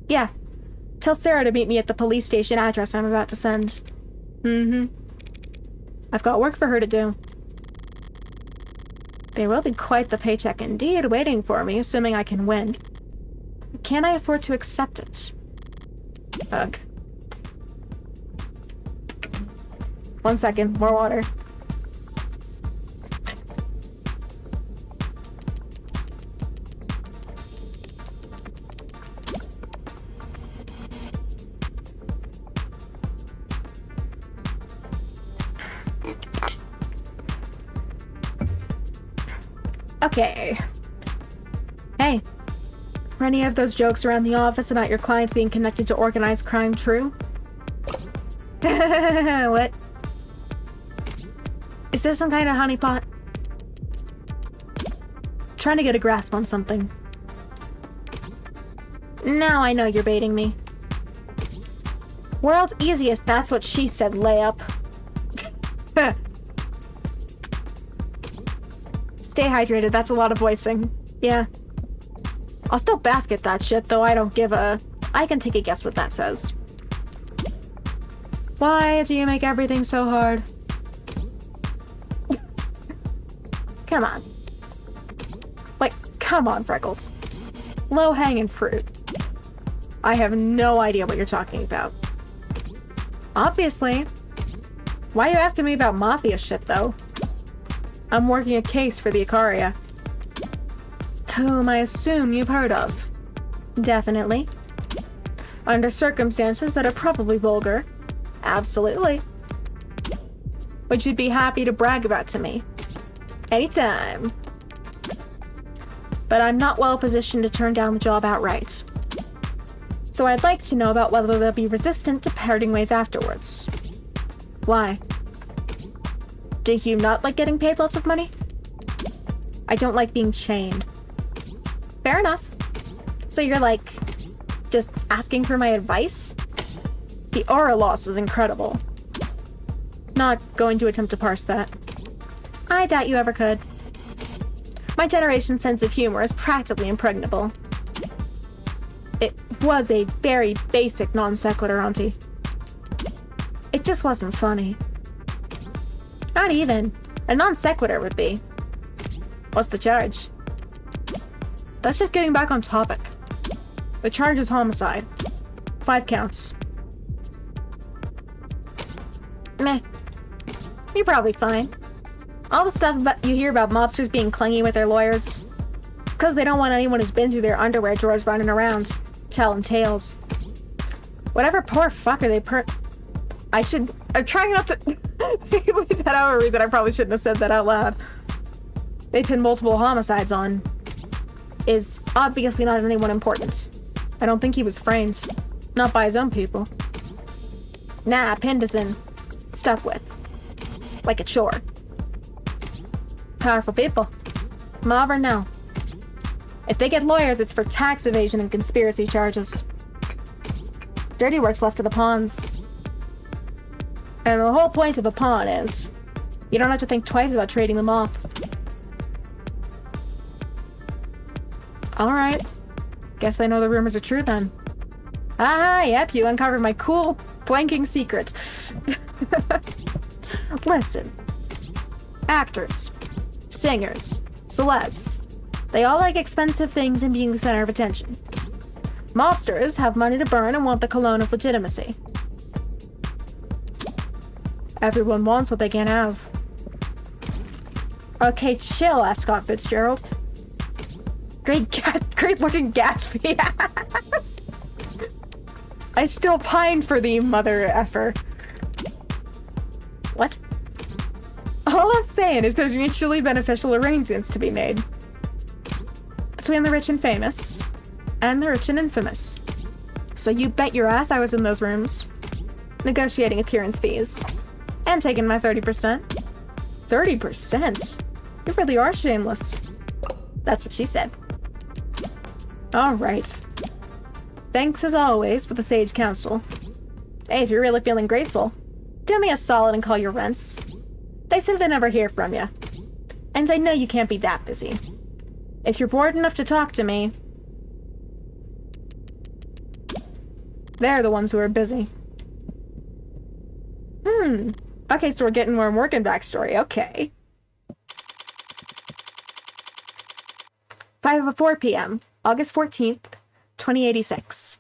Speaker 1: Yeah. Tell Sarah to meet me at the police station address I'm about to send. I've got work for her to do. There will be quite the paycheck indeed waiting for me, assuming I can win. Can I afford to accept it? Ugh. 1 second, more water. Okay. Hey, were any of those jokes around the office about your clients being connected to organized crime true? What? Is this some kind of honeypot? Trying to get a grasp on something. Now I know you're baiting me. World's easiest, that's what she said, layup. Stay hydrated, that's a lot of voicing. Yeah. I'll still basket that shit, though I don't give a... I can take a guess what that says. Why do you make everything so hard? Come on. Like, come on, Freckles. Low-hanging fruit. I have no idea what you're talking about. Obviously. Why are you asking me about mafia shit, though? I'm working a case for the Ikaria. Whom I assume you've heard of. Definitely. Under circumstances that are probably vulgar. Absolutely. Which you'd be happy to brag about to me. Anytime. But I'm not well positioned to turn down the job outright. So I'd like to know about whether they'll be resistant to parting ways afterwards. Why? Do you not like getting paid lots of money? I don't like being chained. Fair enough. So you're like, just asking for my advice? The aura loss is incredible. Not going to attempt to parse that. I doubt you ever could. My generation's sense of humor is practically impregnable. It was a very basic non sequitur, Auntie. It just wasn't funny. Not even. A non sequitur would be. What's the charge? That's just getting back on topic. The charge is homicide. 5 counts. Meh. You're probably fine. All the stuff you hear about mobsters being clingy with their lawyers. Because they don't want anyone who's been through their underwear drawers running around, telling tales. Whatever poor fucker I'm trying not to... leave that out for a reason. I probably shouldn't have said that out loud. They pin multiple homicides on. Is obviously not anyone important. I don't think he was framed. Not by his own people. Nah, pinned is in stuck with. Like a chore. Powerful people. Mob or no. If they get lawyers, it's for tax evasion and conspiracy charges. Dirty work's left to the pawns. And the whole point of a pawn is, you don't have to think twice about trading them off. Alright. Guess I know the rumors are true then. Ah, yep, you uncovered my cool blanking secret. Listen. Actors. Singers. Celebs. They all like expensive things and being the center of attention. Mobsters have money to burn and want the cologne of legitimacy. Everyone wants what they can't have. Okay, chill, Ascot Fitzgerald. Great looking Gatsby ass. I still pine for thee, mother effer. What? All I'm saying is there's mutually beneficial arrangements to be made. Between the rich and famous, and the rich and infamous. So you bet your ass I was in those rooms. Negotiating appearance fees. And taking my 30%. 30%? You really are shameless. That's what she said. Alright. Thanks as always for the sage counsel. Hey, if you're really feeling grateful, do me a solid and call your rents. They said they never hear from you. And I know you can't be that busy. If you're bored enough to talk to me, they're the ones who are busy. Okay, so we're getting more Morgan backstory. Okay. 5:04 p.m., August 14th, 2086.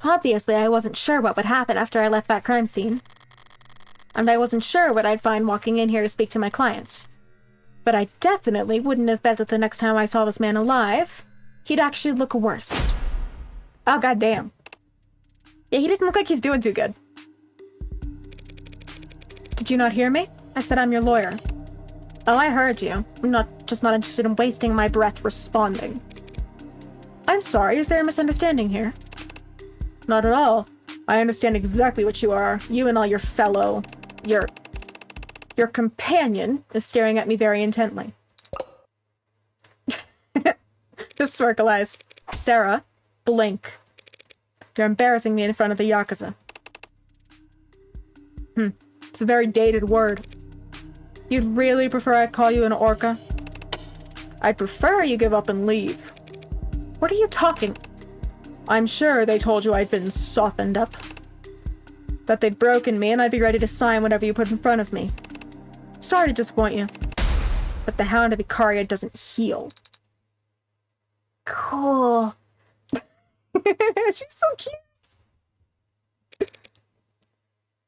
Speaker 1: Obviously, I wasn't sure what would happen after I left that crime scene. And I wasn't sure what I'd find walking in here to speak to my clients. But I definitely wouldn't have bet that the next time I saw this man alive, he'd actually look worse. Oh, goddamn. Yeah, he doesn't look like he's doing too good. Did you not hear me? I said I'm your lawyer. Oh, I heard you. I'm not interested in wasting my breath responding. I'm sorry, is there a misunderstanding here? Not at all. I understand exactly what you are. You and all your fellow... Your companion is staring at me very intently. Just circle eyes. Sarah, blink. You're embarrassing me in front of the Yakuza. It's a very dated word. You'd really prefer I call you an orca? I'd prefer you give up and leave. What are you talking? I'm sure they told you I'd been softened up. That they'd broken me and I'd be ready to sign whatever you put in front of me. Sorry to disappoint you. But the Hound of Icaria doesn't heal. Cool. She's so cute.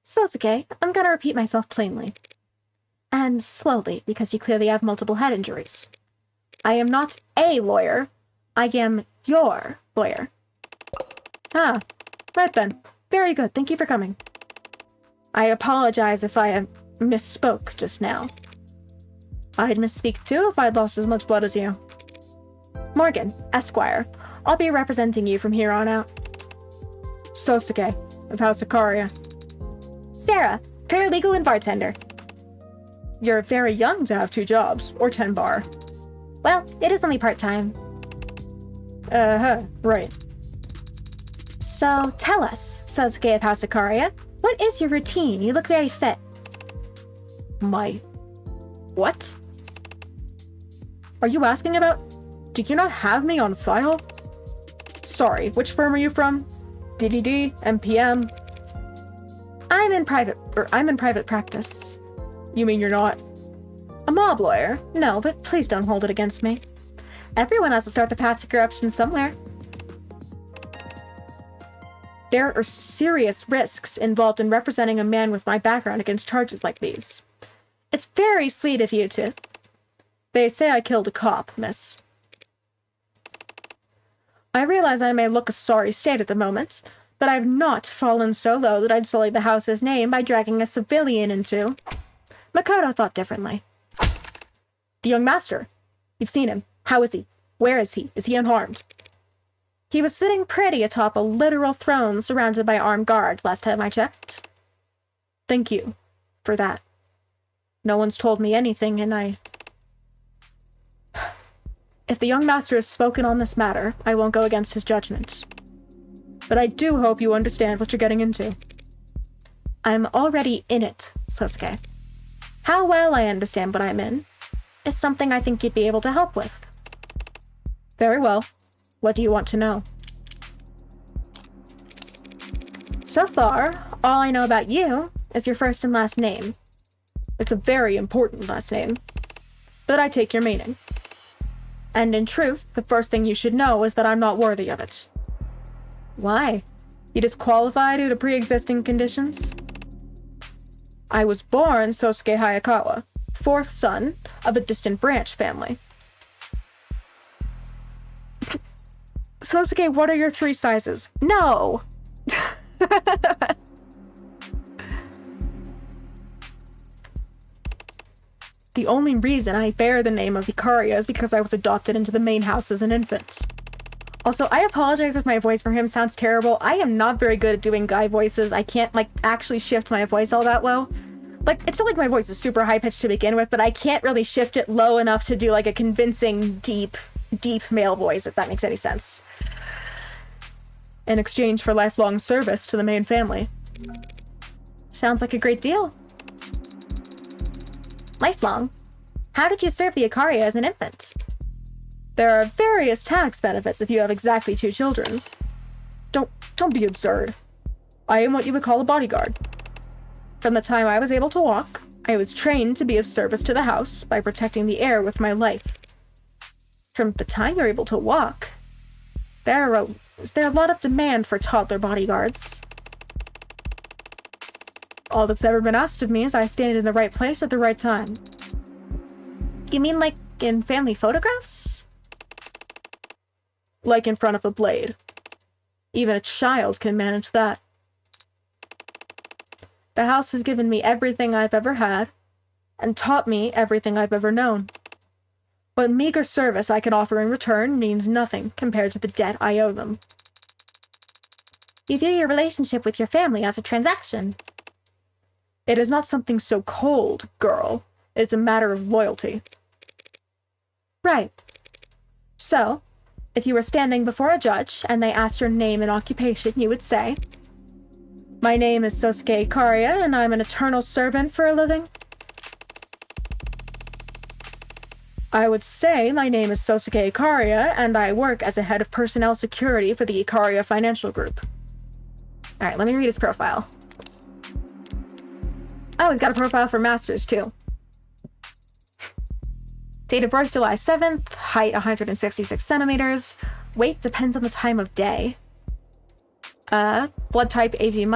Speaker 1: Sosuke, I'm gonna repeat myself plainly. And slowly, because you clearly have multiple head injuries. I am not a lawyer. I am your lawyer. Ah, right then. Very good, thank you for coming. I apologize if I misspoke just now. I'd misspeak too if I'd lost as much blood as you. Morgan, Esquire. I'll be representing you from here on out. Sosuke, of House Icaria. Sarah, paralegal and bartender. You're very young to have 2 jobs, or 10 bar. Well, it is only part-time. Right. So, tell us, Sosuke of House Icaria, what is your routine? You look very fit. My... what? Are you asking about... do you not have me on file? Sorry, which firm are you from? DDD? MPM? I'm in private practice. You mean you're not a mob lawyer? No, but please don't hold it against me. Everyone has to start the path to corruption somewhere. There are serious risks involved in representing a man with my background against charges like these. It's very sweet of you to... They say I killed a cop, miss. I realize I may look a sorry state at the moment, but I've not fallen so low that I'd sully the house's name by dragging a civilian into... Makoto thought differently. The young master. You've seen him. How is he? Where is he? Is he unharmed? He was sitting pretty atop a literal throne surrounded by armed guards last time I checked. Thank you for that. No one's told me anything, and If the young master has spoken on this matter, I won't go against his judgment. But I do hope you understand what you're getting into. I'm already in it, Sosuke. How well I understand what I'm in is something I think you'd be able to help with. Very well. What do you want to know? So far, all I know about you is your first and last name. It's a very important last name, but I take your meaning. And in truth, the first thing you should know is that I'm not worthy of it. Why? You disqualify due to pre-existing conditions? I was born Sosuke Hayakawa, fourth son of a distant branch family. Sosuke, what are your 3 sizes? No! The only reason I bear the name of Ikaria is because I was adopted into the main house as an infant. Also, I apologize if my voice for him sounds terrible. I am not very good at doing guy voices. I can't, actually shift my voice all that low. It's not like my voice is super high-pitched to begin with, but I can't really shift it low enough to do, a convincing, deep male voice, if that makes any sense. In exchange for lifelong service to the main family. Sounds like a great deal. Lifelong? How did you serve the Ikaria as an infant? There are various tax benefits if you have exactly 2 children. Don't be absurd. I am what you would call a bodyguard. From the time I was able to walk, I was trained to be of service to the house by protecting the heir with my life. From the time you're able to walk, is there a lot of demand for toddler bodyguards? All that's ever been asked of me is I stand in the right place at the right time. You mean in family photographs? Like in front of a blade. Even a child can manage that. The house has given me everything I've ever had, and taught me everything I've ever known. What meager service I can offer in return means nothing compared to the debt I owe them. You view your relationship with your family as a transaction. It is not something so cold, girl. It's a matter of loyalty. Right. So, if you were standing before a judge and they asked your name and occupation, you would say, "My name is Sosuke Ikaria, and I'm an eternal servant for a living." I would say my name is Sosuke Ikaria, and I work as a head of personnel security for the Ikaria Financial Group. Alright, let me read his profile. Oh, he's got a profile for masters, too. Date of birth, July 7th. Height, 166 centimeters. Weight depends on the time of day. Blood type, AB-.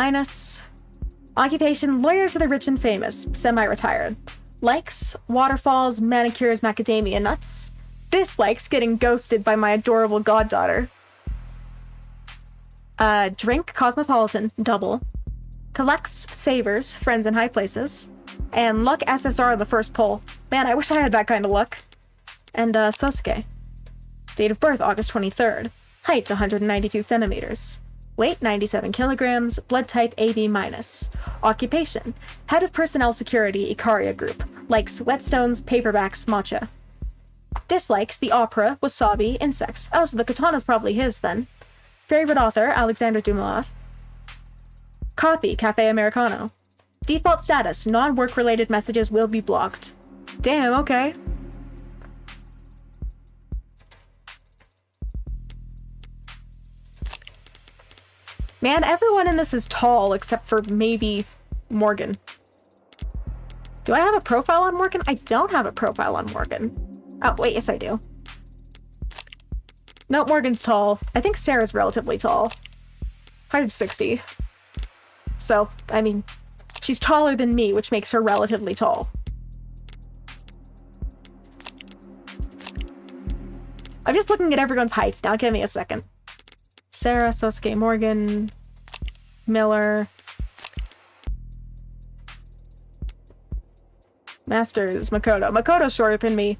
Speaker 1: Occupation, lawyer to the rich and famous. Semi-retired. Likes, waterfalls, manicures, macadamia nuts. Dislikes getting ghosted by my adorable goddaughter. Drink, cosmopolitan, double. Collects, favors, friends in high places. And luck SSR the first pull. Man, I wish I had that kind of luck. And, Sosuke. Date of birth, August 23rd. Height, 192 centimeters. Weight, 97 kilograms. Blood type, AB-. Occupation, head of personnel security, Ikaria Group. Likes whetstones, paperbacks, matcha. Dislikes the opera, wasabi, insects. Oh, so the katana's probably his, then. Favorite author, Alexander Dumas. Coffee, Cafe Americano. Default status, non-work-related messages will be blocked. Damn, okay. Man, everyone in this is tall except for maybe Morgan. Do I have a profile on Morgan? I don't have a profile on Morgan. Oh, wait, yes I do. No, Morgan's tall. I think Sarah's relatively tall. 160. So, I mean, she's taller than me, which makes her relatively tall. I'm just looking at everyone's heights now. Give me a second. Sarah, Sosuke, Morgan, Miller. Masters, Makoto. Makoto's shorter than me.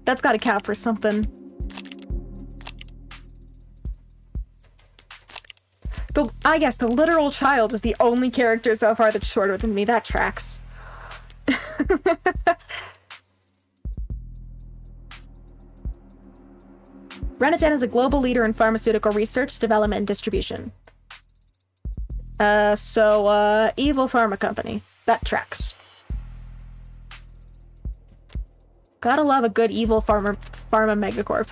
Speaker 1: That's gotta count for something. I guess the literal child is the only character so far that's shorter than me. That tracks. Renogen is a global leader in pharmaceutical research, development, and distribution. Evil pharma company. That tracks. Gotta love a good evil pharma megacorp.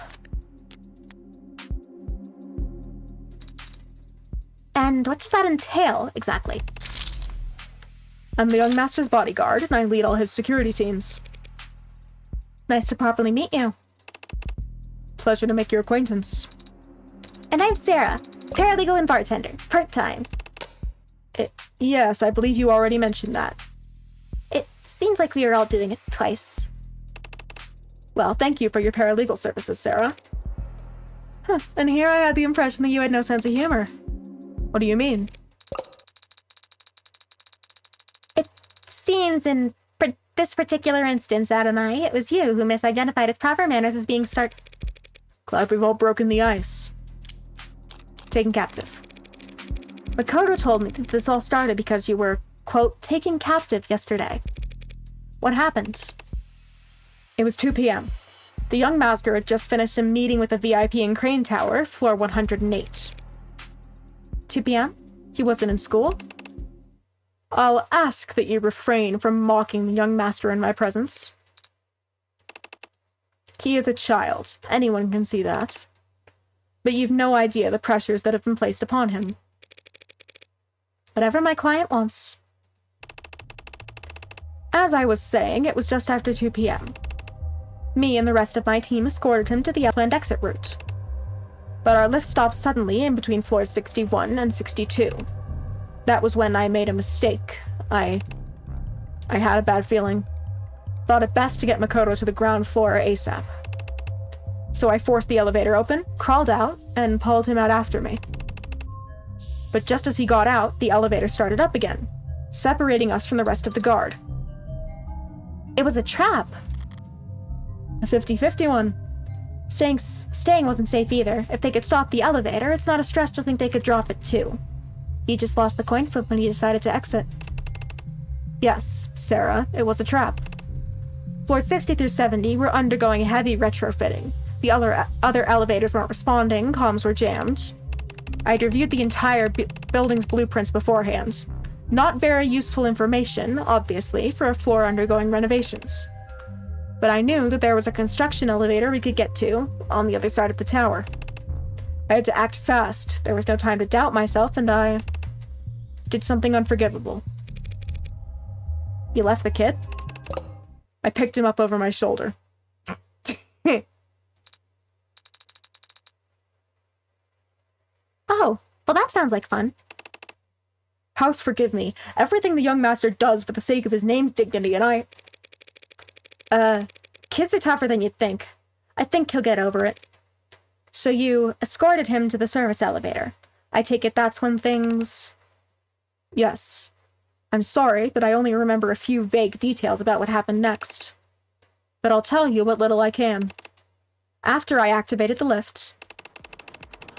Speaker 2: And what does that entail, exactly?
Speaker 1: I'm the young master's bodyguard, and I lead all his security teams.
Speaker 2: Nice to properly meet you.
Speaker 1: Pleasure to make your acquaintance.
Speaker 2: And I'm Sarah, paralegal and bartender, part-time.
Speaker 1: Yes, I believe you already mentioned that.
Speaker 2: It seems like we are all doing it twice.
Speaker 1: Well, thank you for your paralegal services, Sarah. And here I had the impression that you had no sense of humor. What do you mean?
Speaker 2: It seems in this particular instance, Adonai, it was you who misidentified its proper manners as being
Speaker 1: Glad we've all broken the ice. Taken captive.
Speaker 2: Makoto told me that this all started because you were, quote, taken captive yesterday. What happened?
Speaker 1: It was 2 p.m. The young master had just finished a meeting with a VIP in Crane Tower, floor 108.
Speaker 2: 2 p.m.?
Speaker 1: He wasn't in school? I'll ask that you refrain from mocking the young master in my presence. He is a child. Anyone can see that. But you've no idea the pressures that have been placed upon him.
Speaker 2: Whatever my client wants.
Speaker 1: As I was saying, it was just after 2 p.m. Me and the rest of my team escorted him to the upland exit route. But our lift stopped suddenly in between floors 61 and 62. That was when I made a mistake. I had a bad feeling. Thought it best to get Makoto to the ground floor ASAP. So I forced the elevator open, crawled out, and pulled him out after me. But just as he got out, the elevator started up again, separating us from the rest of the guard.
Speaker 2: It was a trap.
Speaker 1: A 50-50 one.
Speaker 2: Staying wasn't safe either. If they could stop the elevator, it's not a stretch to think they could drop it too. He just lost the coin flip when he decided to exit.
Speaker 1: Yes, Sarah, it was a trap. Floors 60 through 70 were undergoing heavy retrofitting. The other elevators weren't responding, comms were jammed. I'd reviewed the entire building's blueprints beforehand. Not very useful information, obviously, for a floor undergoing renovations. But I knew that there was a construction elevator we could get to on the other side of the tower. I had to act fast. There was no time to doubt myself, and I did something unforgivable.
Speaker 2: You left the kid?
Speaker 1: I picked him up over my shoulder.
Speaker 2: Oh, well that sounds like fun.
Speaker 1: House, forgive me. Everything the young master does for the sake of his name's dignity, and
Speaker 2: kids are tougher than you'd think. I think he'll get over it. So you escorted him to the service elevator. I take it that's when things...
Speaker 1: Yes. I'm sorry, but I only remember a few vague details about what happened next. But I'll tell you what little I can. After I activated the lift,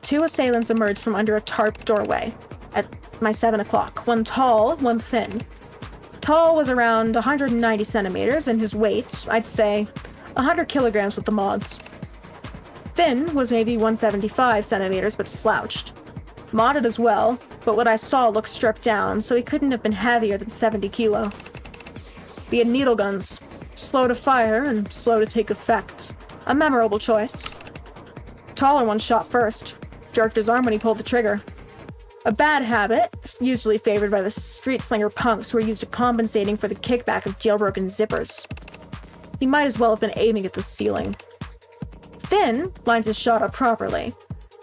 Speaker 1: 2 assailants emerged from under a tarp doorway at my 7 o'clock. One tall, one thin. Tall was around 190 centimeters, and his weight, I'd say, 100 kilograms with the mods. Thin was maybe 175 centimeters, but slouched. Modded as well, but what I saw looked stripped down, so he couldn't have been heavier than 70 kilo. He had needle guns, slow to fire and slow to take effect. A memorable choice. Taller one shot first, jerked his arm when he pulled the trigger. A bad habit, usually favored by the street slinger punks who are used to compensating for the kickback of jailbroken zippers. He might as well have been aiming at the ceiling. Thin lines his shot up properly.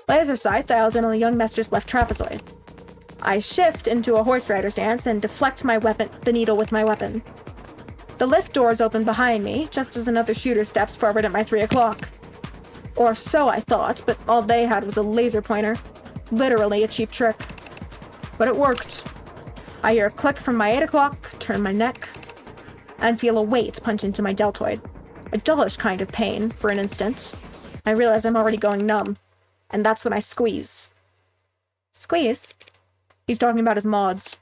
Speaker 1: Laser sight dialed in on the young master's left trapezoid. I shift into a horse rider stance and deflect the needle with my weapon. The lift doors open behind me, just as another shooter steps forward at my 3 o'clock. Or so I thought, but all they had was a laser pointer. Literally a cheap trick. But it worked. I hear a click from my 8 o'clock, turn my neck, and feel a weight punch into my deltoid. A dullish kind of pain, for an instant. I realize I'm already going numb, and that's when I squeeze.
Speaker 2: Squeeze?
Speaker 1: He's talking about his mods.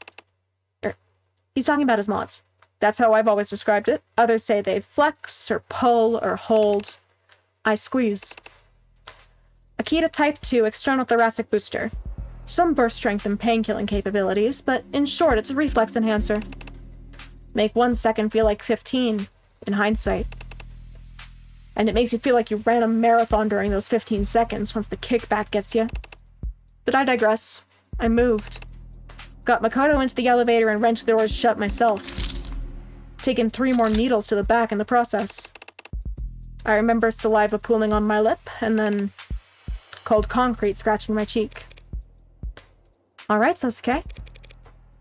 Speaker 1: He's talking about his mods. That's how I've always described it. Others say they flex, or pull, or hold. I squeeze. Akita Type 2 external thoracic booster. Some burst strength and pain-killing capabilities, but in short, it's a reflex enhancer. Make 1 second feel like 15, in hindsight. And it makes you feel like you ran a marathon during those 15 seconds once the kickback gets you. But I digress. I moved. Got Makoto into the elevator and wrenched the doors shut myself. Taken 3 more needles to the back in the process. I remember saliva pooling on my lip, and then cold concrete scratching my cheek. Alright, Sasuke.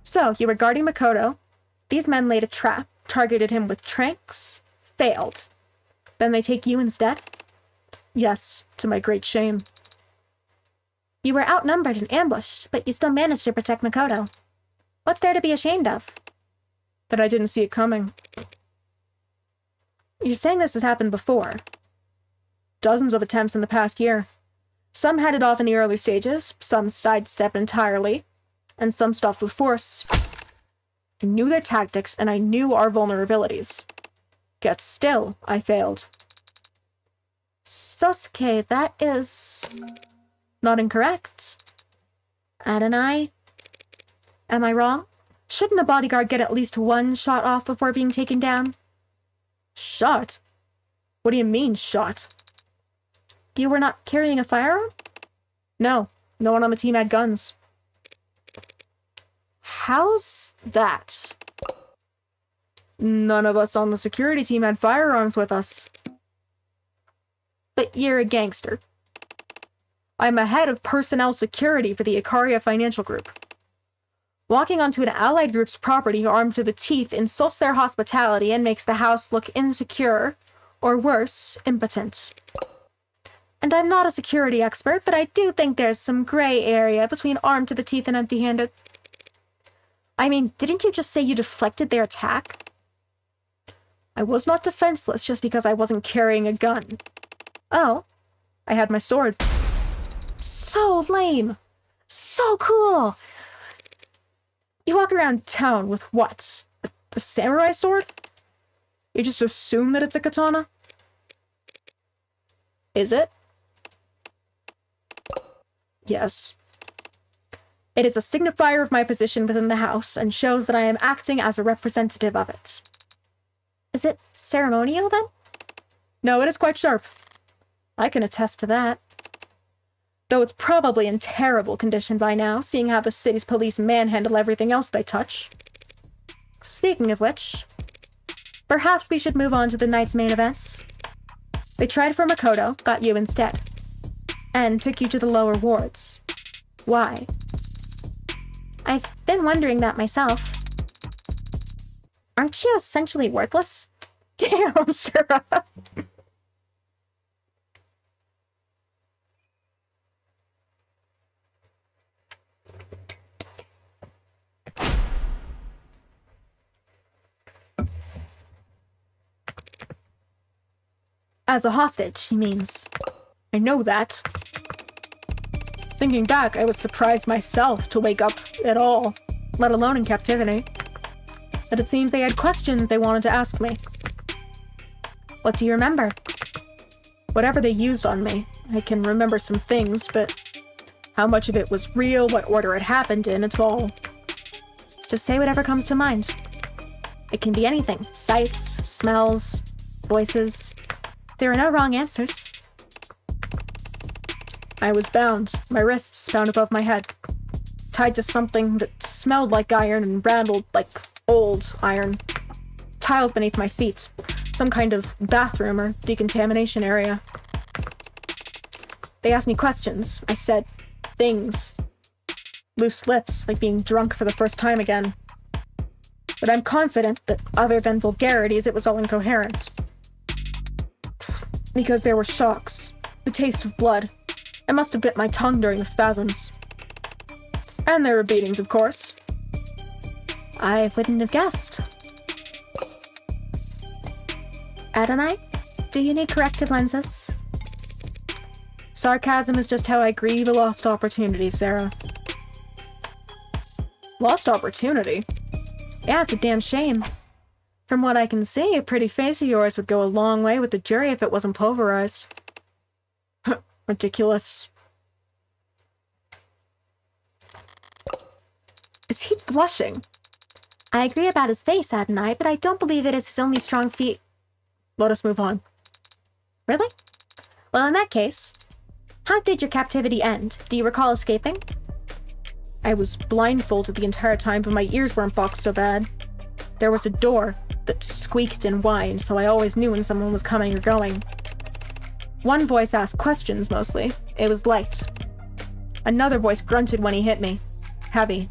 Speaker 1: So, you were guarding Makoto. These men laid a trap, targeted him with tranks, failed. Then they take you instead? Yes, to my great shame.
Speaker 2: You were outnumbered and ambushed, but you still managed to protect Makoto. What's there to be ashamed of?
Speaker 1: That I didn't see it coming. You're saying this has happened before. Dozens of attempts in the past year. Some headed off in the early stages, some sidestepped entirely, and some stopped with force. I knew their tactics, and I knew our vulnerabilities. Yet still, I failed.
Speaker 2: Sasuke, that is not incorrect. Adonai, am I wrong? Shouldn't a bodyguard get at least 1 shot off before being taken down?
Speaker 1: Shot? What do you mean, shot?
Speaker 2: You were not carrying a firearm?
Speaker 1: No, no one on the team had guns.
Speaker 2: How's that?
Speaker 1: None of us on the security team had firearms with us.
Speaker 2: But you're a gangster.
Speaker 1: I'm a head of personnel security for the Ikaria Financial Group. Walking onto an allied group's property armed to the teeth insults their hospitality and makes the house look insecure, or worse, impotent.
Speaker 2: And I'm not a security expert, but I do think there's some gray area between armed to the teeth and empty-handed. I mean, didn't you just say you deflected their attack?
Speaker 1: I was not defenseless just because I wasn't carrying a gun.
Speaker 2: Oh.
Speaker 1: I had my sword.
Speaker 2: So lame. So cool.
Speaker 1: You walk around town with what? A samurai sword? You just assume that it's a katana? Is it? Yes. It is a signifier of my position within the house and shows that I am acting as a representative of it.
Speaker 2: Is it ceremonial, then?
Speaker 1: No, it is quite sharp. I can attest to that. Though it's probably in terrible condition by now, seeing how the city's police manhandle everything else they touch. Speaking of which, perhaps we should move on to the night's main events. They tried for Makoto, got you instead. And took you to the lower wards. Why?
Speaker 2: I've been wondering that myself. Aren't you essentially worthless?
Speaker 1: Damn, Sarah! As a hostage, he means. I know that. Thinking back, I was surprised myself to wake up at all, let alone in captivity. But it seems they had questions they wanted to ask me.
Speaker 2: What do you remember?
Speaker 1: Whatever they used on me. I can remember some things, but how much of it was real, what order it happened in, it's all.
Speaker 2: Just say whatever comes to mind. It can be anything. Sights, smells, voices. There are no wrong answers.
Speaker 1: I was bound, my wrists bound above my head, tied to something that smelled like iron and rattled like old iron. Tiles beneath my feet, some kind of bathroom or decontamination area. They asked me questions. I said things. Loose lips, like being drunk for the first time again. But I'm confident that other than vulgarities, it was all incoherent. Because there were shocks, the taste of blood. I must have bit my tongue during the spasms. And there were beatings, of course.
Speaker 2: I wouldn't have guessed. Adonai, do you need corrective lenses?
Speaker 1: Sarcasm is just how I grieve a lost opportunity, Sarah. Lost opportunity?
Speaker 2: Yeah, it's a damn shame. From what I can see, a pretty face of yours would go a long way with the jury if it wasn't pulverized.
Speaker 1: Ridiculous. Is he blushing?
Speaker 2: I agree about his face, hadn't I? But I don't believe it is his only strong feat.
Speaker 1: Let us move on.
Speaker 2: Really? Well, in that case, how did your captivity end? Do you recall escaping?
Speaker 1: I was blindfolded the entire time, but my ears weren't boxed so bad. There was a door that squeaked and whined, so I always knew when someone was coming or going. One voice asked questions, mostly. It was light. Another voice grunted when he hit me. Heavy.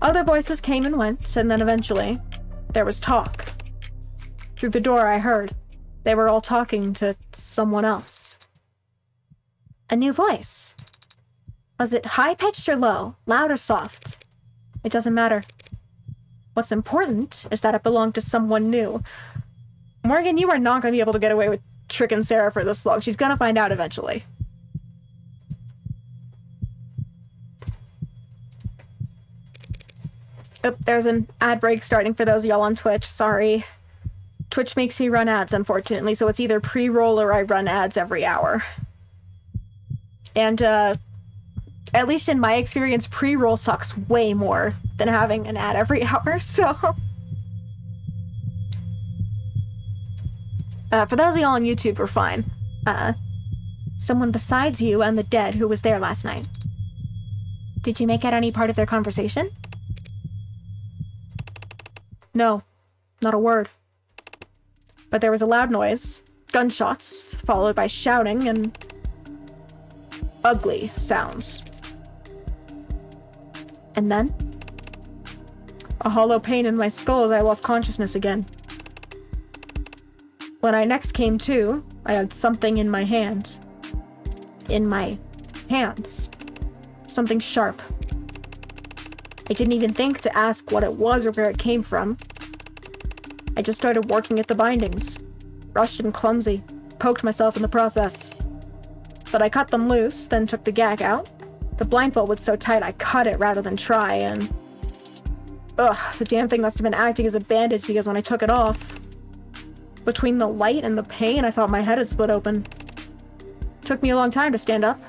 Speaker 1: Other voices came and went, and then eventually, there was talk. Through the door I heard. They were all talking to someone else.
Speaker 2: A new voice. Was it high-pitched or low, loud or soft?
Speaker 1: It doesn't matter. What's important is that it belonged to someone new. Morgan, you are not going to be able to get away with tricking Sarah for this long. She's going to find out eventually. Oh, there's an ad break starting for those of y'all on Twitch. Sorry. Twitch makes me run ads, unfortunately, so it's either pre-roll or I run ads every hour. And, at least in my experience, pre-roll sucks way more than having an ad every hour, so... for those of y'all on YouTube, we're fine. Someone besides you and the dead who was there last night.
Speaker 2: Did you make out any part of their conversation?
Speaker 1: No, not a word. But there was a loud noise, gunshots, followed by shouting and ugly sounds.
Speaker 2: And then?
Speaker 1: A hollow pain in my skull as I lost consciousness again. When I next came to, I had something in my hand. In my hands. Something sharp. I didn't even think to ask what it was or where it came from. I just started working at the bindings. Rushed and clumsy. Poked myself in the process. But I cut them loose, then took the gag out. The blindfold was so tight I cut it rather than try, and... Ugh, the damn thing must have been acting as a bandage because when I took it off... Between the light and the pain, I thought my head had split open. Took me a long time to stand up.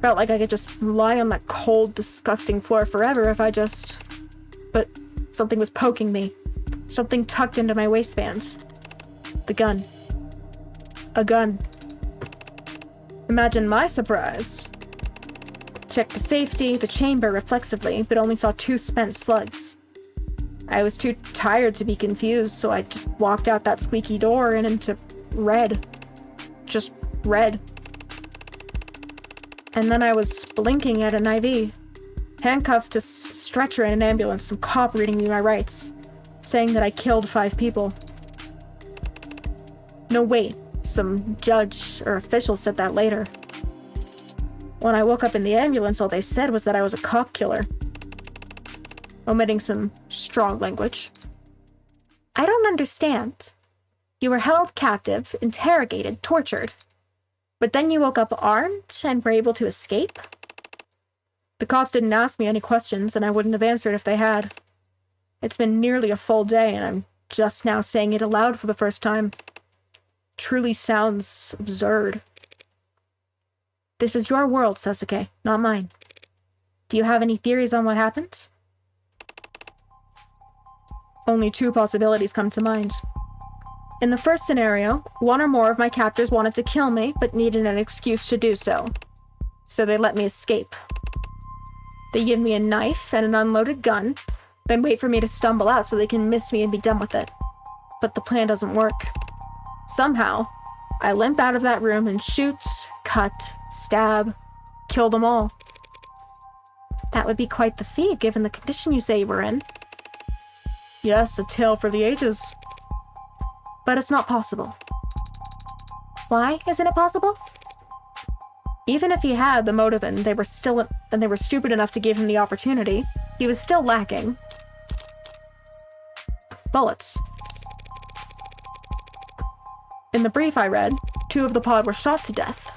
Speaker 1: Felt like I could just lie on that cold, disgusting floor forever if I just... But something was poking me. Something tucked into my waistband. The gun. A gun. Imagine my surprise. Checked the safety, the chamber reflexively, but only saw 2 spent slugs. I was too tired to be confused, so I just walked out that squeaky door and into red. Just red. And then I was blinking at an IV. Handcuffed to stretcher in an ambulance, some cop reading me my rights. Saying that I killed 5 people. No, wait. Some judge or official said that later. When I woke up in the ambulance, all they said was that I was a cop killer. Omitting some strong language.
Speaker 2: I don't understand. You were held captive, interrogated, tortured. But then you woke up armed and were able to escape?
Speaker 1: The cops didn't ask me any questions, and I wouldn't have answered if they had. It's been nearly a full day, and I'm just now saying it aloud for the first time. Truly sounds absurd.
Speaker 2: This is your world, Sasuke, not mine. Do you have any theories on what happened?
Speaker 1: Only 2 possibilities come to mind. In the first scenario, 1 or more of my captors wanted to kill me, but needed an excuse to do so. So they let me escape. They give me a knife and an unloaded gun, then wait for me to stumble out so they can miss me and be done with it. But the plan doesn't work. Somehow, I limp out of that room and shoot, cut, stab, kill them all.
Speaker 2: That would be quite the feat, given the condition you say you were in.
Speaker 1: Yes, a tale for the ages. But it's not possible.
Speaker 2: Why isn't it possible?
Speaker 1: Even if he had the motive and they were stupid enough to give him the opportunity, he was still lacking bullets. In the brief I read, 2 of the pod were shot to death.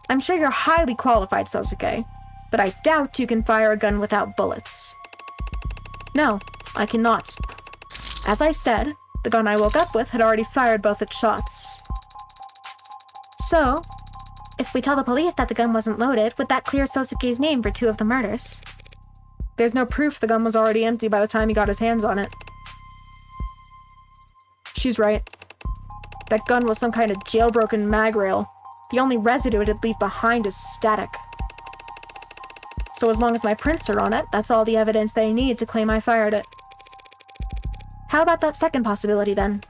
Speaker 1: I'm sure you're highly qualified, Sasuke, but I doubt you can fire a gun without bullets. No, I cannot. As I said, the gun I woke up with had already fired both its shots.
Speaker 2: So, if we tell the police that the gun wasn't loaded, would that clear Sosuke's name for 2 of the murders?
Speaker 1: There's no proof the gun was already empty by the time he got his hands on it. She's right. That gun was some kind of jailbroken mag rail. The only residue it'd leave behind is static. So as long as my prints are on it, that's all the evidence they need to claim I fired it.
Speaker 2: How about that second possibility, then?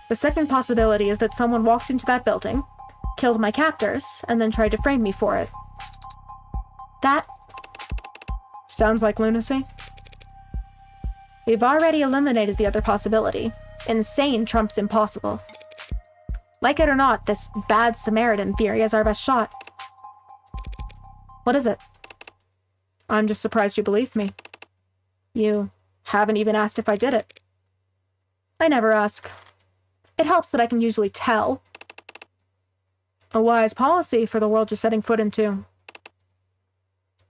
Speaker 1: The second possibility is that someone walked into that building, killed my captors, and then tried to frame me for it.
Speaker 2: That
Speaker 1: sounds like lunacy. We've already eliminated the other possibility. Insane trumps impossible. Like it or not, this bad Samaritan theory is our best shot. What is it? I'm just surprised you believed me. You haven't even asked if I did it. I never ask. It helps that I can usually tell. A wise policy for the world you're setting foot into.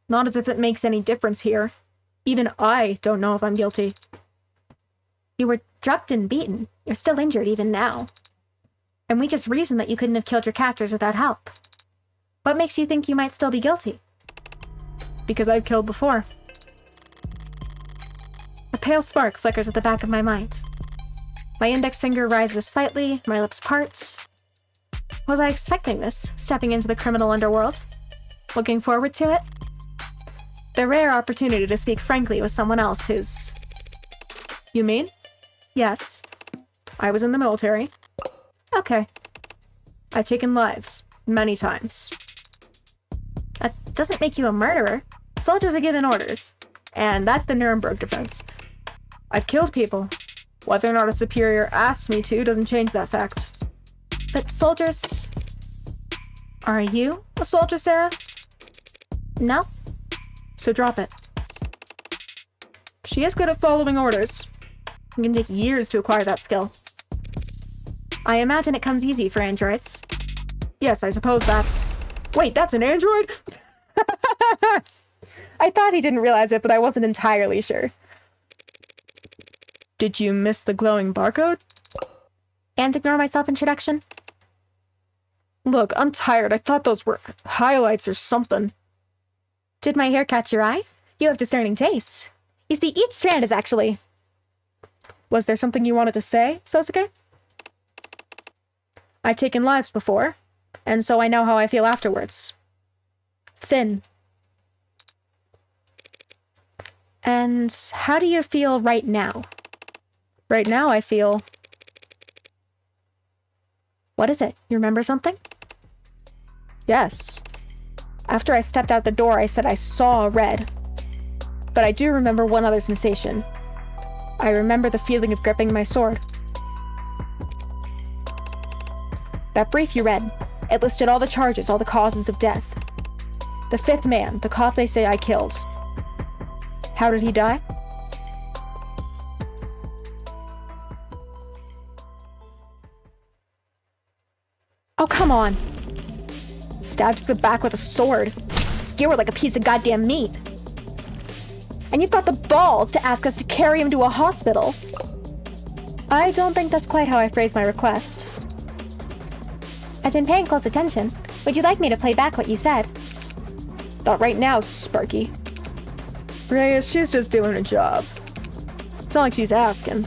Speaker 1: Not as if it makes any difference here. Even I don't know if I'm guilty.
Speaker 2: You were drugged and beaten. You're still injured even now. And we just reasoned that you couldn't have killed your captors without help. What makes you think you might still be guilty?
Speaker 1: Because I've killed before.
Speaker 2: A pale spark flickers at the back of my mind. My index finger rises slightly, my lips part. Was I expecting this, stepping into the criminal underworld? Looking forward to it? The rare opportunity to speak frankly with someone else who's...
Speaker 1: You mean?
Speaker 2: Yes.
Speaker 1: I was in the military.
Speaker 2: Okay.
Speaker 1: I've taken lives. Many times.
Speaker 2: That doesn't make you a murderer. Soldiers are given orders.
Speaker 1: And that's the Nuremberg defense. I've killed people. Whether or not a superior asked me to doesn't change that fact.
Speaker 2: But soldiers...
Speaker 1: Are you a soldier, Sarah?
Speaker 2: No.
Speaker 1: So drop it. She is good at following orders. It can take years to acquire that skill.
Speaker 2: I imagine it comes easy for androids.
Speaker 1: Yes, I suppose that's... Wait, that's an android? I thought he didn't realize it, but I wasn't entirely sure. Did you miss the glowing barcode?
Speaker 2: And ignore my self-introduction?
Speaker 1: Look, I'm tired. I thought those were highlights or something.
Speaker 2: Did my hair catch your eye? You have discerning taste. You see, each strand is actually...
Speaker 1: Was there something you wanted to say, Sosuke? I've taken lives before, and so I know how I feel afterwards. Thin.
Speaker 2: And how do you feel right now?
Speaker 1: Right now I feel...
Speaker 2: What is it? You remember something?
Speaker 1: Yes. After I stepped out the door, I said I saw red. But I do remember one other sensation. I remember the feeling of gripping my sword. That brief you read, it listed all the charges, all the causes of death. The 5th man, the cop they say I killed. How did he die? Oh, come on. Stabbed to the back with a sword. Skewered like a piece of goddamn meat. And you've got the balls to ask us to carry him to a hospital. I don't think that's quite how I phrased my request.
Speaker 2: I've been paying close attention. Would you like me to play back what you said?
Speaker 1: Not right now, Sparky. Reyes, she's just doing her job. It's not like she's asking.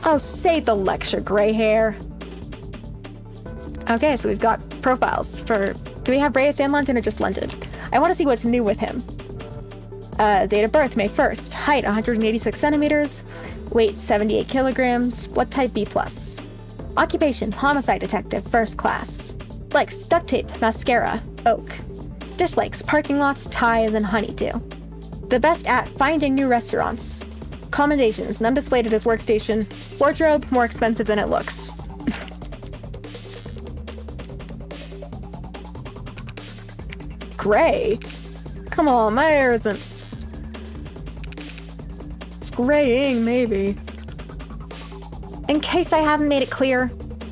Speaker 1: Oh, save the lecture, gray hair. Okay, so we've got profiles for... Do we have Reyes and London or just London? I want to see what's new with him. Date of birth, May 1st. Height, 186 centimeters. Weight, 78 kilograms. Blood type, B+.
Speaker 2: Occupation, homicide detective, first class.
Speaker 1: Likes, duct tape, mascara, oak.
Speaker 2: Dislikes, parking lots, ties, and honeydew.
Speaker 1: The best at finding new restaurants. Commendations, none displayed at his workstation. Wardrobe, more expensive than it looks. Gray? Come on, my hair isn't... It's graying, maybe.
Speaker 2: In case I haven't made it clear,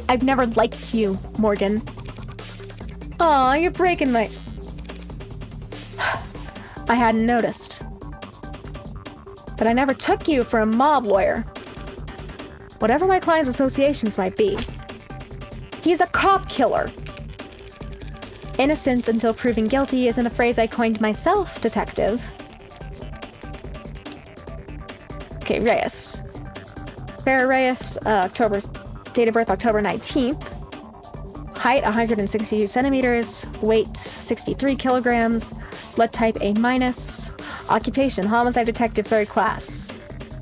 Speaker 2: I've never liked you, Morgan.
Speaker 1: Aw, you're breaking my... I hadn't noticed. But I never took you for a mob lawyer. Whatever my client's associations might be, he's a cop killer.
Speaker 2: Innocent until proven guilty isn't a phrase I coined myself, detective.
Speaker 1: Okay, Reyes. Farrah Reyes, date of birth October 19th. Height 162 centimeters. Weight 63 kilograms. Blood type A-. Occupation, homicide detective, third class.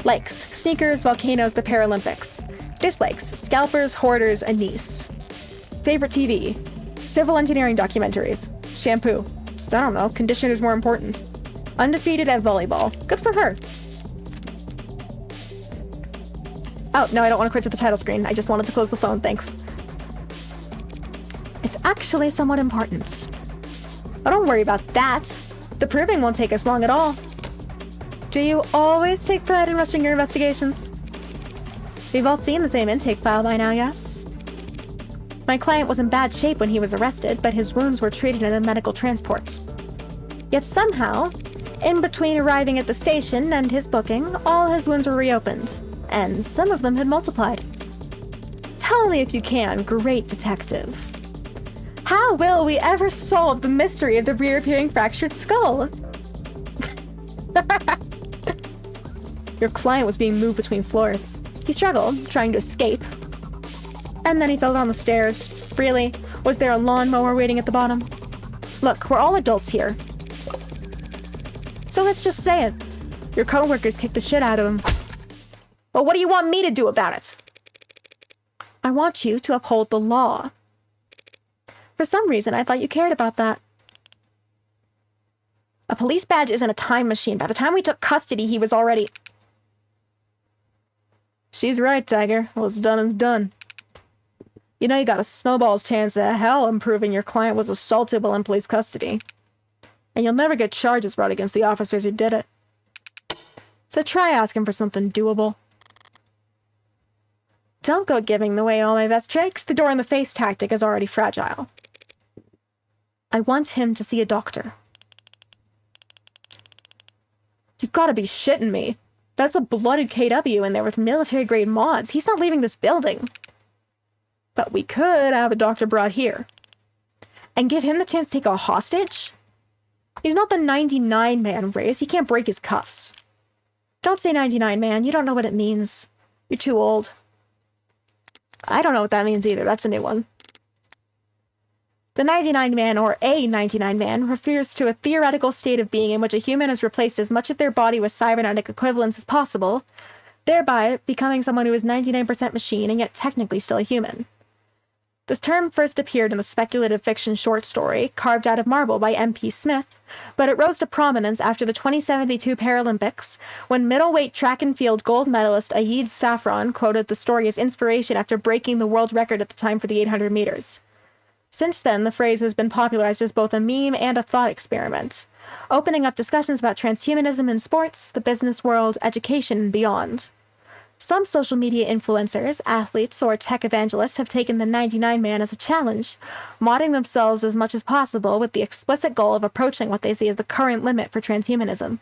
Speaker 1: Likes, sneakers, volcanoes, the Paralympics. Dislikes, scalpers, hoarders, and Nice. Favorite TV, civil engineering documentaries. Shampoo, I don't know, conditioner's more important. Undefeated at volleyball, good for her. Oh, no, I don't want to quit to the title screen. I just wanted to close the phone, thanks. It's actually somewhat important. Oh, don't worry about that. The proving won't take us long at all. Do you always take pride in rushing your investigations? We've all seen the same intake file by now, yes? My client was in bad shape when he was arrested, but his wounds were treated in a medical transport. Yet somehow, in between arriving at the station and his booking, all his wounds were reopened, and some of them had multiplied. Tell me if you can, great detective. How will we ever solve the mystery of the reappearing fractured skull? Your client was being moved between floors. He struggled, trying to escape. And then he fell down the stairs. Really? Was there a lawnmower waiting at the bottom? Look, we're all adults here. So let's just say it. Your coworkers kicked the shit out of him. Well, what do you want me to do about it? I want you to uphold the law. For some reason, I thought you cared about that. A police badge isn't a time machine. By the time we took custody, he was already... She's right, Tiger. What's done is done. You know you got a snowball's chance of hell in proving your client was assaulted while in police custody. And you'll never get charges brought against the officers who did it. So try asking for something doable. Don't go giving away all my best tricks. The door-in-the-face tactic is already fragile. I want him to see a doctor. You've got to be shitting me. That's a blooded KW in there with military-grade mods. He's not leaving this building. But we could have a doctor brought here. And give him the chance to take a hostage? He's not the 99 man race. He can't break his cuffs. Don't say 99 man. You don't know what it means. You're too old. I don't know what that means either. That's a new one. The 99 man, or a 99 man, refers to a theoretical state of being in which a human has replaced as much of their body with cybernetic equivalents as possible, thereby becoming someone who is 99% machine and yet technically still a human. This term first appeared in the speculative fiction short story Carved Out of Marble by M.P. Smith, but it rose to prominence after the 2072 Paralympics, when middleweight track and field gold medalist Ayid Safran quoted the story as inspiration after breaking the world record at the time for the 800 meters. Since then, the phrase has been popularized as both a meme and a thought experiment, opening up discussions about transhumanism in sports, the business world, education, and beyond. Some social media influencers, athletes, or tech evangelists have taken the 99 man as a challenge, modding themselves as much as possible with the explicit goal of approaching what they see as the current limit for transhumanism.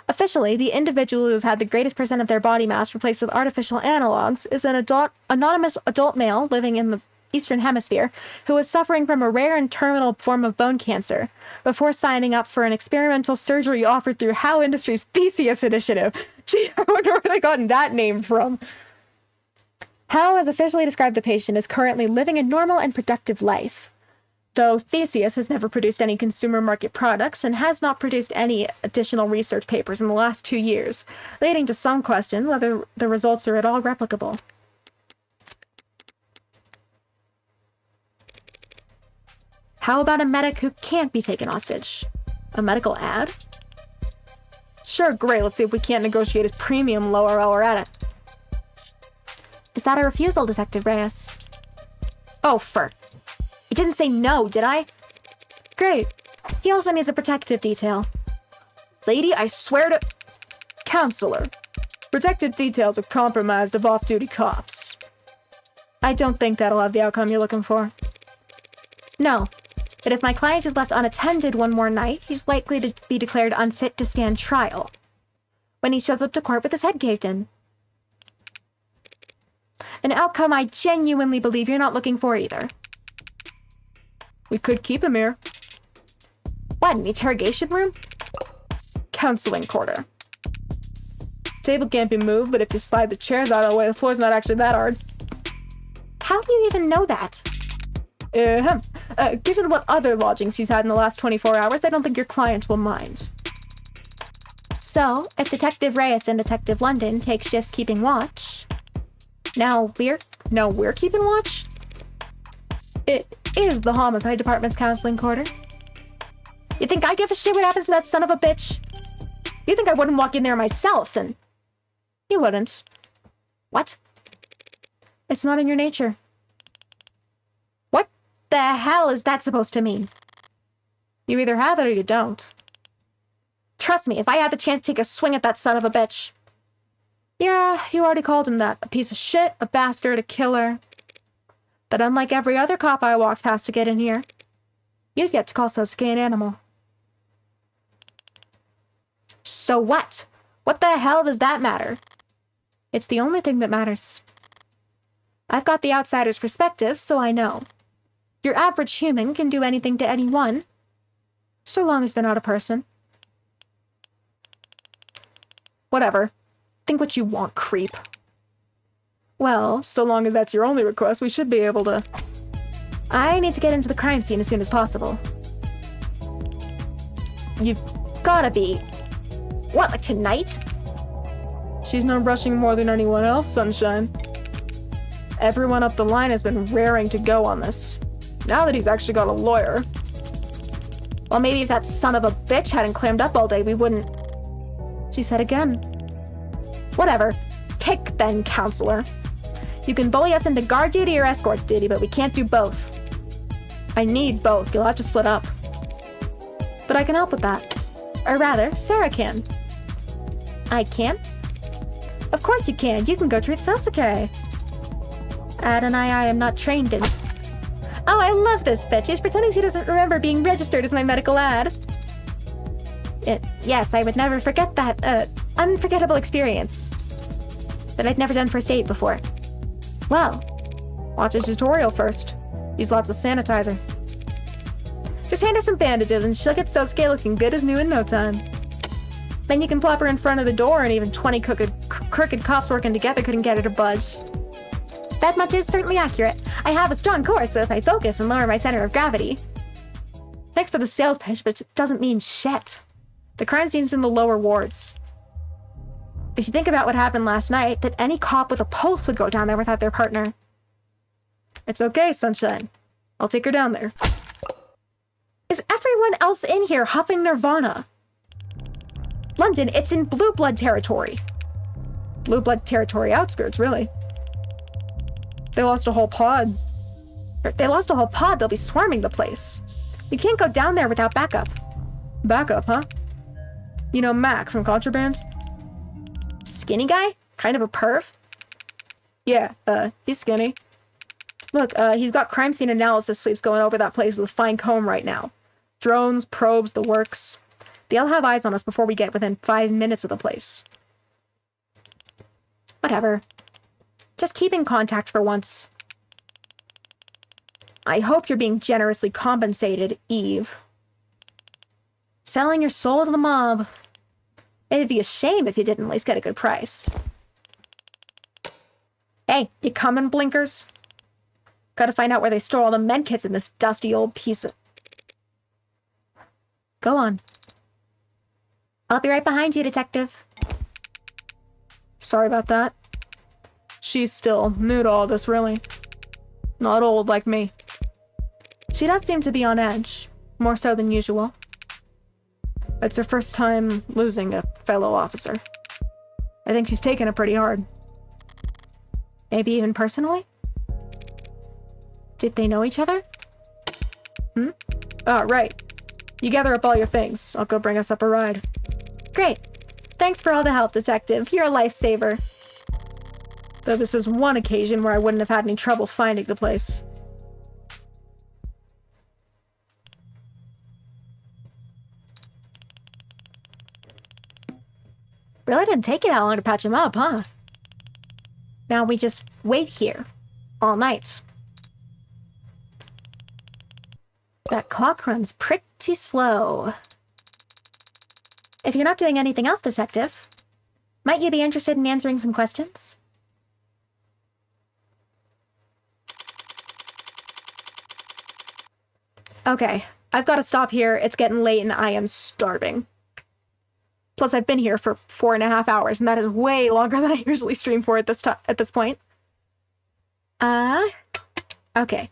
Speaker 1: Officially, the individual who has had the greatest percent of their body mass replaced with artificial analogs is an anonymous adult male living in the Eastern Hemisphere who was suffering from a rare and terminal form of bone cancer before signing up for an experimental surgery offered through How Industries' Theseus Initiative. Gee, I wonder where they got that name from. How has officially described the patient as currently living a normal and productive life, though Theseus has never produced any consumer market products and has not produced any additional research papers in the last 2 years, leading to some question whether the results are at all replicable. How about a medic who can't be taken hostage? A medical ad? Sure, great. Let's see if we can't negotiate his premium lower while we're at it.
Speaker 2: Is that a refusal, Detective Reyes?
Speaker 1: Oh, I didn't say no, did I? Great. He also needs a protective detail. Lady, I swear to... Counselor. Protective details are compromised of off-duty cops. I don't think that'll have the outcome you're looking for. No. But if my client is left unattended one more night, he's likely to be declared unfit to stand trial. when he shows up to court with his head caved in. An outcome I genuinely believe you're not looking for either. We could keep him here. What, an interrogation room? Counseling quarter. Table can't be moved, but if you slide the chairs out of the way, the floor's not actually that hard.
Speaker 2: How do you even know that?
Speaker 1: Given what other lodgings he's had in the last 24 hours, I don't think your client will mind.
Speaker 2: So, if Detective Reyes and Detective London take shifts keeping watch...
Speaker 1: Now we're keeping watch? It is the homicide department's counseling quarter. You think I give a shit what happens to that son of a bitch? You think I wouldn't walk in there myself, and... You wouldn't. What? It's not in your nature. What the hell is that supposed to mean? You either have it or you don't. Trust me, if I had the chance to take a swing at that son of a bitch... Yeah, you already called him that. A piece of shit, a bastard, a killer. But unlike every other cop I walked past to get in here, you've yet to call Sosuke an animal. So what? What the hell does that matter? It's the only thing that matters. I've got the outsider's perspective, so I know. Your average human can do anything to anyone, so long as they're not a person. Whatever. Think what you want, creep. Well, so long as that's your only request, we should be able to... I need to get into the crime scene as soon as possible. You've gotta be... What, like tonight? She's not rushing more than anyone else, Sunshine. Everyone up the line has been raring to go on this. Now that he's actually got a lawyer. Well, maybe if that son of a bitch hadn't clammed up all day, we wouldn't... She said again. Whatever. Pick then, counselor. You can bully us into guard duty or escort duty, but we can't do both. I need both. You'll have to split up. But I can help with that. Or rather, Sarah can. I can? Of course you can. You can go treat Sosuke. I am not trained in... Oh, I love this bitch. She's pretending she doesn't remember being registered as my medical ad. Yes, I would never forget that, unforgettable experience that I'd never done first aid before. Well, watch his tutorial first. Use lots of sanitizer. Just hand her some bandages and she'll get Sosuke looking good as new in no time. Then you can plop her in front of the door and even 20 crooked cops working together couldn't get her to budge. That much is certainly accurate. I have a strong core, so if I focus and lower my center of gravity... Thanks for the sales pitch, but it doesn't mean shit. The crime scene's in the lower wards. If you think about what happened last night, that any cop with a pulse would go down there without their partner. It's okay, Sunshine. I'll take her down there. Is everyone else in here huffing Nirvana? London, it's in Blue Blood territory. Blue Blood territory outskirts, really. They lost a whole pod. They'll be swarming the place. We can't go down there without backup. Backup, huh? You know Mac from Contraband? Skinny guy? Kind of a perv? Yeah, he's skinny. Look, he's got crime scene analysis sleeps going over that place with a fine comb right now. Drones, probes, the works. They'll have eyes on us before we get within 5 minutes of the place. Whatever. Just keep in contact for once. I hope you're being generously compensated, Eve. Selling your soul to the mob. It'd be a shame if you didn't at least get a good price. Hey, you coming, blinkers? Gotta find out where they store all the medkits in this dusty old piece of... Go on. I'll be right behind you, Detective. Sorry about that. She's still new to all this, really. Not old like me. She does seem to be on edge. More so than usual. It's her first time losing a fellow officer. I think she's taken it pretty hard. Maybe even personally? Did they know each other? Oh, right. You gather up all your things. I'll go bring us up a ride. Great. Thanks for all the help, Detective. You're a lifesaver. Though this is one occasion where I wouldn't have had any trouble finding the place. Really didn't take you that long to patch him up, huh? Now we just wait here. All night. That clock runs pretty slow. If you're not doing anything else, Detective, might you be interested in answering some questions? Okay, I've got to stop here. It's getting late and I am starving. Plus, I've been here for 4.5 hours, and that is way longer than I usually stream for at this point. Okay.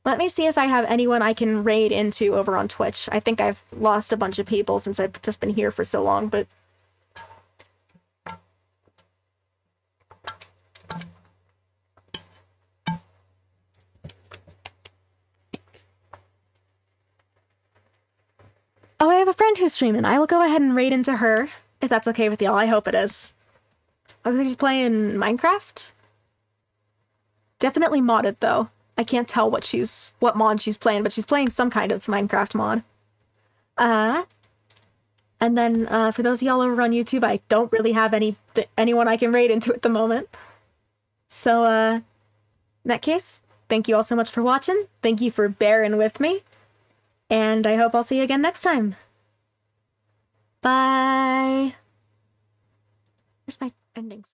Speaker 1: Let me see if I have anyone I can raid into over on Twitch. I think I've lost a bunch of people since I've just been here for so long, but... Oh, I have a friend who's streaming. I will go ahead and raid into her, if that's okay with y'all. I hope it is. Oh, she's playing Minecraft? Definitely modded, though. I can't tell what mod she's playing, but she's playing some kind of Minecraft mod. And then, for those of y'all over on YouTube, I don't really have anyone I can raid into at the moment. So, in that case, thank you all so much for watching. Thank you for bearing with me. And I hope I'll see you again next time. Bye! Where's my endings?